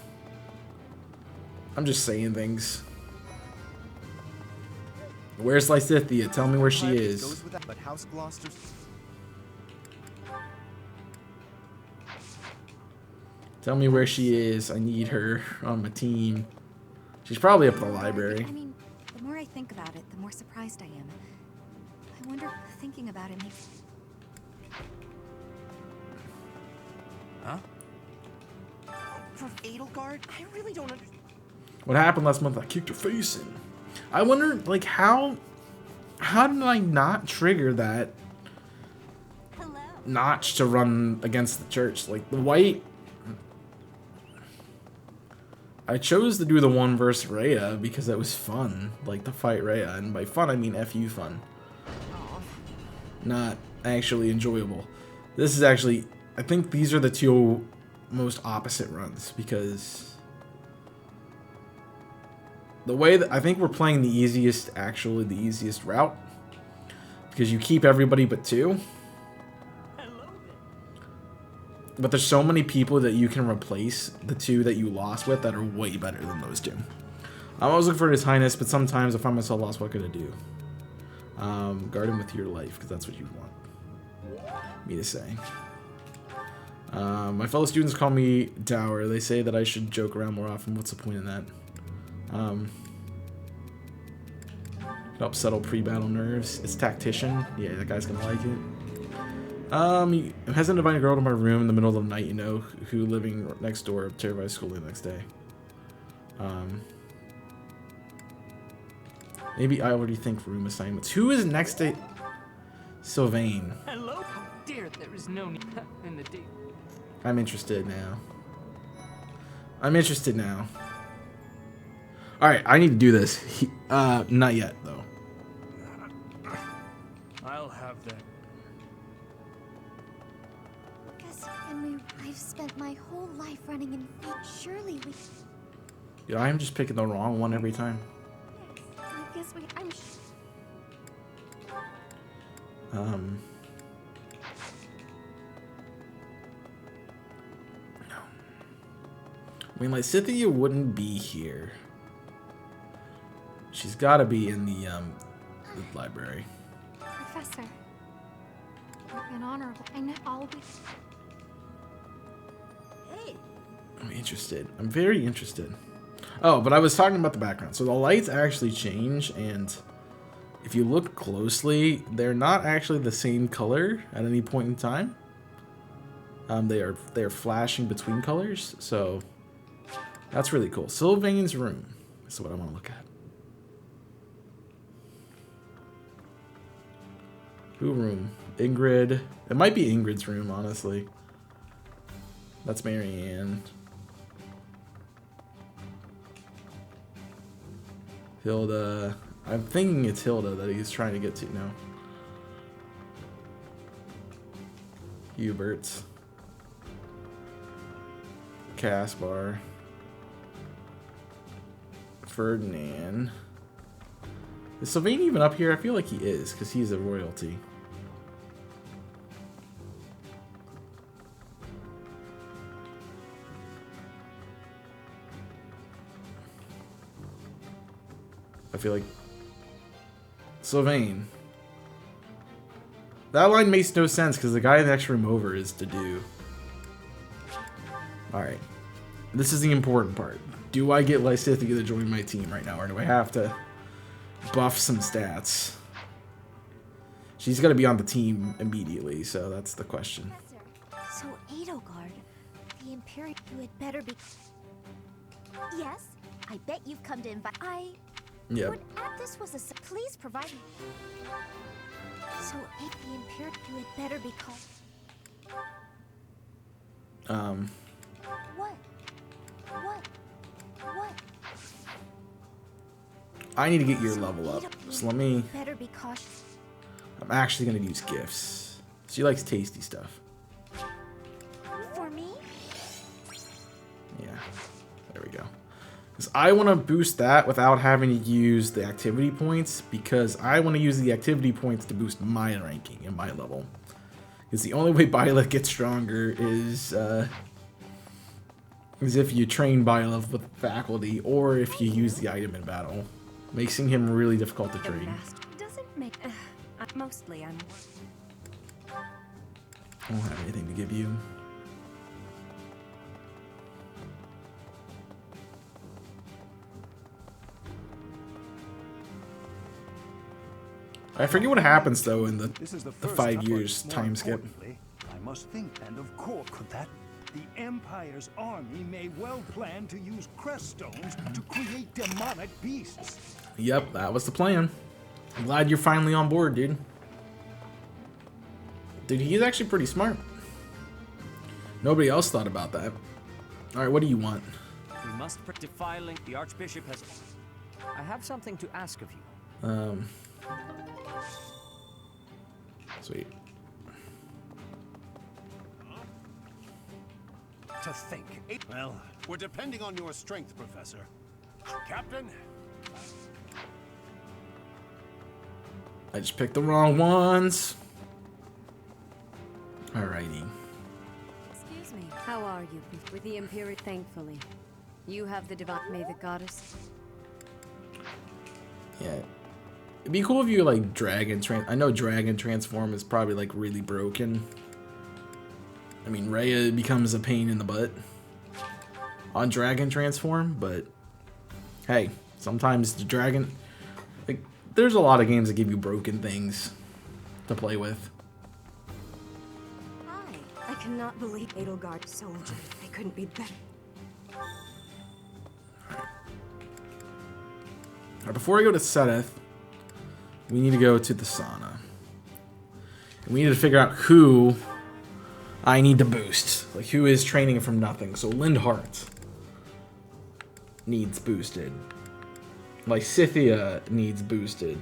I'm just saying things. Where's Lysithea? Tell me where she is. But House Gloucester's... Tell me where she is. I need her on my team. She's probably up at the library. I mean, the more I think about it, the more surprised I am. I wonder if thinking about it makes... Huh? For Edelgard? I really don't understand. What happened last month? I kicked her face in. I wonder, like, how did I not trigger that notch to run against the church? Like, the white... I chose to do the one versus Rhea because it was fun, like to fight Rhea, and by fun I mean FU fun. Not actually enjoyable. This is actually, I think these are the two most opposite runs because the way that I think we're playing the easiest route because you keep everybody but two. But there's so many people that you can replace the two that you lost with that are way better than those two. I'm always looking for His Highness, but sometimes I find myself lost. What can I do? Guard him with your life, because that's what you want me to say. My fellow students call me dour. They say that I should joke around more often. What's the point in that? Help settle pre-battle nerves. It's tactician. Yeah, that guy's gonna like it. He hasn't invited a girl to my room in the middle of the night, you know, who living next door, terrified school the next day. Maybe I already think room assignments. Who is next to Sylvain? Hello? Oh dear, there is no need in the deep. I'm interested now. I'm interested now. Alright, I need to do this. Not yet, though. I'll have that. I've spent my whole life running in feet. Surely we... Yeah, I'm just picking the wrong one every time. I guess I'm... No. I mean, like, Lysithea wouldn't be here. She's got to be in the library. Professor, you're an honorable. I know always. I'm interested. I'm very interested. Oh, but I was talking about the background. So the lights actually change, and if you look closely, they're not actually the same color at any point in time. They are flashing between colors, so that's really cool. Sylvain's room is what I want to look at. Who room? Ingrid. It might be Ingrid's room, honestly. That's Marianne. Hilda. I'm thinking it's Hilda that he's trying to get to now. Hubert. Caspar. Ferdinand. Is Sylvain even up here? I feel like he is, because he's a royalty. I feel like Sylvain. That line makes no sense because the guy in the next room over is to do. Alright. This is the important part. Do I get Lysithea to join my team right now, or do I have to buff some stats? She's got to be on the team immediately, so that's the question. So, Edelgard, the Imperial, you had better be... Yes, I bet you've come to invite... Yep. Would add this was a... Please provide me... So, the Imperial, you had better be called... What? I need to get your level up, so let me... Better be cautious. I'm actually going to use gifts. She likes tasty stuff. For me? Yeah, there we go. Because I want to boost that without having to use the activity points, because I want to use the activity points to boost my ranking and my level. Because the only way Byleth gets stronger is if you train Byleth with faculty, or if you use the item in battle, making him really difficult to train. Doesn't make. Mostly, I'm. I don't have anything to give you. I forget what happens though in the 5 years time skip. I must think, and of course, could that the Empire's army may well plan to use crest stones to create demonic beasts. Yep, that was the plan. I'm glad you're finally on board, dude. Dude, he's actually pretty smart. Nobody else thought about that. Alright, what do you want? We must defiling the Archbishop has... I have something to ask of you. Sweet. To think. Well, we're depending on your strength, Professor. Captain? I just picked the wrong ones. Alrighty. Excuse me. How are you? With the Imperial, thankfully. You have the divine. May the goddess. Yeah. It'd be cool if you like I know Dragon Transform is probably like really broken. I mean, Rhea becomes a pain in the butt on Dragon Transform, but hey, sometimes the Dragon... Like, there's a lot of games that give you broken things to play with. Hi. I cannot believe Edelgard soldiers. They couldn't be better. Alright, before I go to Seteth, we need to go to the sauna. And we need to figure out who I need to boost. Like, who is training from nothing. So, Lindhart needs boosted. Lysithea needs boosted.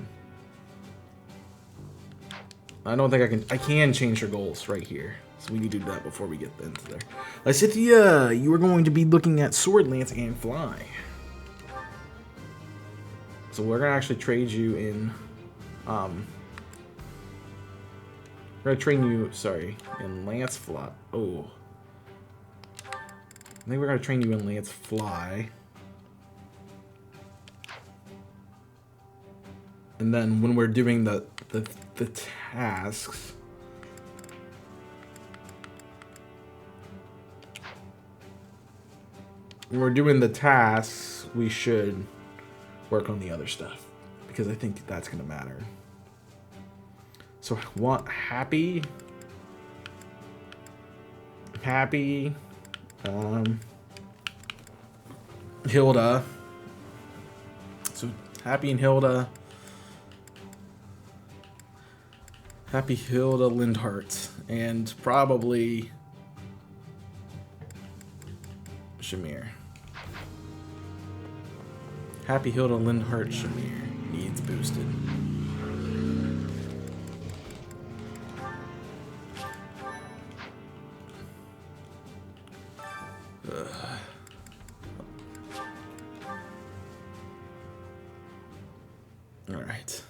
I don't think I can change her goals right here. So we need to do that before we get into there. Lysithea, you are going to be looking at Sword, Lance, and Fly. So we're going to actually trade you in... we're going to train you, sorry, in Lance Fly. Oh. I think we're going to train you in Lance Fly. And then when we're doing the tasks... When we're doing the tasks, we should work on the other stuff. Because I think that's going to matter. So, Happy, Hilda. So, Happy and Hilda. Happy, Hilda, Lindhart. And probably Shamir. Happy Hilda Lindhart Shamir needs boosted. Alright.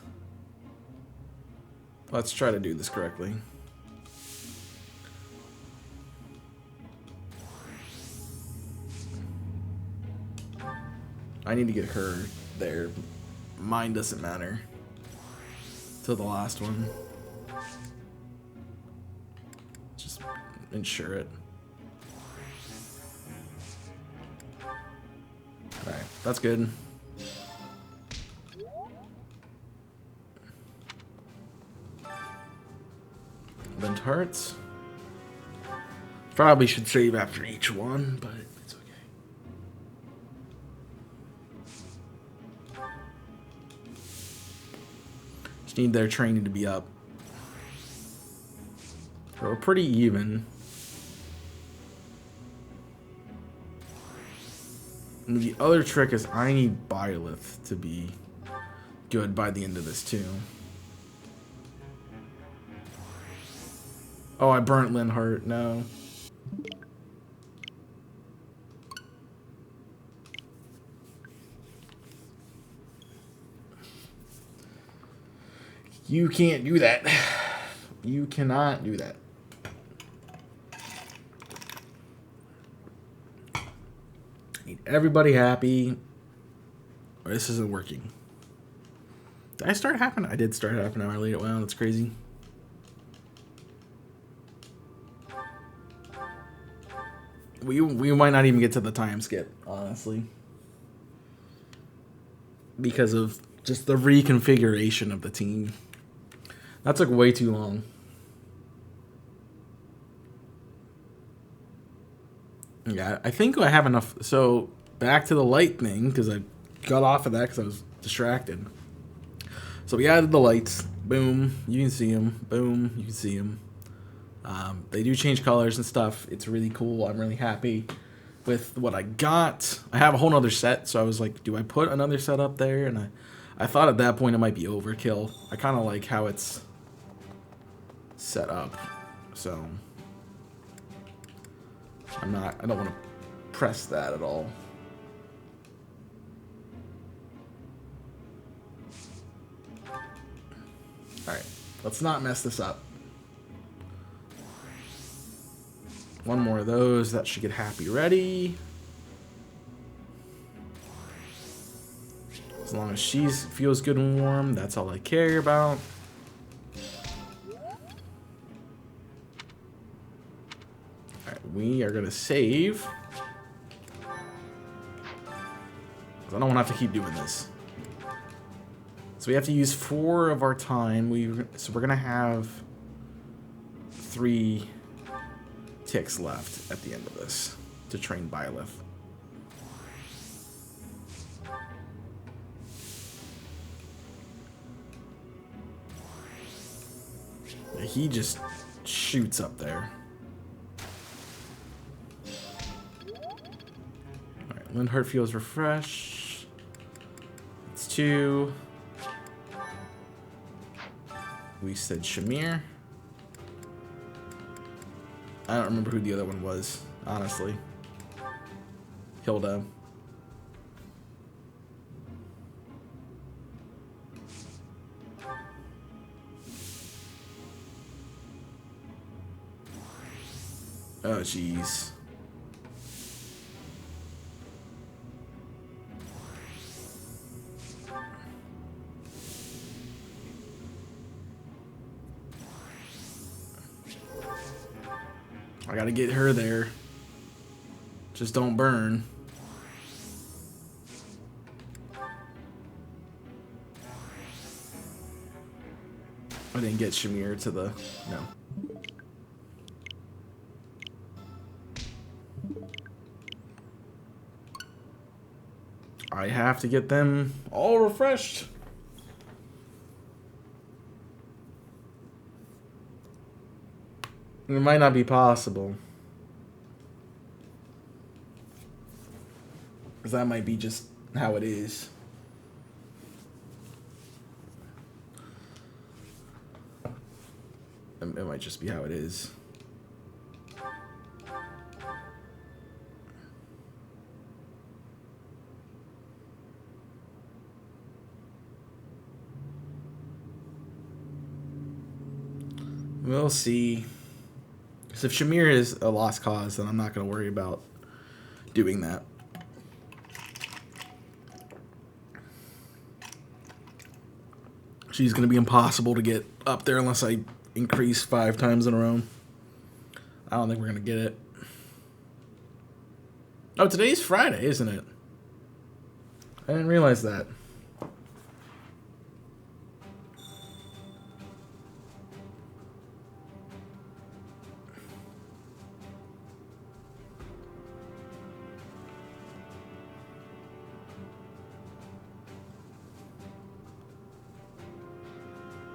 Let's try to do this correctly. I need to get her there. Mine doesn't matter. Till the last one. Just ensure it. Alright, that's good. Bent hearts. Probably should save after each one, but it's okay. Just need their training to be up. So we're pretty even. And the other trick is I need Byleth to be good by the end of this too. Oh, I burnt Linhart. No. You can't do that. You cannot do that. Need everybody happy. Or this isn't working. Did I start half an hour? I did start half an hour late. Wow, that's crazy. We might not even get to the time skip, honestly. Because of just the reconfiguration of the team. That took way too long. Yeah, I think I have enough. So, back to the light thing, because I got off of that because I was distracted. So, we added the lights. Boom. You can see them. Boom. You can see them. They do change colors and stuff. It's really cool. I'm really happy with what I got. I have a whole nother set, so I was like, do I put another set up there? And I thought at that point it might be overkill. I kind of like how it's set up. So I don't want to press that at all. Alright, let's not mess this up. One more of those. That should get Happy ready. As long as she feels good and warm, that's all I care about. Alright, we are going to save. I don't want to have to keep doing this. So we have to use 4 of our time. So we're going to have 3 ticks left at the end of this to train Byleth. He just shoots up there. Alright, Lindhart feels refreshed. It's 2. We said Shamir. I don't remember who the other one was, honestly. Hilda. Oh, jeez. I gotta get her there. Just don't burn. I didn't get Shamir to the... No. I have to get them all refreshed. It might not be possible. Because that might be just how it is. it might just be how it is. We'll see. Because if Shamir is a lost cause, then I'm not going to worry about doing that. She's going to be impossible to get up there unless I increase 5 times in a row. I don't think we're going to get it. Oh, today's Friday, isn't it? I didn't realize that.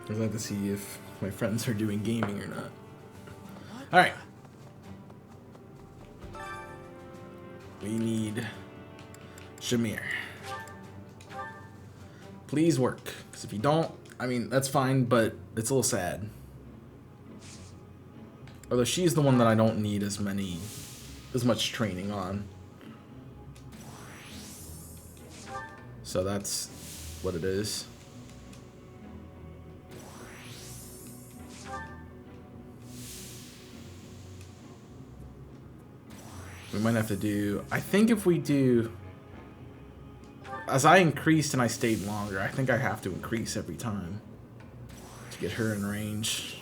I'd like to see if my friends are doing gaming or not. Alright. We need Shamir. Please work. Because if you don't, I mean, that's fine, but it's a little sad. Although she's the one that I don't need as much training on. So that's what it is. We might have to do... I think if we do... As I increased and I stayed longer, I think I have to increase every time to get her in range.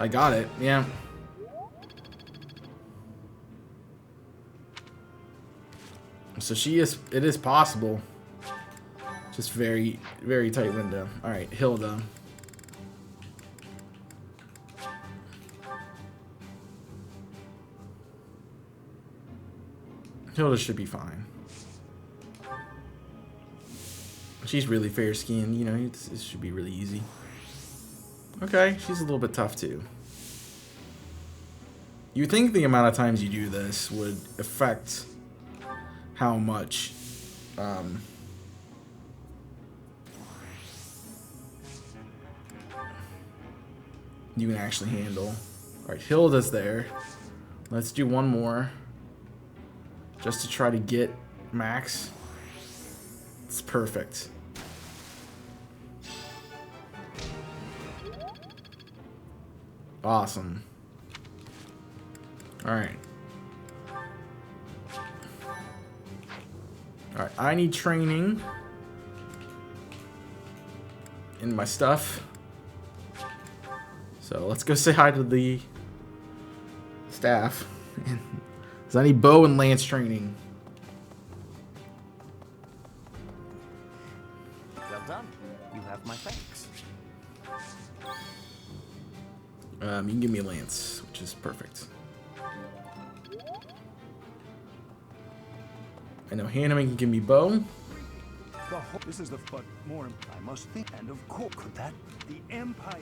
I got it, yeah. So it is possible. Just very, very tight window. Alright, Hilda. Hilda should be fine. She's really fair skinned, you know, it should be really easy. Okay, she's a little bit tough too. You think the amount of times you do this would affect how much you can actually handle. Alright, Hilda's there. Let's do one more. Just to try to get max. It's perfect. Awesome. Alright. Alright, I need training in my stuff. So let's go say hi to the staff. Because I need bow and lance training. Well done. You have my thanks. You can give me a lance, which is perfect. I know Hanneman can give me bow. This is the but more I must think, and of course could that the Empire.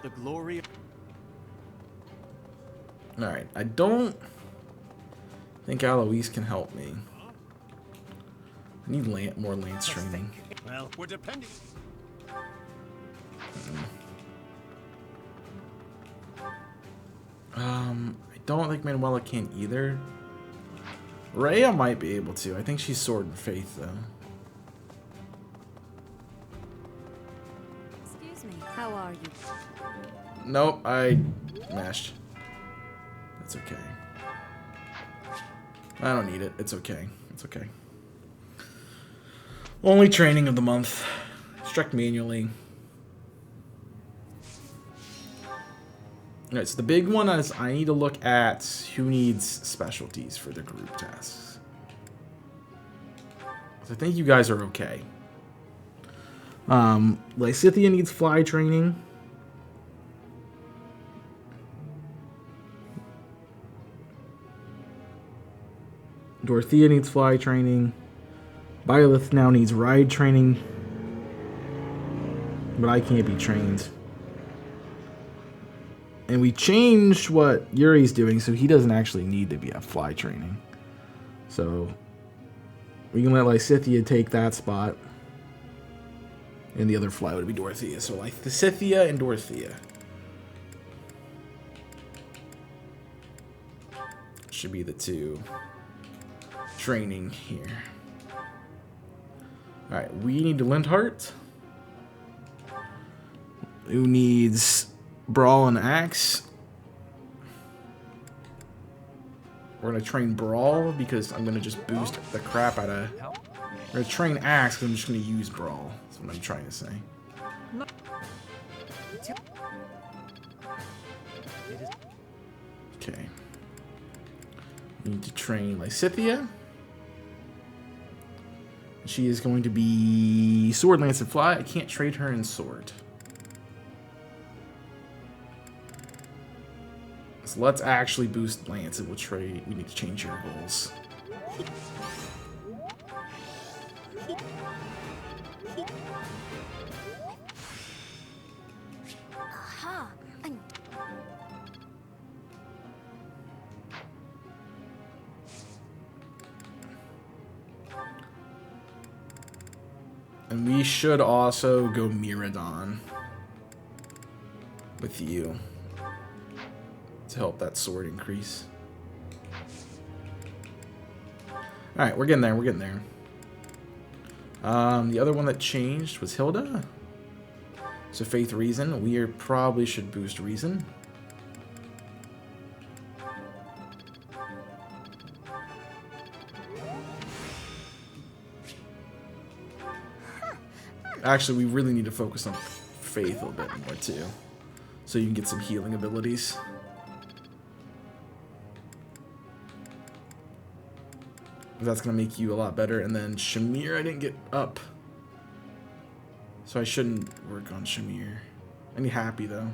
The glory. Alright, I don't think Aloise can help me. I need more lance training. Well, we're depending. I don't think Manuela can either. Rhea might be able to. I think she's Sword and Faith, though. Excuse me, how are you? Nope, I mashed. That's okay. I don't need it. It's okay. It's okay. Only training of the month. Struck manually. Alright, so the big one is I need to look at who needs specialties for the group tasks. So I think you guys are okay. Lysithia needs fly training. Dorothea needs fly training. Byleth now needs ride training. But I can't be trained. And we changed what Yuri's doing, so he doesn't actually need to be at fly training. So we can let Lysithea take that spot. And the other fly would be Dorothea. So Lysithea and Dorothea. Should be the two training here. Alright, we need to Lindhart. Who needs Brawl and Axe? We're gonna train Brawl because I'm gonna just boost the crap out of. We're gonna train Axe because I'm just gonna use Brawl. That's what I'm trying to say. Okay. Need to train Lysithea. She is going to be Sword, Lance, and Fly. I can't trade her in Sword. So let's actually boost Lance and we'll trade. We need to change your goals. And we should also go Miradon with you to help that sword increase. Alright, we're getting there, we're getting there. The other one that changed was Hilda. So Faith Reason. We probably should boost Reason. Actually, we really need to focus on Faith a little bit more too. So you can get some healing abilities. That's going to make you a lot better. And then Shamir, I didn't get up. So I shouldn't work on Shamir. I need Happy, though.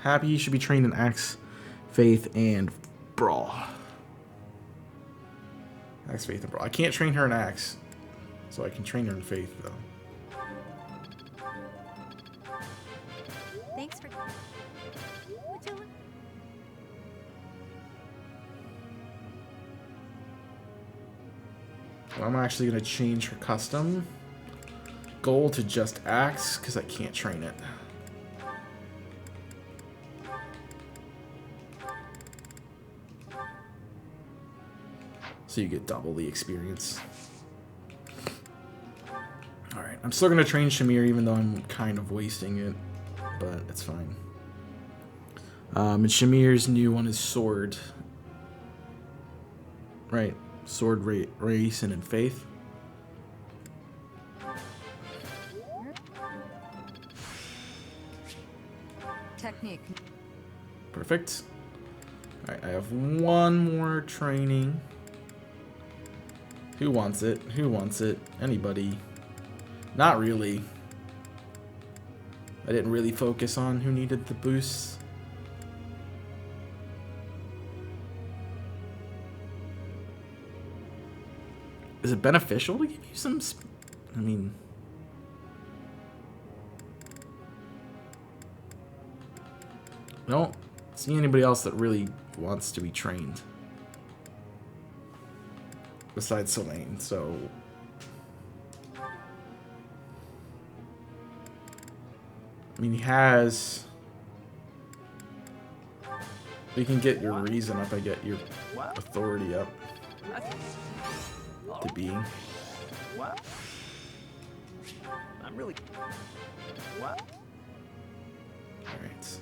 Happy should be trained in Axe, Faith, and Brawl. Axe, Faith, and Brawl. I can't train her in Axe. So I can train her in Faith, though. Thanks for... I'm actually going to change her custom goal to just Axe, because I can't train it. So you get double the experience. Alright, I'm still going to train Shamir, even though I'm kind of wasting it, but it's fine. And Shamir's new one is Sword. Right. Sword, Race, and in Faith. Technique. Perfect. Alright, I have one more training. Who wants it? Who wants it? Anybody? Not really. I didn't really focus on who needed the boosts. Is it beneficial to give you some... I mean... I don't see anybody else that really wants to be trained. Besides Selene, so... I mean, he has... You can get your reason up, I get your authority up. To being. Wow. I'm really... Wow. Alright.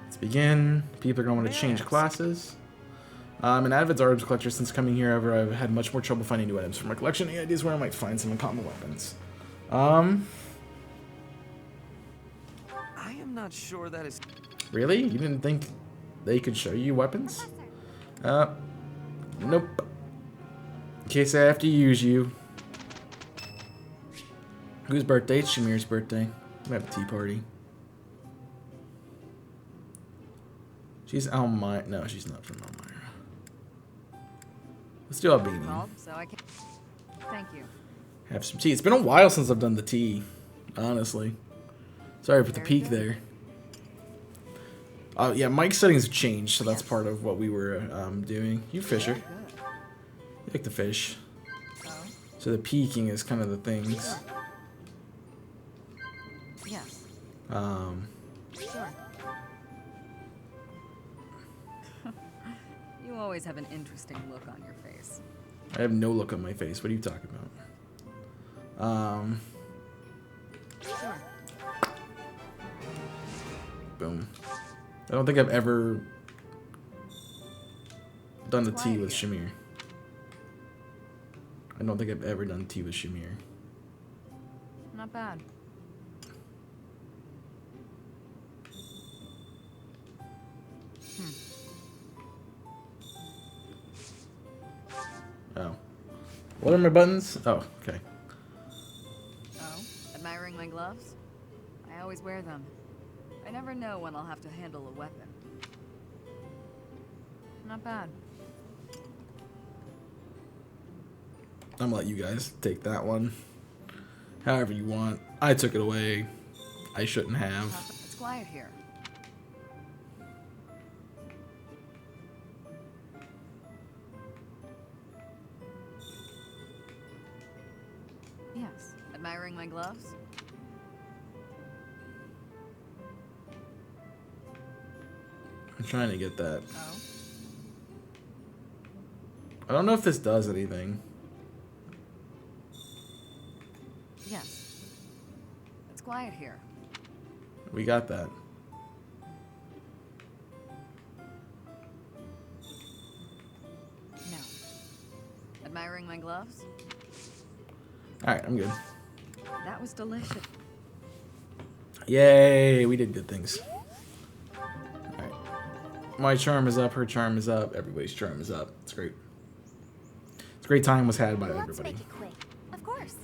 Let's begin. People are going to change classes. An avid arms collector. Since coming here, however, I've had much more trouble finding new items from my collection. Any ideas where I might find some uncommon weapons? I am not sure that is... Really? You didn't think they could show you weapons? Nope. In case I have to use you. Whose birthday? It's Shamir's birthday. We have a tea party. She's Elmira. No, she's not from Elmira. Let's do Albini. So I can... Thank you. Have some tea. It's been a while since I've done the tea. honestly. Sorry for the peek there. Yeah, mic settings have changed, so that's part of what we were doing. You fisher. You like the fish. So the peeking is kind of the things. Yes. Sure. You always have an interesting look on your face. I have no look on my face. What are you talking about? Sure. Boom. I don't think I've ever done the tea with Shamir. I don't think I've ever done tea with Shamir. Not bad. Oh. What are my buttons? Oh, okay. Oh, admiring my gloves? I always wear them. I never know when I'll have to handle a weapon. Not bad. I'm gonna let you guys take that one. However you want. I took it away. I shouldn't have. It's quiet here. Yes. Admiring my gloves? I'm trying to get that. Oh. I don't know if this does anything. Yes. It's quiet here. We got that. No. Admiring my gloves? Alright, I'm good. That was delicious. Yay, we did good things. Alright. My charm is up, her charm is up, everybody's charm is up. It's great. It's a great time was had by everybody. Let's make it quick. Of course.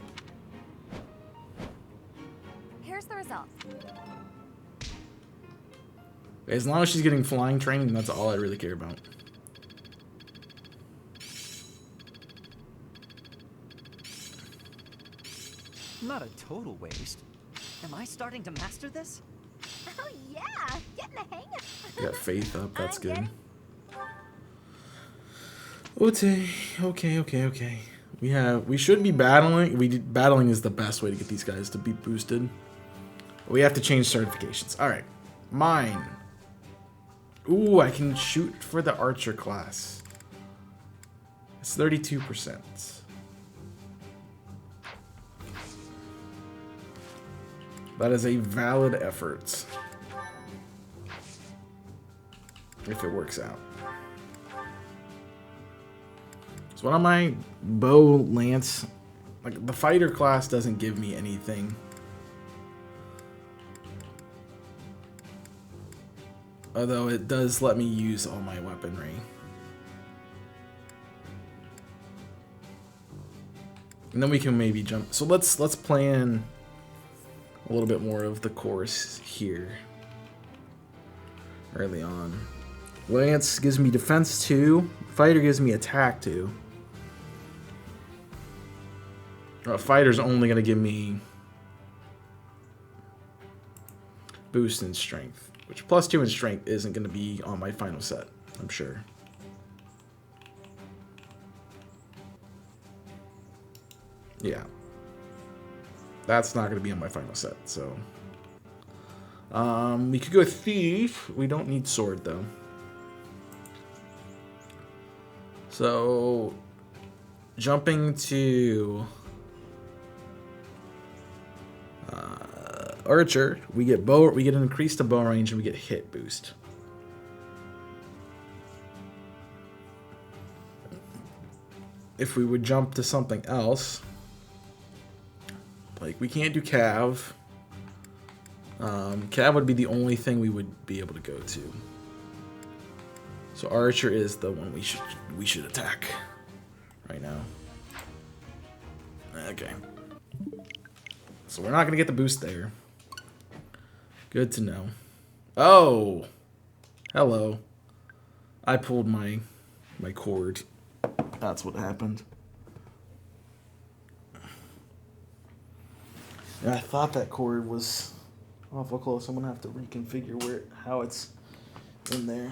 Here's the results. As long as she's getting flying training, that's all I really care about. Not a total waste. Am I starting to master this? Oh yeah, getting the hang of You got faith up, that's I'm good. getting- Okay. We should be battling. Battling is the best way to get these guys to be boosted. We have to change certifications. Alright. Mine. Ooh, I can shoot for the archer class. It's 32%. That is a valid effort. If it works out. So one of my bow lance, like the fighter class doesn't give me anything. Although it does let me use all my weaponry. And then we can maybe jump. So let's plan a little bit more of the course here. Early on. Lance gives me defense 2. Fighter gives me attack 2. Fighter's only going to give me boost in strength. Which +2 in strength isn't going to be on my final set, I'm sure. Yeah. That's not going to be on my final set, so. We could go Thief. We don't need Sword, though. So, jumping to Archer, we get an increase to bow range, and we get hit boost. If we would jump to something else, like we can't do Cav. Cav would be the only thing we would be able to go to. So Archer is the one we should attack right now. Okay. So we're not gonna get the boost there. Good to know. Oh, hello. I pulled my cord. That's what happened. And I thought that cord was awful close. I'm gonna have to reconfigure how it's in there.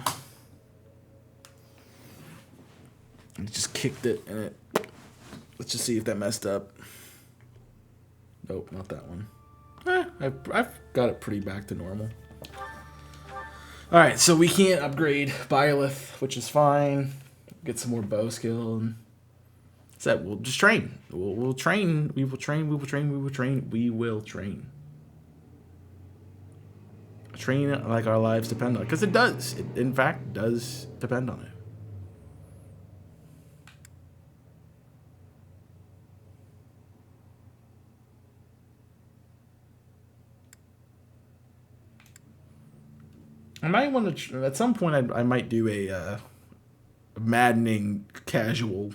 I just kicked it and it. Let's just see if that messed up. Nope, not that one. I've got it pretty back to normal. Alright, so we can't upgrade Byleth, which is fine. Get some more bow skill. And so we'll just train. We'll train. We will train. We will train. We will train. We will train. Train like our lives depend on it. Because it does. It, in fact, does depend on it. I might want to, at some point, I might do a maddening casual.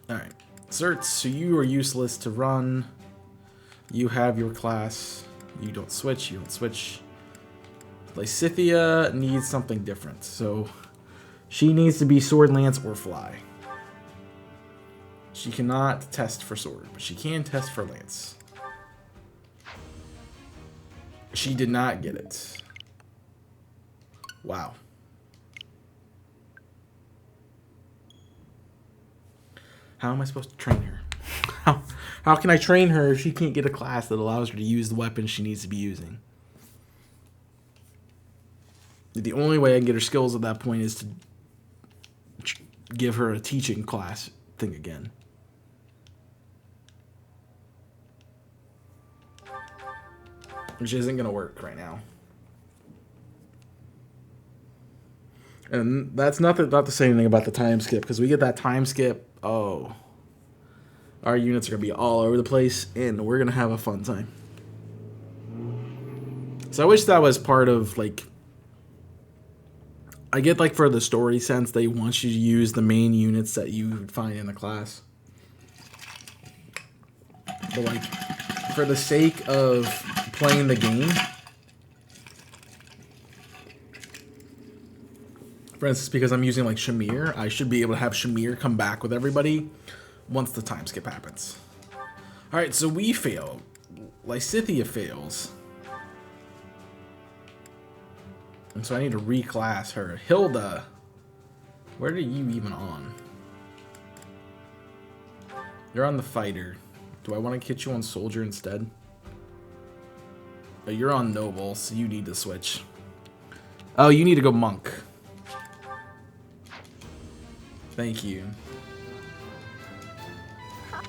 Alright. Certs, so you are useless to run. You have your class. You don't switch. You don't switch. Lysithia needs something different. So she needs to be sword, lance, or fly. She cannot test for sword, but she can test for lance. She did not get it. Wow. How am I supposed to train her? How can I train her if she can't get a class that allows her to use the weapon she needs to be using? The only way I can get her skills at that point is to give her a teaching class thing again. Which isn't going to work right now. And that's not to say anything about the time skip, because we get that time skip, oh, our units are going to be all over the place, and we're going to have a fun time. So I wish that was part of, like, I get, like, for the story sense, they want you to use the main units that you would find in the class. But, like, for the sake of playing the game, for instance, because I'm using like Shamir, I should be able to have Shamir come back with everybody once the time skip happens. Alright, so we fail. Lysithia fails. And so I need to reclass her. Hilda, where are you even on? You're on the fighter. Do I want to get you on soldier instead? Oh, you're on noble, so you need to switch. Oh, you need to go monk. Thank you. I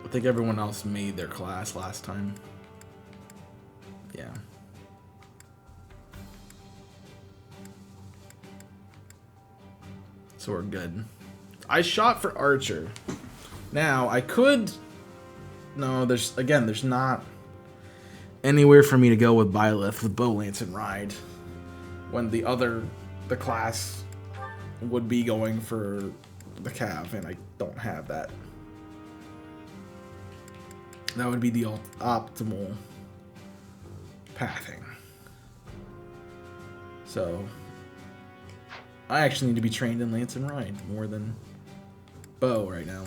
think everyone else made their class last time. Yeah. So we're good. I shot for archer. Now, I could... No, there's not anywhere for me to go with Byleth, with bow, lance, and ride. When the class would be going for the cav, and I don't have that. That would be the optimal pathing. So, I actually need to be trained in lance and ride more than bow right now.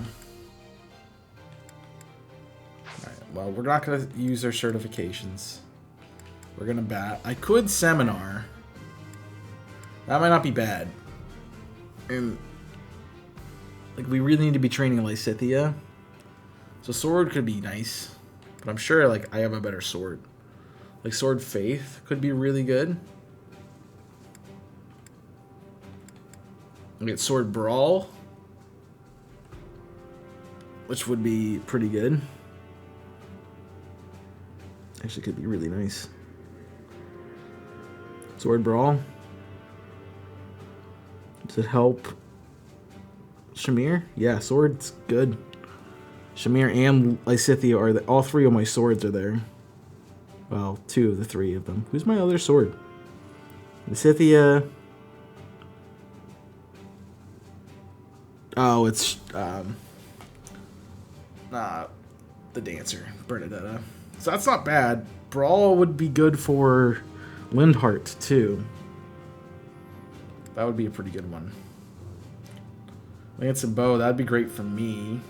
Well, we're not going to use our certifications. We're going to bat. I could seminar. That might not be bad. And, like, we really need to be training Lysithia. So sword could be nice. But I'm sure, like, I have a better sword. Like, sword faith could be really good. I get sword brawl, which would be pretty good. Actually, could be really nice. Sword brawl. Does it help Shamir? Yeah, sword's good. Shamir and Lysithia are all three of my swords are there. Well, two of the three of them. Who's my other sword? Lysithia. Oh, it's the dancer, Bernadetta. So that's not bad. Brawl would be good for Lindhart too. That would be a pretty good one. Lance and bow, that'd be great for me.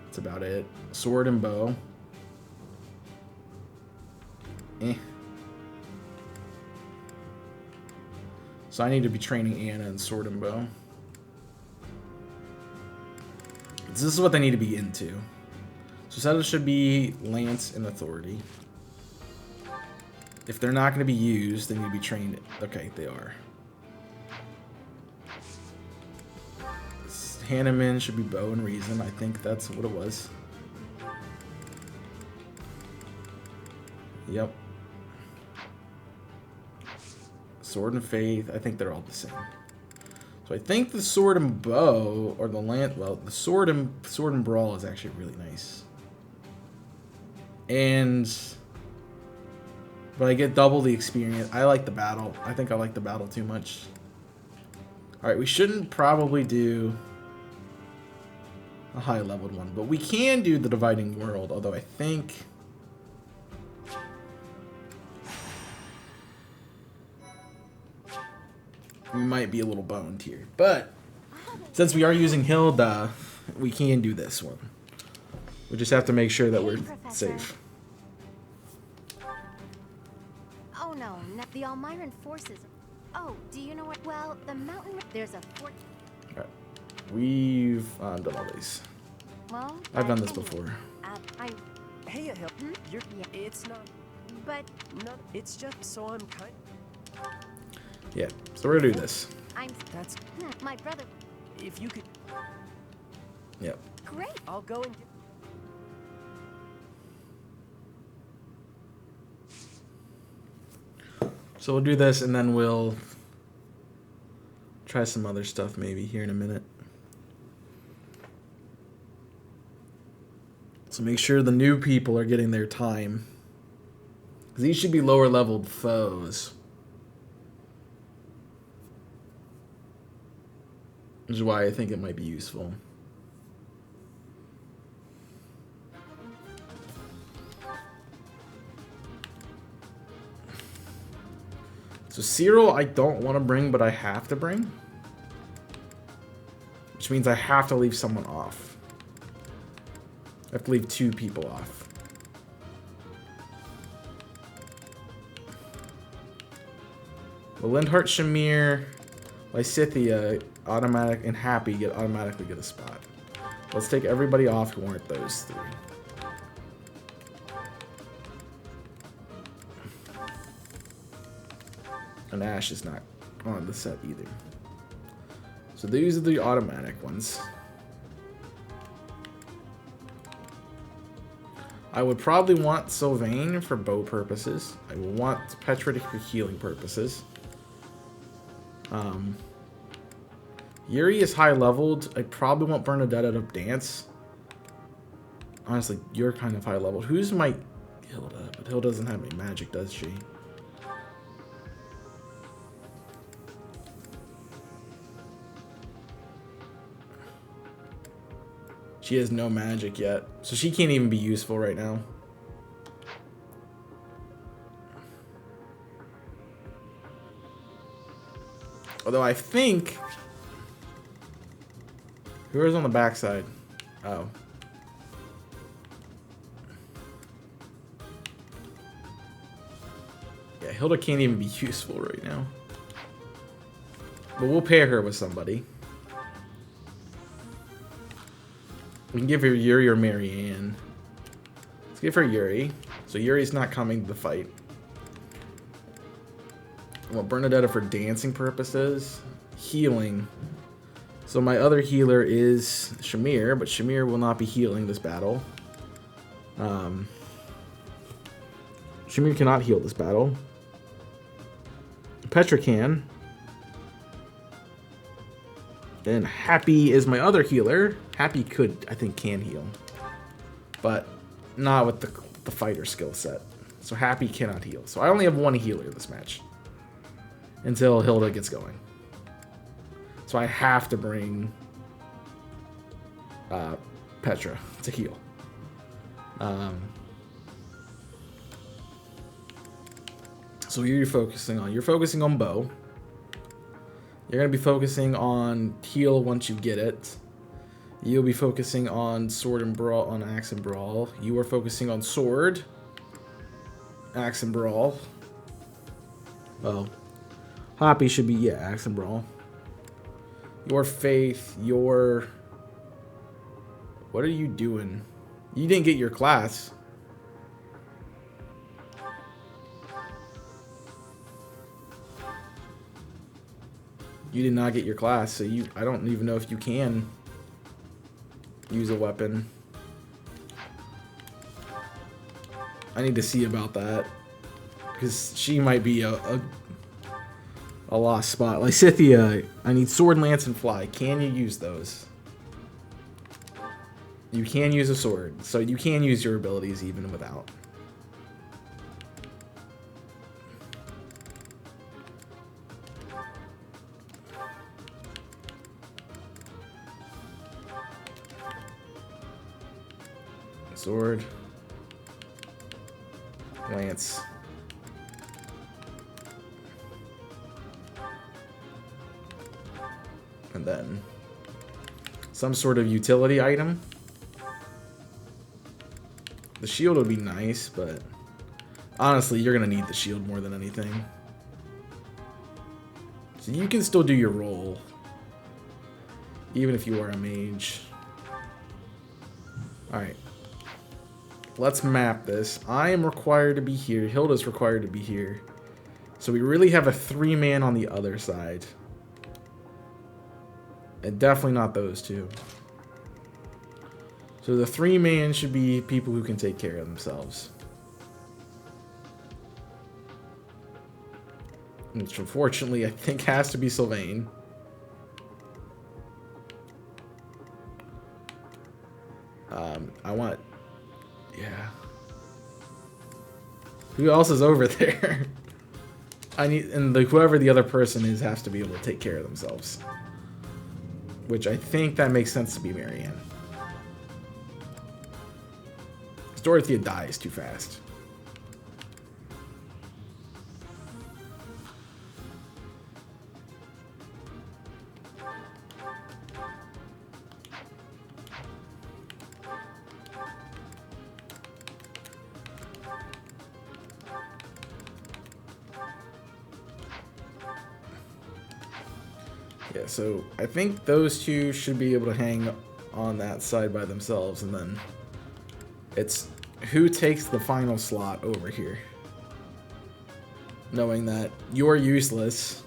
That's about it. Sword and bow. Eh. So I need to be training Anna in sword and bow. This is what they need to be into. So Seta should be Lance and Authority. If they're not going to be used, they need to be trained. Okay, they are. Hanneman should be bow and reason. I think that's what it was. Yep. Sword and faith. I think they're all the same. So I think the sword and bow, or the land. Well, the sword and brawl is actually really nice. But I get double the experience. I like the battle. I think I like the battle too much. All right, we shouldn't probably do a high-leveled one, but we can do the Dividing World, although I think we might be a little boned here. But since we are using Hilda, we can do this one. We just have to make sure that we're safe. Oh no, the Almiran forces. Oh, do you know what? Well, the mountain. There's a fort. All right. We've done all these. Well, I've done this before. Hey, Hill. You're. Yeah, it's not. But no, it's just so I'm kind. Yeah. So we're gonna do this. That's my brother. If you could. Yep. Great. I'll go and. So we'll do this, and then we'll try some other stuff maybe here in a minute. So make sure the new people are getting their time. Because these should be lower leveled foes. Which is why I think it might be useful. So Cyril I don't want to bring, but I have to bring. Which means I have to leave someone off. I have to leave 2 people off. Well, Lindhart, Shamir, Lysithia, automatic, and Happy automatically get a spot. Let's take everybody off who aren't those 3. And Ash is not on the set either. So these are the automatic ones. I would probably want Sylvain for bow purposes. I will want Petra for healing purposes. Yuri is high leveled. I probably want Bernadette to dance. Honestly, you're kind of high leveled. Who's my Hilda? But Hilda doesn't have any magic, does she? She has no magic yet, so she can't even be useful right now. Although I think... Who is on the backside? Oh. Yeah, Hilda can't even be useful right now. But we'll pair her with somebody. We can give her Yuri or Marianne. Let's give her Yuri. So Yuri's not coming to the fight. I want Bernadette for dancing purposes. Healing. So my other healer is Shamir, but Shamir will not be healing this battle. Shamir cannot heal this battle. Petra can. Then Happy is my other healer. Happy could, I think, can heal. But not with the fighter skill set. So Happy cannot heal. So I only have 1 healer this match. Until Hilda gets going. So I have to bring Petra to heal. So you're focusing on bow. You're going to be focusing on heal once you get it. You'll be focusing on sword and brawl, on axe and brawl. You are focusing on sword, axe and brawl. Well, Hoppy should be, yeah, axe and brawl. Your faith, your... What are you doing? You didn't get your class. You did not get your class, so I don't even know if you can use a weapon. I need to see about that, because she might be a lost spot. Like Scythia, I need sword, lance, and fly. Can you use those? You can use a sword, so you can use your abilities even without. Sword, lance, and then some sort of utility item. The shield would be nice, but honestly, you're gonna need the shield more than anything. So you can still do your role, even if you are a mage. Alright. Let's map this. I am required to be here. Hilda's required to be here. So we really have a 3-man on the other side. And definitely not those two. So the 3-man should be people who can take care of themselves. Which unfortunately I think has to be Sylvain. I want... Yeah. Who else is over there? I need... And whoever the other person is has to be able to take care of themselves. Which I think that makes sense to be Marianne. Dorothea dies too fast. Yeah, so I think those two should be able to hang on that side by themselves, and then it's who takes the final slot over here. Knowing that you're useless.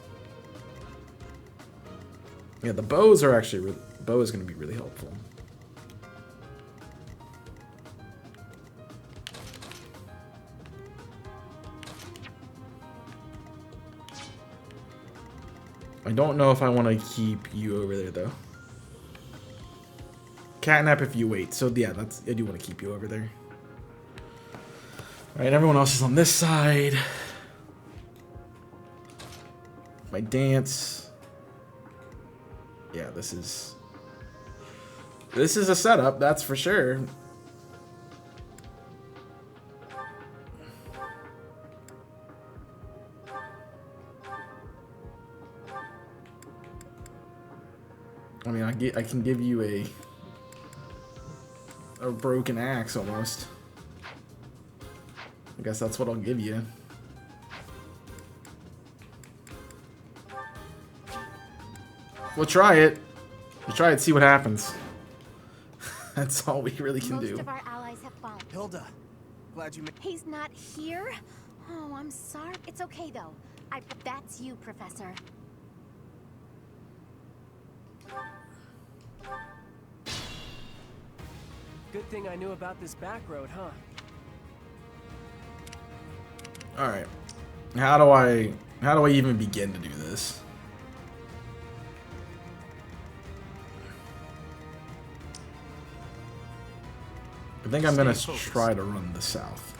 Yeah, the bows are actually... bow is going to be really helpful. I don't know if I want to keep you over there, though. Catnap if you wait. So, yeah, I do want to keep you over there. Alright, everyone else is on this side. My dance. Yeah, this is a setup, that's for sure. I mean, I can give you a broken axe almost. I guess that's what I'll give you. We'll try it. We'll try it, see what happens. That's all we really can do. Most of our allies have fallen. Hilda, glad you made... He's not here? Oh, I'm sorry. It's okay, though. That's you, Professor. Good thing I knew about this back road, huh? Alright. How do I even begin to do this? I think I'm gonna try to run the south.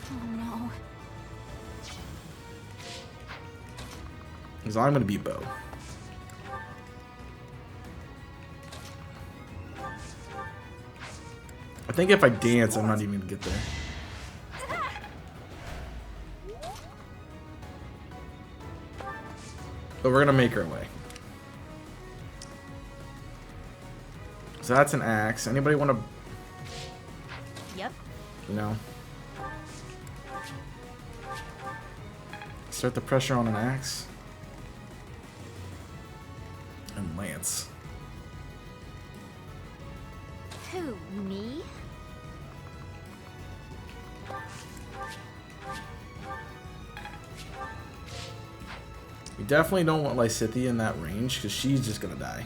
Oh no. Because I'm gonna be Bo. I think if I dance, I'm not even gonna get there. But we're gonna make our way. So that's an axe. Anybody want to? Yep. You know, start the pressure on an axe and lance. Who, me? We definitely don't want Lysithea in that range because she's just gonna die.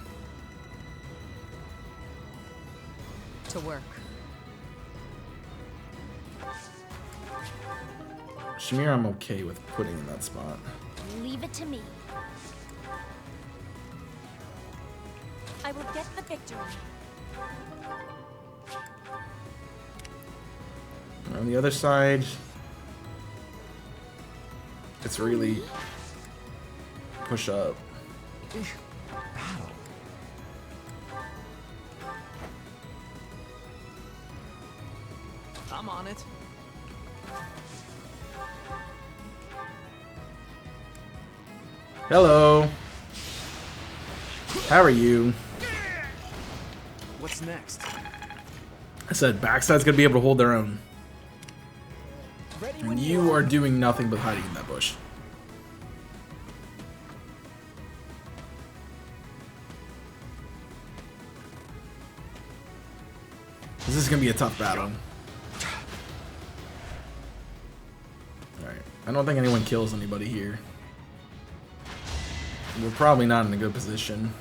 To work. Shamir, I'm okay with putting in that spot. Leave it to me. I will get the victory. On the other side, it's really push up. Battle. I'm on it. Hello. How are you? What's next? I said backside's gonna be able to hold their own. And you are doing nothing but hiding in that bush. This is gonna be a tough battle. Alright. I don't think anyone kills anybody here. We're probably not in a good position.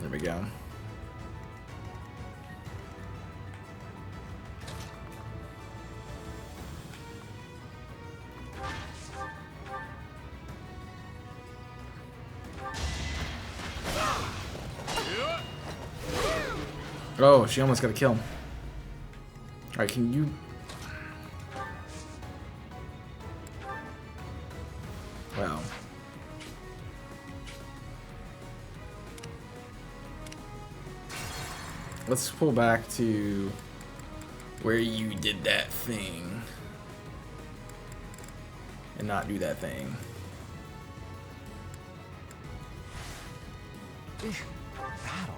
There we go. Oh, she almost got a kill. Alright, can you... Wow. Let's pull back to where you did that thing. And not do that thing. Battle.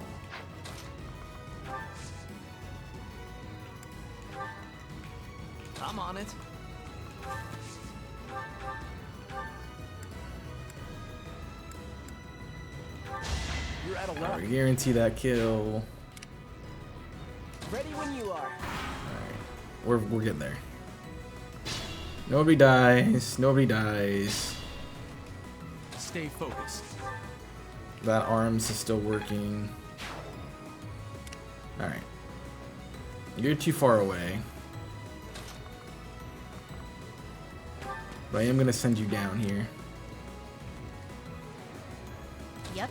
I'm on it. You're out of luck. Alright, guarantee that kill. Ready when you are. Alright, we're getting there. Nobody dies. Nobody dies. Stay focused. That arms is still working. Alright. You're too far away. But I am going to send you down here. Yep.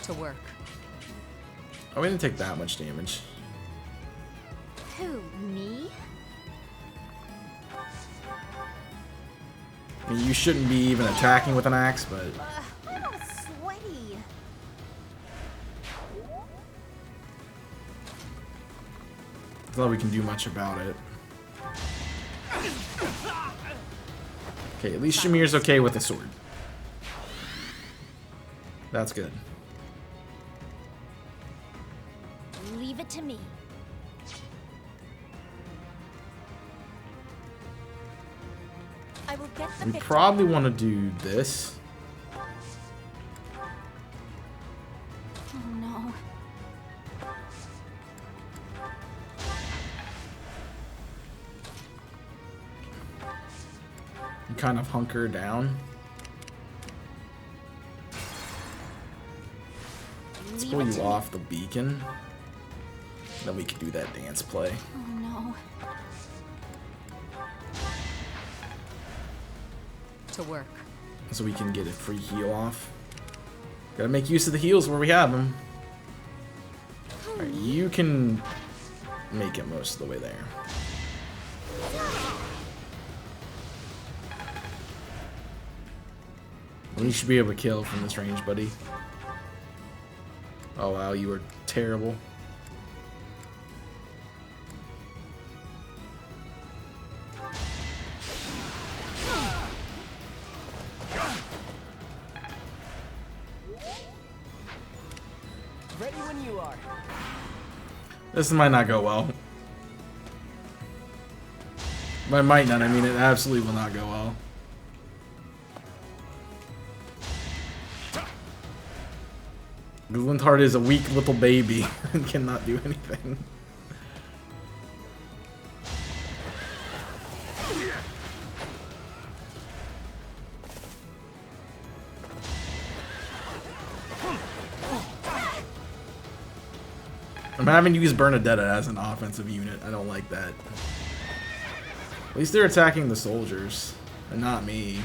To work. Oh, we didn't take that much damage. Who, me? I mean, you shouldn't be even attacking with an axe, but... A little sweaty. I thought we can do much about it. Okay, at least Shamir's okay with the sword. That's good. Leave it to me. I will get the We victory. probably want to do this. Oh no. And kind of hunker down. Let's pull you off the beacon. Then we can do that dance play. Oh no. To work. So we can get a free heal off. Gotta make use of the heals where we have them. Alright, you can make it most of the way there. You should be able to kill from this range, buddy. Oh wow, you are terrible. Ready when you are. This might not go well. By might not, I mean it absolutely will not go well. Glintard is a weak little baby and cannot do anything. I'm having to use Bernadetta as an offensive unit. I don't like that. At least they're attacking the soldiers, and not me.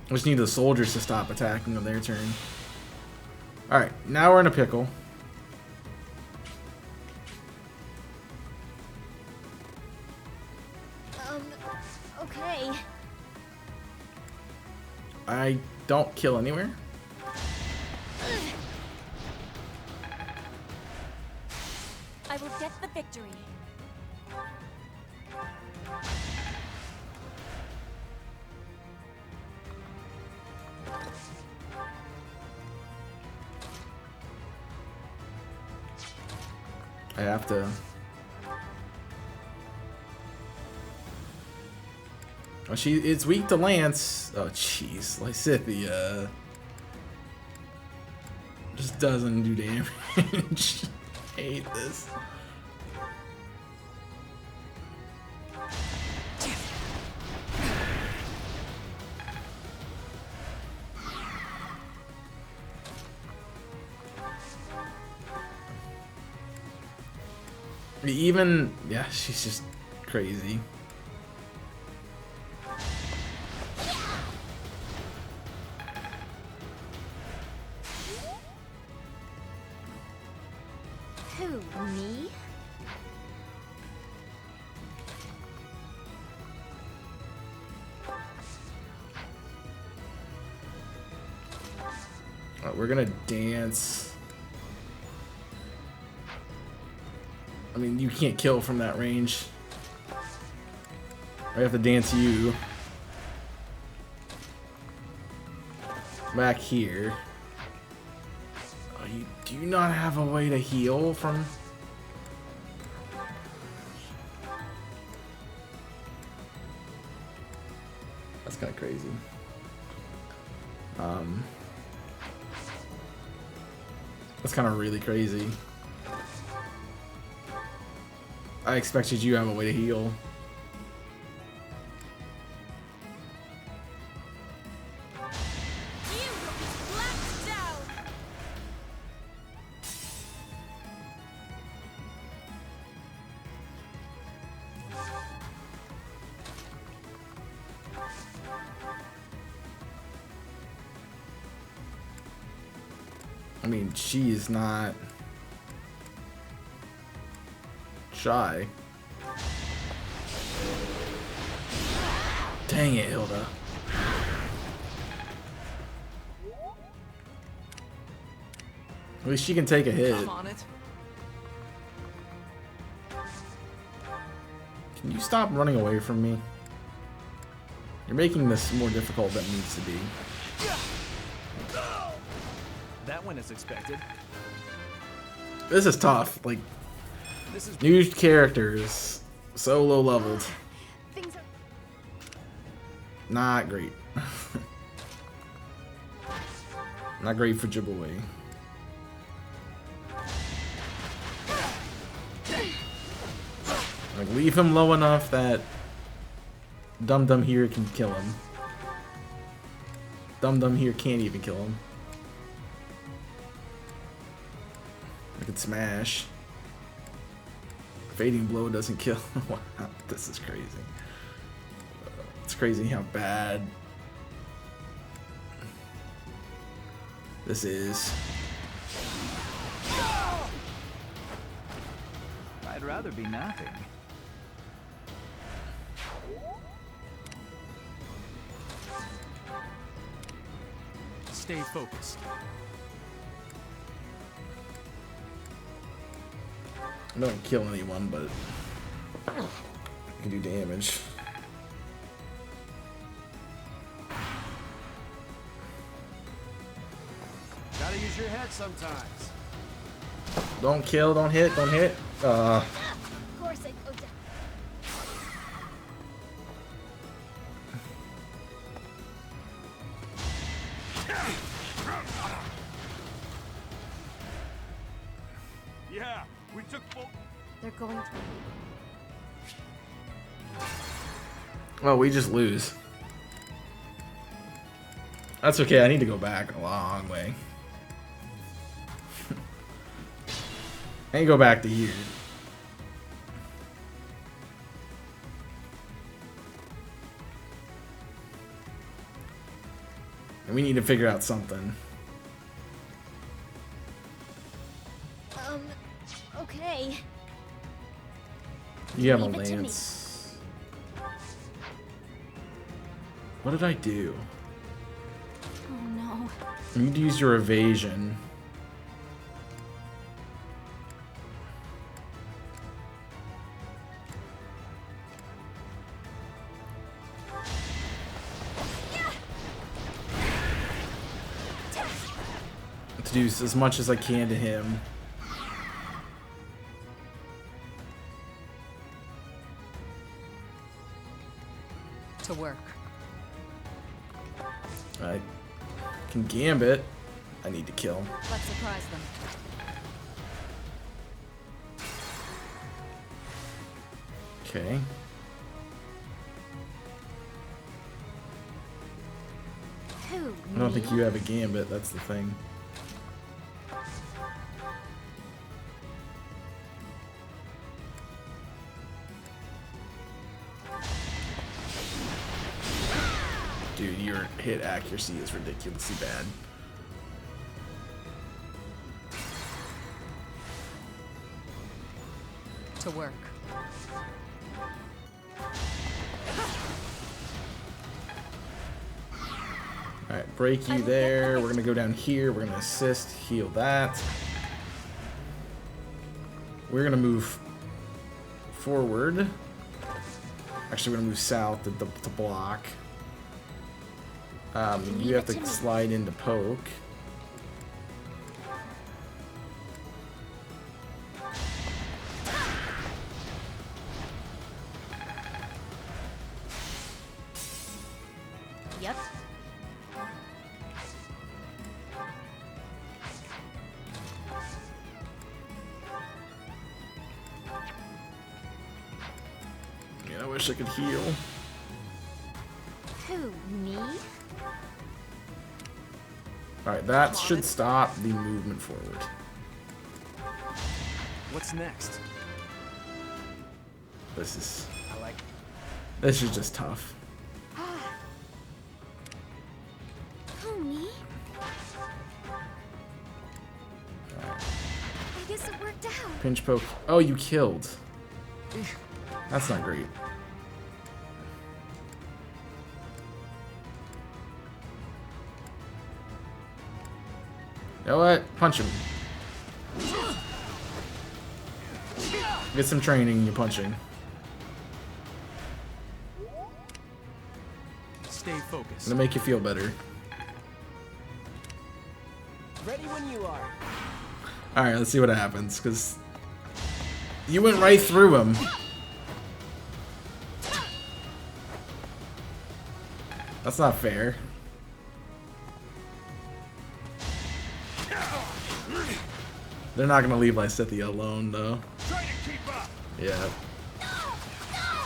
I just need the soldiers to stop attacking on their turn. Alright, now we're in a pickle. Okay. I don't kill anywhere. I will get the victory. I have to. Oh, it's weak to Lance. Oh, jeez. Lysithia just doesn't do damage. I hate this. Even, yeah, she's just crazy. Who, me? Alright, we're gonna dance. I mean, you can't kill from that range. I have to dance you back here. Oh, you do not have a way to heal from. That's kind of crazy. That's kind of really crazy. I expected you to have a way to heal. I mean, she is not shy. Dang it, Hilda. At least she can take a hit. I'm on it. Can you stop running away from me? You're making this more difficult than it needs to be. That went as expected. This is tough. Like, This is new characters, so low leveled. Things are Not great. Not great for Jiboy. Like, leave him low enough that Dum Dum here can kill him. Dum Dum here can't even kill him. I could smash. Fading Blow doesn't kill. Wow, this is crazy. It's crazy how bad this is. I I'd rather be napping. Stay focused. I don't kill anyone, but I can do damage. Gotta use your head sometimes. Don't kill, don't hit, don't hit. Of course I go down. Yeah, we took full. They're going to. Well, we just lose. That's okay, I need to go back a long way. I need to go back to here. And we need to figure out something. Okay. You have a Leave it to me. lance. What did I do? Oh no. You need to use your evasion. To do as much as I can to him. To work. I can gambit. I need to kill. Let's surprise them. Okay. Who? I don't think you have a gambit, that's the thing. Dude, your hit accuracy is ridiculously bad. To work. Alright, break you there. We're gonna go down here. We're gonna assist, heal that. We're gonna move forward. Actually, we're gonna move south to block. You have to slide into poke. Yep. Yeah, I wish I could heal. Who? Me? Alright, that should stop the movement forward. What's next? This is... I like. This is just tough. Who? Me? I guess it worked out. Pinch poke. Oh, you killed. That's not great. You know what? Punch him. Get some training in your punching. Stay focused. Gonna make you feel better. Ready when you are. Alright, let's see what happens, because you went right through him. That's not fair. They're not gonna leave Lysithea alone, though. Try to keep up. Yeah.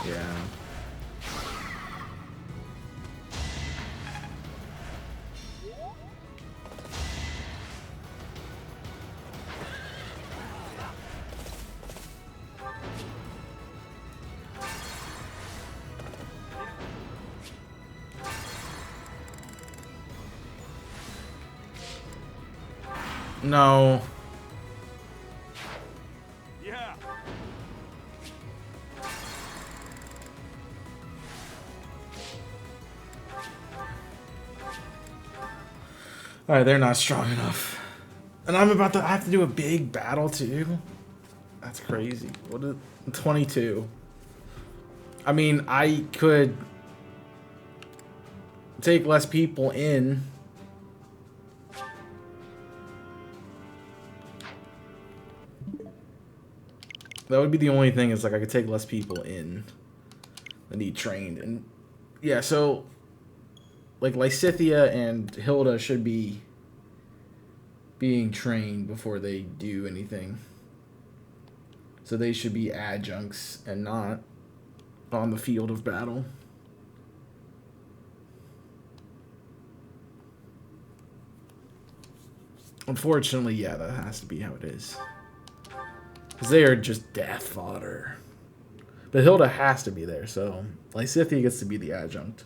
Yeah. No. Yeah. Alright, they're not strong enough. And I have to do a big battle too? That's crazy. What is 22? I mean, I could take less people in. That would be the only thing, is like I could take less people in that need trained. And yeah, so like Lysithea and Hilda should be being trained before they do anything. So they should be adjuncts and not on the field of battle. Unfortunately, yeah, that has to be how it is. Because they are just death fodder. But Hilda has to be there, so Lysithea gets to be the adjunct.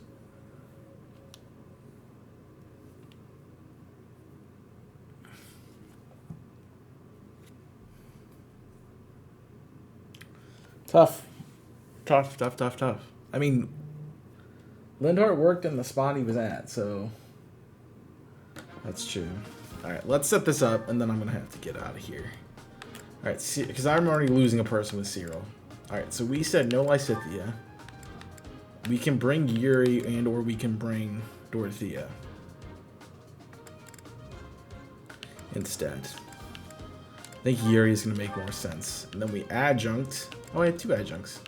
Tough. Tough. I mean, Lindhart worked in the spot he was at, so that's true. Alright, let's set this up, and then I'm going to have to get out of here. Alright, because I'm already losing a person with Cyril. Alright, so we said no Lysithea. We can bring Yuri and or we can bring Dorothea instead. I think Yuri is going to make more sense. And then we adjunct. Oh, I had 2 adjuncts.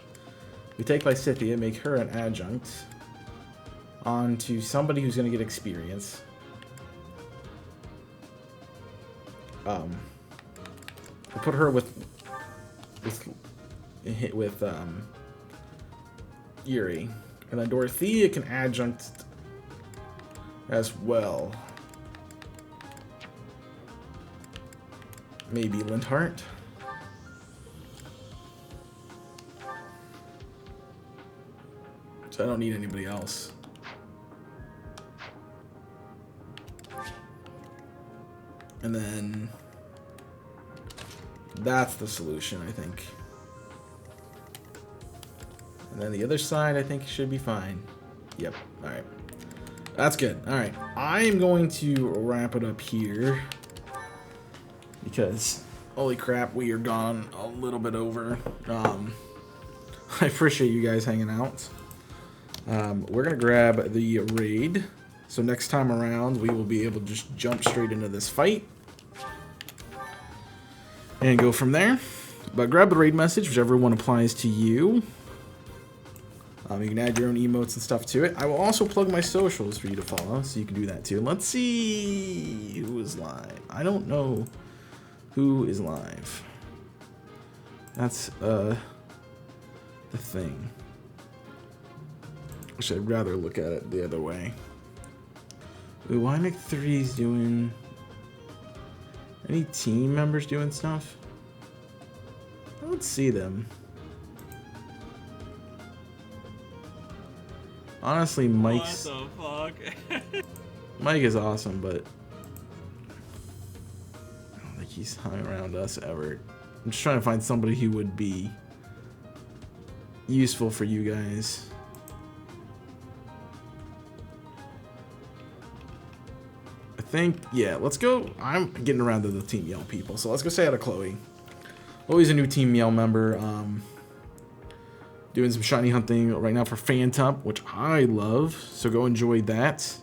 We take Lysithea, make her an adjunct onto somebody who's going to get experience. We'll put her with Yuri, and then Dorothea can adjunct as well. Maybe Lindhart. So I don't need anybody else. And then that's the solution, I think. And then the other side, I think, should be fine. Yep. All right. That's good. All right. I am going to wrap it up here because, holy crap, we are gone a little bit over. I appreciate you guys hanging out. We're going to grab the raid. So next time around, we will be able to just jump straight into this fight and go from there. But grab the raid message, whichever one applies to you. You can add your own emotes and stuff to it. I will also plug my socials for you to follow, so you can do that too. Let's see who is live. I don't know who is live. That's the thing. Which I'd rather look at it the other way. Ooh, YMIC3's doing... Any team members doing stuff? I don't see them. Honestly, Mike's... What the fuck? Mike is awesome, but... I don't think he's hung around us ever. I'm just trying to find somebody who would be useful for you guys. I think, yeah, let's go. I'm getting around to the Team Yell people, so let's go say hi to Chloe. Chloe's a new Team Yell member. Doing some shiny hunting right now for Phantom, which I love, so go enjoy that.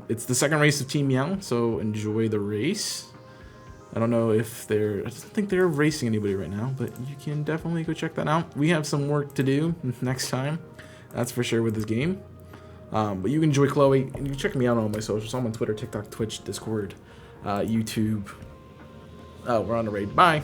It's the second race of Team Yell, so enjoy the race. I don't know if I don't think they're racing anybody right now, but you can definitely go check that out. We have some work to do next time, that's for sure with this game. But you can enjoy Chloe, and you can check me out on all my socials. I'm on Twitter, TikTok, Twitch, Discord, YouTube. Oh, we're on the raid. Bye.